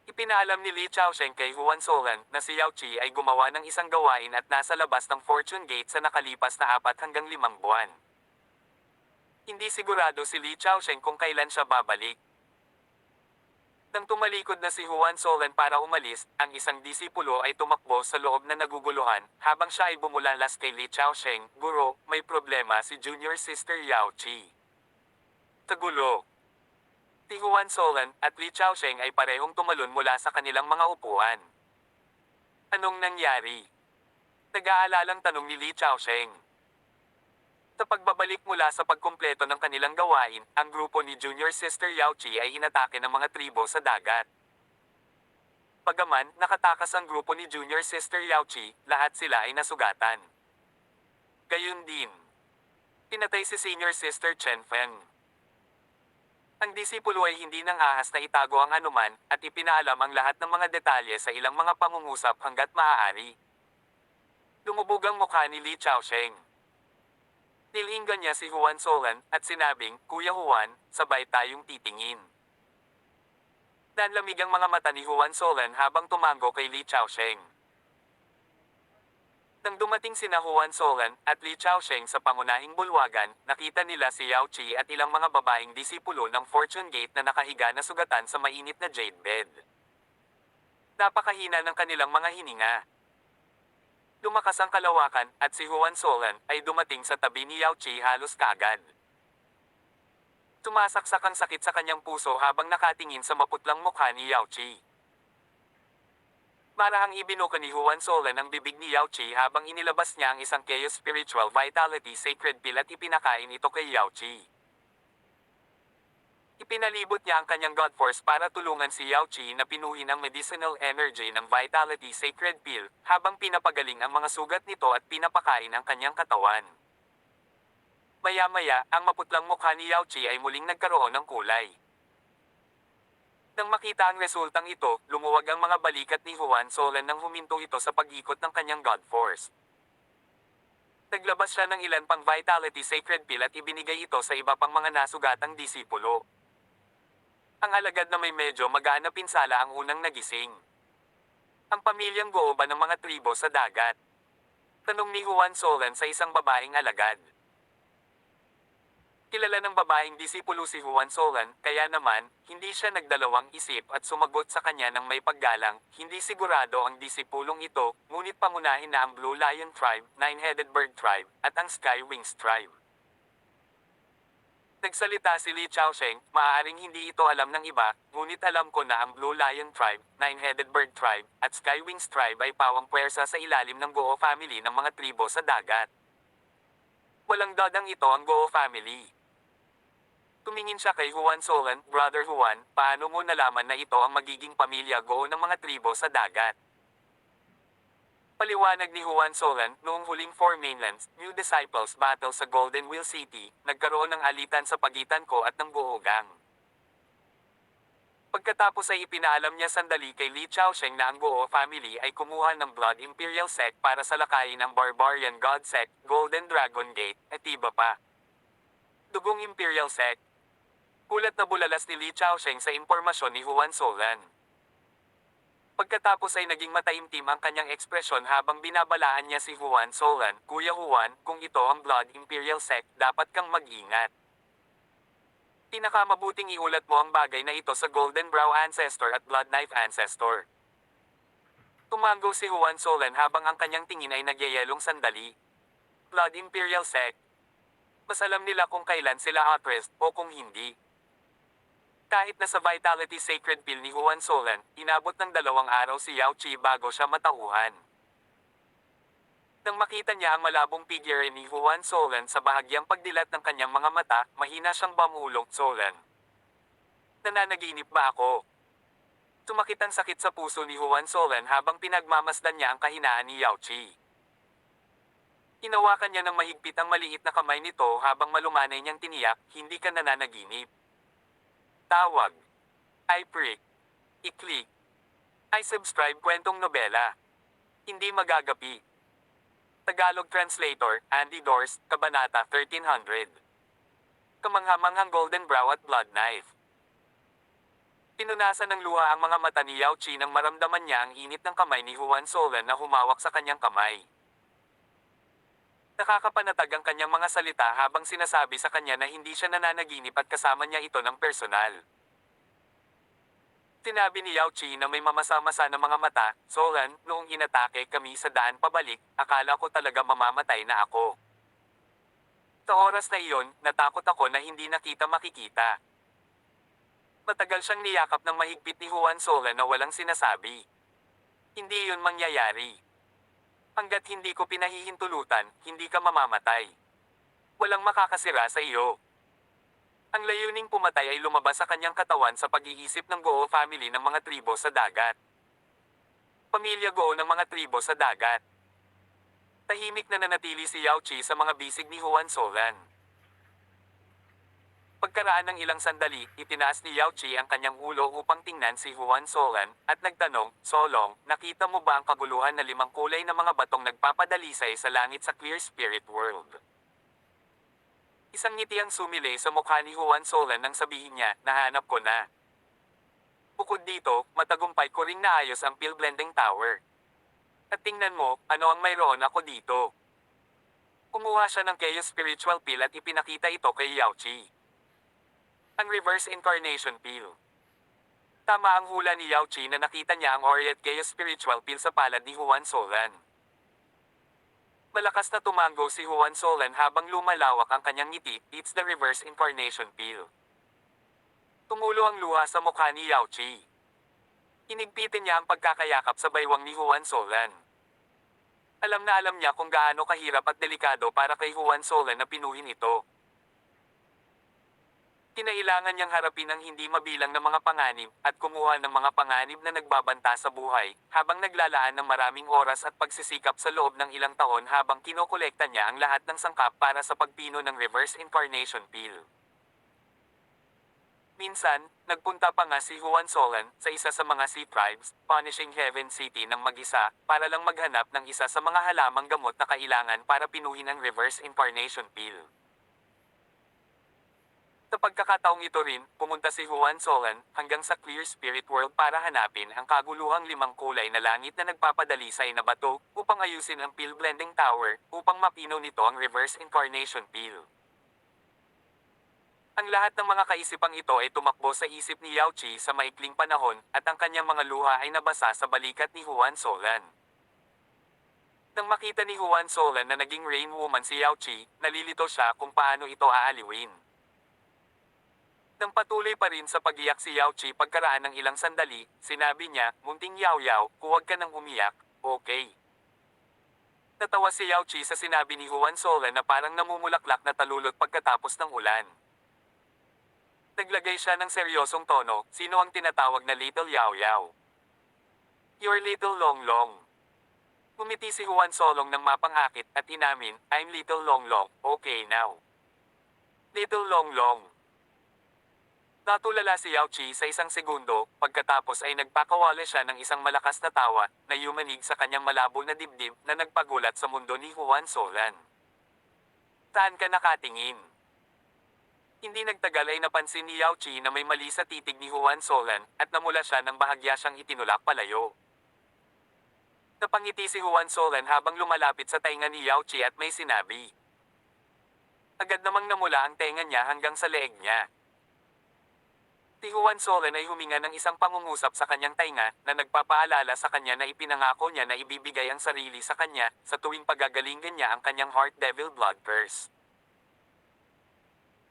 [SPEAKER 1] Ipinaalam ni Li Chaosheng kay Juan Solan na si Yao Chi ay gumawa ng isang gawain at nasa labas ng Fortune Gate sa nakalipas na 4 hanggang 5 buwan. Hindi sigurado si Li Chaosheng kung kailan siya babalik. Nang tumalikod na si Juan Solan para umalis, ang isang disipulo ay tumakbo sa loob na naguguluhan, habang siya ay bumulalas kay Li Chaosheng, "Guro, may problema si Junior Sister Yao Chi." Tagulo. Si Juan Solan at Li Chaosheng ay parehong tumalon mula sa kanilang mga upuan. Anong nangyari? Nag-aalalang tanong ni Li Chaosheng. Sa pagbabalik mula sa pagkumpleto ng kanilang gawain, ang grupo ni Junior Sister Yao Chi ay inatake ng mga tribo sa dagat. Bagaman, nakatakas ang grupo ni Junior Sister Yao Chi, lahat sila ay nasugatan. Gayun din, pinatay si Senior Sister Chen Feng. Ang disipulo ay hindi nang ahas na itago ang anuman, at ipinaalam ang lahat ng mga detalye sa ilang mga pangungusap hanggat maaari. Lumubog ang mukha ni Li Chaosheng. Nilinggan niya si Juan Solan, at sinabing, "Kuya Juan, sabay tayong titingin." Nanlamig ang mga mata ni Juan Solan habang tumango kay Li Chaosheng. Nang dumating sina Juan Solan at Li Chaosheng sa pangunahing bulwagan, nakita nila si Yao Chi at ilang mga babaeng disipulo ng Fortune Gate na nakahiga na sugatan sa mainit na jade bed. Napakahina ng kanilang mga hininga. Lumakas ang kalawakan, at si Juan Solan ay dumating sa tabi ni Yao Chi halos kaagad. Tumasaksak ang sakit sa kanyang puso habang nakatingin sa maputlang mukha ni Yao Chi. Marahang ibinuka ni Juan Solan ang bibig ni Yao Chi habang inilabas niya ang isang Chaos Spiritual Vitality Sacred Pill at ipinakain ito kay Yao Chi. Ipinalibot niya ang kanyang God Force para tulungan si Yao Chi na pinuhin ang medicinal energy ng Vitality Sacred Pill, habang pinapagaling ang mga sugat nito at pinapakain ang kanyang katawan. Maya-maya, ang maputlang mukha ni Yao Chi ay muling nagkaroon ng kulay. Nang makita ang resultang ito, lumuwag ang mga balikat ni Juan Solan nang huminto ito sa pag-ikot ng kanyang God Force. Naglabas siya ng ilan pang Vitality Sacred Pill at ibinigay ito sa iba pang mga nasugatang disipulo. Ang alagad na may medyo magaan na pinsala ang unang nagising. Ang pamilyang Goo ba ng mga tribo sa dagat? Tanong ni Juan Solan sa isang babaeng alagad. Kilala ng babaeng disipulo si Juan Solan, kaya naman, hindi siya nagdalawang isip at sumagot sa kanya ng may paggalang, hindi sigurado ang disipulong ito, ngunit pangunahin na ang Blue Lion Tribe, Nine-Headed Bird Tribe, at ang Sky Wings Tribe. Nagsalita si Li Chaosheng, maaaring hindi ito alam ng iba, ngunit alam ko na ang Blue Lion Tribe, Nine-Headed Bird Tribe, at Sky Wings Tribe ay pawang puwersa sa ilalim ng Goo family ng mga tribo sa dagat. Walang dodang ito ang Goo family. Tumingin siya kay Juan Solan, Brother Juan, paano mo nalaman na ito ang magiging pamilya Goo ng mga tribo sa dagat? Paliwanag ni Juan Solan, noong huling Four Mainlands, New Disciples battle sa Golden Wheel City, nagkaroon ng alitan sa pagitan ko at ng Goo gang. Pagkatapos ay ipinaalam niya sandali kay Li Chaosheng na ang Goo family ay kumuha ng Blood Imperial Sect para salakayin ang Barbarian God Sect, Golden Dragon Gate, at iba pa. Dugong Imperial Sect. Kulat na bulalas ni Li Chaosheng sa impormasyon ni Juan Solan. Pagkatapos ay naging mataimtim ang kanyang ekspresyon habang binabalaan niya si Juan Solan, Kuya Juan, kung ito ang Blood Imperial Sect, dapat kang mag-ingat. Pinakamabuting iulat mo ang bagay na ito sa Golden Brow Ancestor at Blood Knife Ancestor. Tumango si Juan Solan habang ang kanyang tingin ay nagyayelong sandali. Blood Imperial Sect. Mas alam nila kung kailan sila at-rest o kung hindi. Kahit na sa Vitality Sacred Pill ni Juan Solan, inabot ng 2 araw si Yao Chi bago siya matauhan. Nang makita niya ang malabong figure ni Juan Solan sa bahagyang pagdilat ng kanyang mga mata, mahina siyang bamulong, Solan. Nananaginip ba ako? Sumakit ang sakit sa puso ni Juan Solan habang pinagmamasdan niya ang kahinaan ni Yao Chi. Hinawakan niya ng mahigpit ang maliit na kamay nito habang malumanay niyang tiniyak, hindi ka nananaginip. Tawag. I-prick. I-click. I-subscribe kwentong nobela. Hindi magagapi. Tagalog Translator, Andy Dorst, Kabanata 1300. Kamanghamanghang Golden Brow at Blood Knife. Pinunasan ng luha ang mga mata ni Yao Chi nang maramdaman niya ang init ng kamay ni Juan Solan na humawak sa kanyang kamay. Nakakapanatag ang kanyang mga salita habang sinasabi sa kanya na hindi siya nananaginip at kasama niya ito ng personal. Sinabi ni Yao Chi na may mamasa-masa na mga mata, Solan, noong inatake kami sa daan pabalik, akala ko talaga mamamatay na ako. Sa oras na iyon, natakot ako na hindi nakita makikita. Matagal siyang niyakap ng mahigpit ni Juan Solan na walang sinasabi. Hindi iyon mangyayari. Hanggat hindi ko pinahihintulutan, hindi ka mamamatay. Walang makakasira sa iyo. Ang layuning pumatay ay lumabas sa kanyang katawan sa pag-iisip ng Goo family ng mga tribo sa dagat. Pamilya Goo ng mga tribo sa dagat. Tahimik na nanatili si Yao Chi sa mga bisig ni Juan Solan. Pagkaraan ng ilang sandali, itinaas ni Yao Chi ang kanyang ulo upang tingnan si Juan Solan, at nagtanong, Solong, nakita mo ba ang kaguluhan na 5 kulay na mga batong nagpapadalisay sa langit sa Clear Spirit World? Isang ngiti ang sumilay sa mukha ni Juan Solan nang sabihin niya, nahanap ko na. Bukod dito, matagumpay ko ring naayos ang Pill Blending Tower. At tingnan mo, ano ang mayroon ako dito. Kumuha siya ng Chaos Spiritual Pill at ipinakita ito kay Yao Chi. Ang Reverse Incarnation Pill. Tama ang hula ni Yao Chi na nakita niya ang Oriet Chaos Spiritual Pill sa palad ni Juan Solan. Malakas na tumango si Juan Solan habang lumalawak ang kanyang ngiti, it's the Reverse Incarnation Pill. Tumulo ang luha sa mukha ni Yao Chi. Hinigpitin niya ang pagkakayakap sa baywang ni Juan Solan. Alam na alam niya kung gaano kahirap at delikado para kay Juan Solan na pinuhin ito. Kinailangan niyang harapin ang hindi mabilang na mga panganib at kumuha ng mga panganib na nagbabanta sa buhay habang naglalaan ng maraming oras at pagsisikap sa loob ng ilang taon habang kinokolekta niya ang lahat ng sangkap para sa pagpino ng Reverse Incarnation Pill. Minsan, nagpunta pa nga si Juan Solan sa isa sa mga sea tribes, punishing Heaven City ng mag-isa, para lang maghanap ng isa sa mga halamang gamot na kailangan para pinuhin ang reverse incarnation pill. Sa pagkakataong ito rin, pumunta si Juan Solan hanggang sa Clear Spirit World para hanapin ang kaguluhang limang kulay na langit na nagpapadalisay na bato upang ayusin ang pill blending tower upang mapino nito ang reverse incarnation pill. Ang lahat ng mga kaisipang ito ay tumakbo sa isip ni Yao Chi sa maikling panahon at ang kanyang mga luha ay nabasa sa balikat ni Juan Solan. Nang makita ni Juan Solan na naging Rain Woman si Yao Chi, nalilito siya kung paano ito aaliwin. Nang patuloy pa rin sa pag-iyak si Yao Chi pagkaraan ng ilang sandali, sinabi niya, "Munting Yao Yao, huwag ka nang umiyak, okay?" Natawa si Yao Chi sa sinabi ni Juan Solan na parang namumulaklak na talulot pagkatapos ng ulan. Naglagay siya ng seryosong tono, "Sino ang tinatawag na Little Yao Yao?" "Your Little Long Long." Ngumiti si Juan Solong ng mapangakit at inamin, "I'm Little Long Long, okay now." Little Long Long. Natulala si Yao Chi sa isang segundo, pagkatapos ay nagpakawala siya ng isang malakas na tawa, na yumanig sa kanyang malabo na dibdib na nagpagulat sa mundo ni Juan Solan. "Saan ka nakatingin?" Hindi nagtagal ay napansin ni Yao Chi na may mali sa titig ni Juan Solan at namula siya nang bahagya siyang itinulak palayo. Napangiti si Juan Solan habang lumalapit sa tainga ni Yao Chi at may sinabi. Agad namang namula ang tenga niya hanggang sa leeg niya. Si Juan Solan ay huminga ng isang pangungusap sa kanyang tainga na nagpapaalala sa kanya na ipinangako niya na ibibigay ang sarili sa kanya sa tuwing pagagalingan niya ang kanyang Heart Devil Blood Curse.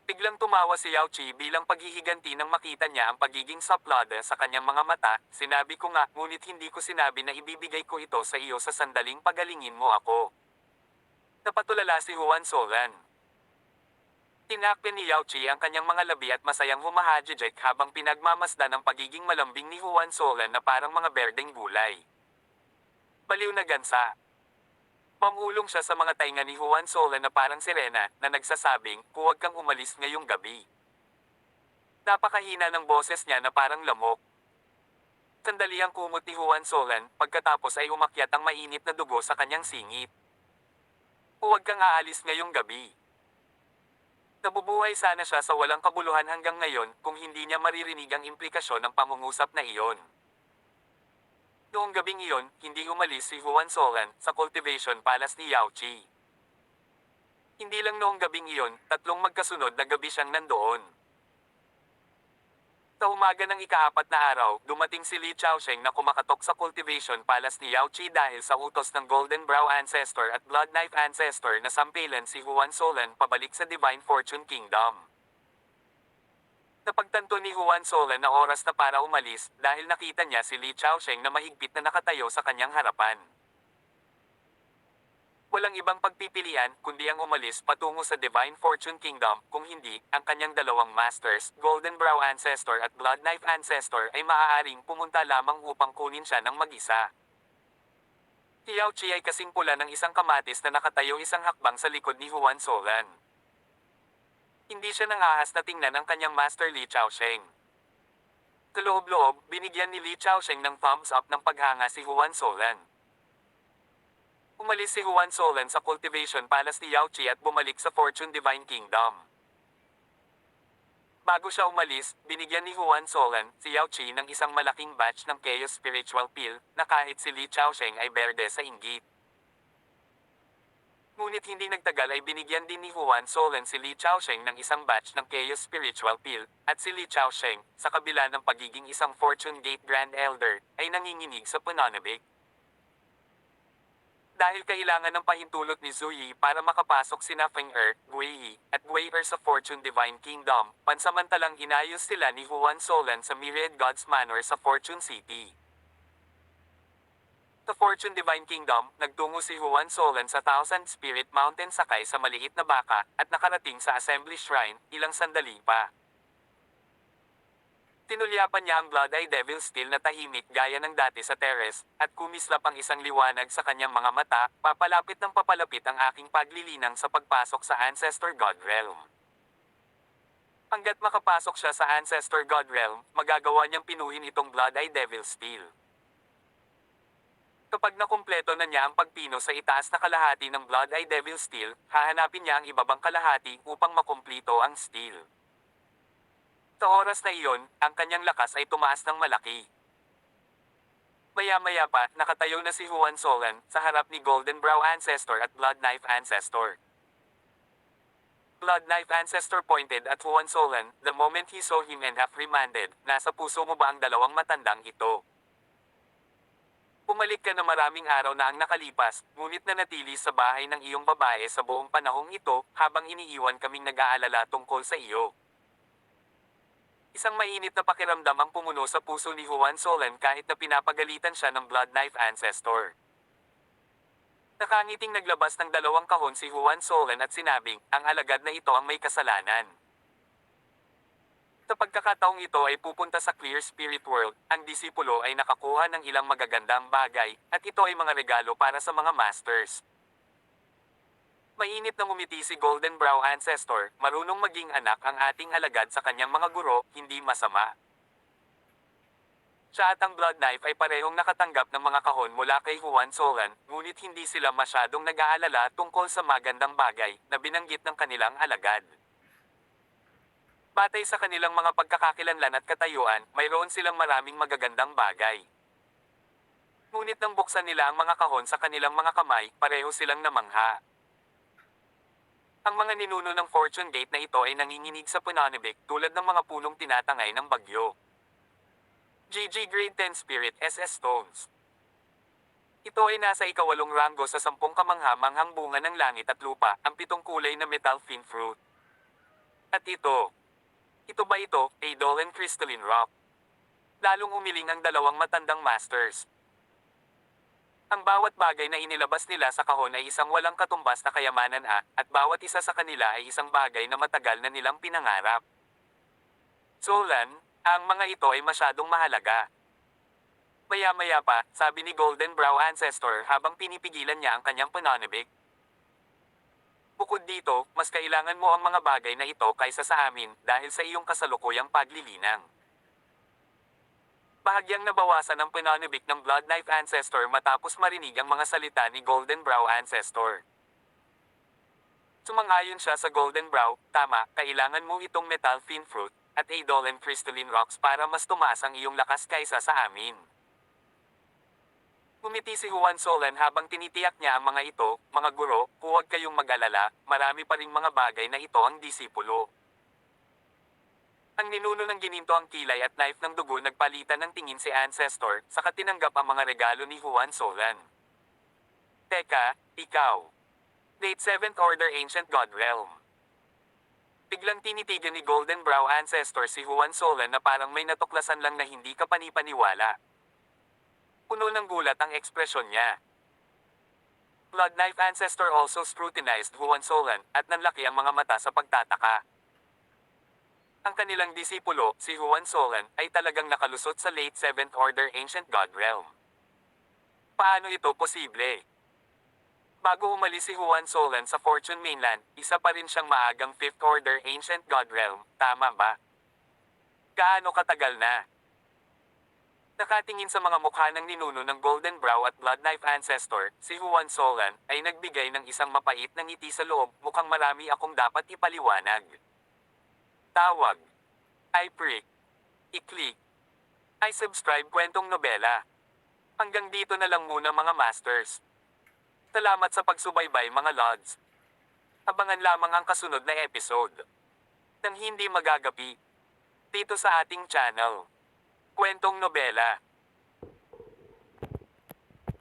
[SPEAKER 1] Biglang tumawa si Yao Chi bilang paghihiganti nang makita niya ang pagiging saplada sa kanyang mga mata. "Sinabi ko nga, ngunit hindi ko sinabi na ibibigay ko ito sa iyo sa sandaling pagalingin mo ako." Napatulala si Juan Solan. Tinakpan ni Yao Chi ang kanyang mga labi at masayang humahajijek habang pinagmamasdan ang pagiging malambing ni Juan Solan na parang mga berdeng gulay. Baliw na gansa. Mamulong siya sa mga tainga ni Juan Solan na parang sirena na nagsasabing, "Huwag kang umalis ngayong gabi." Napakahina ng boses niya na parang lamok. Sandali ang kumot ni Juan Solan, pagkatapos ay umakyat ang mainit na dugo sa kanyang singit. "Huwag kang aalis ngayong gabi." Nabubuhay sana siya sa walang kabuluhan hanggang ngayon kung hindi niya maririnig ang implikasyon ng pangungusap na iyon. Noong gabing iyon, hindi umalis si Juan Solan sa Cultivation Palace ni Yao Chi. Hindi lang noong gabing iyon, 3 magkasunod na gabi siyang nandoon. Sa umaga ng ika-4 na araw, dumating si Li Chaosheng na kumakatok sa Cultivation Palace ni Yao Chi dahil sa utos ng Golden Brow Ancestor at Blood Knife Ancestor na sampilan si Juan Solan pabalik sa Divine Fortune Kingdom. Napagtanto ni Juan Solan na oras na para umalis dahil nakita niya si Li Chaosheng na mahigpit na nakatayo sa kanyang harapan. Walang ibang pagpipilian kundi ang umalis patungo sa Divine Fortune Kingdom, kung hindi, ang kanyang dalawang masters, Golden Brow Ancestor at Blood Knife Ancestor ay maaaring pumunta lamang upang kunin siya ng mag-isa. Si Yao Chi ay kasing pula ng isang kamatis na nakatayo isang hakbang sa likod ni Juan Solan. Hindi siya nangahas na tingnan ang kanyang master Li Chaosheng. Sa loob-loob, binigyan ni Li Chaosheng ng thumbs up ng paghanga si Juan Solan. Umalis si Juan Solan sa Cultivation Palace ni Yao Chi at bumalik sa Fortune Divine Kingdom. Bago siya umalis, binigyan ni Juan Solan si Yao Chi ng isang malaking batch ng Chaos Spiritual Pill na kahit si Li Chaosheng ay berde sa inggit. Ngunit hindi nagtagal ay binigyan din ni Juan Solan si Li Chaosheng ng isang batch ng Chaos Spiritual Pill, at si Li Chaosheng, sa kabila ng pagiging isang Fortune Gate Grand Elder, ay nanginginig sa pananabik. Dahil kailangan ng pahintulot ni Zhu Yi para makapasok sina Feng Er, Gui Yi, at Gui Er sa Fortune Divine Kingdom, pansamantalang inayos sila ni Juan Solan sa Myriad Gods Manor sa Fortune City. Sa Fortune Divine Kingdom, nagtungo si Juan Solan sa Thousand Spirit Mountain sakay sa maliit na baka, at nakarating sa Assembly Shrine, ilang sandali pa. Tinulyapan niya ang Blood Eye Devil Steel na tahimik gaya ng dati sa terrace, at kumislap ang isang liwanag sa kanyang mga mata. "Papalapit ng papalapit ang aking paglilinang sa pagpasok sa Ancestor God Realm." Hanggat makapasok siya sa Ancestor God Realm, magagawa niyang pinuhin itong Blood Eye Devil Steel. Kapag nakumpleto na niya ang pagpino sa itaas na kalahati ng Blood Eye Devil Steel, hahanapin niya ang ibabang kalahati upang makumplito ang steel. Sa oras na iyon, ang kanyang lakas ay tumaas ng malaki. Maya-maya pa, nakatayo na si Juan Solan sa harap ni Golden Brow Ancestor at Blood Knife Ancestor. Blood Knife Ancestor pointed at Juan Solan the moment he saw him and half-remanded, nasa puso mo ba ang dalawang matandang ito? Pumalik ka na maraming araw na ang nakalipas, ngunit nanatili sa bahay ng iyong babae sa buong panahong ito, habang iniiwan kaming nag-aalala tungkol sa iyo. Isang mainit na pakiramdam ang pumuno sa puso ni Juan Solan kahit na pinapagalitan siya ng Blood Knife Ancestor. Nakangiting naglabas ng dalawang kahon si Juan Solan at sinabing, ang alagad na ito ang may kasalanan. Sa pagkakataong ito ay pupunta sa Clear Spirit World, ang disipulo ay nakakuha ng ilang magagandang bagay, at ito ay mga regalo para sa mga masters. Mainit na ngumiti si Golden Brow Ancestor, marunong maging anak ang ating alagad sa kanyang mga guro, hindi masama. Siya at ang Blood Knife ay parehong nakatanggap ng mga kahon mula kay Juan Solan, ngunit hindi sila masyadong nag-aalala tungkol sa magandang bagay na binanggit ng kanilang alagad. Batay sa kanilang mga pagkakakilanlan at katayuan, mayroon silang maraming magagandang bagay. Ngunit nang buksan nila ang mga kahon sa kanilang mga kamay, pareho silang namangha. Ang mga ninuno ng Fortune Gate na ito ay nanginginig sa pananibik tulad ng mga punong tinatangay ng bagyo. GG Grade 10 Spirit SS Stones. Ito ay nasa ikawalong ranggo sa 10 kamangha-manghang bunga ng langit at lupa, ang 7 kulay na metal fin fruit. At ito ba ito, Eidolon Crystalline Rock? Lalong umiling ang dalawang matandang masters. Ang bawat bagay na inilabas nila sa kahon ay isang walang katumbas na kayamanan at bawat isa sa kanila ay isang bagay na matagal na nilang pinangarap. Solan, ang mga ito ay masyadong mahalaga. Maya-maya pa, sabi ni Golden Brow Ancestor habang pinipigilan niya ang kanyang pananabik. Bukod dito, mas kailangan mo ang mga bagay na ito kaysa sa amin dahil sa iyong kasalukuyang paglilinang. Bahagyang nabawasan ang pananabik ng Blood Knife Ancestor matapos marinig ang mga salita ni Golden Brow Ancestor. Sumang-ayon siya sa Golden Brow, tama, kailangan mo itong metal fin fruit at Eidolon Crystalline Rocks para mas tumaas ang iyong lakas kaysa sa amin. Ngumiti si Juan Solan habang tinitiyak niya ang mga ito, mga guro, huwag kayong mag-alala, marami pa ring mga bagay na ito ang disipulo. Ang ninuno ng gininto ang kilay at knife ng dugo nagpalitan ng tingin si Ancestor, saka tinanggap ang mga regalo ni Juan Solan. Teka, ikaw. Date 7th Order Ancient God Realm. Biglang tinitigan ni Golden Brow Ancestor si Juan Solan na parang may natuklasan lang na hindi ka panipaniwala. Puno ng gulat ang ekspresyon niya. Blood Knife Ancestor also scrutinized Juan Solan at nanlaki ang mga mata sa pagtataka. Ang kanilang disipulo, si Juan Solan, ay talagang nakalusot sa late 7th Order Ancient God Realm. Paano ito posible? Bago umalis si Juan Solan sa Fortune Mainland, isa pa rin siyang maagang 5th Order Ancient God Realm, tama ba? Gaano katagal na? Nakatingin sa mga mukha ng ninuno ng Golden Brow at Blood Knife Ancestor, si Juan Solan ay nagbigay ng isang mapait na ngiti sa loob, mukhang marami akong dapat ipaliwanag. Tawag. I-prick. I-click. I-subscribe kwentong nobela. Hanggang dito na lang muna mga masters. Salamat sa pagsubaybay mga lods. Abangan lamang ang kasunod na episode. Nang hindi magagapi. Dito sa ating channel. Kwentong nobela.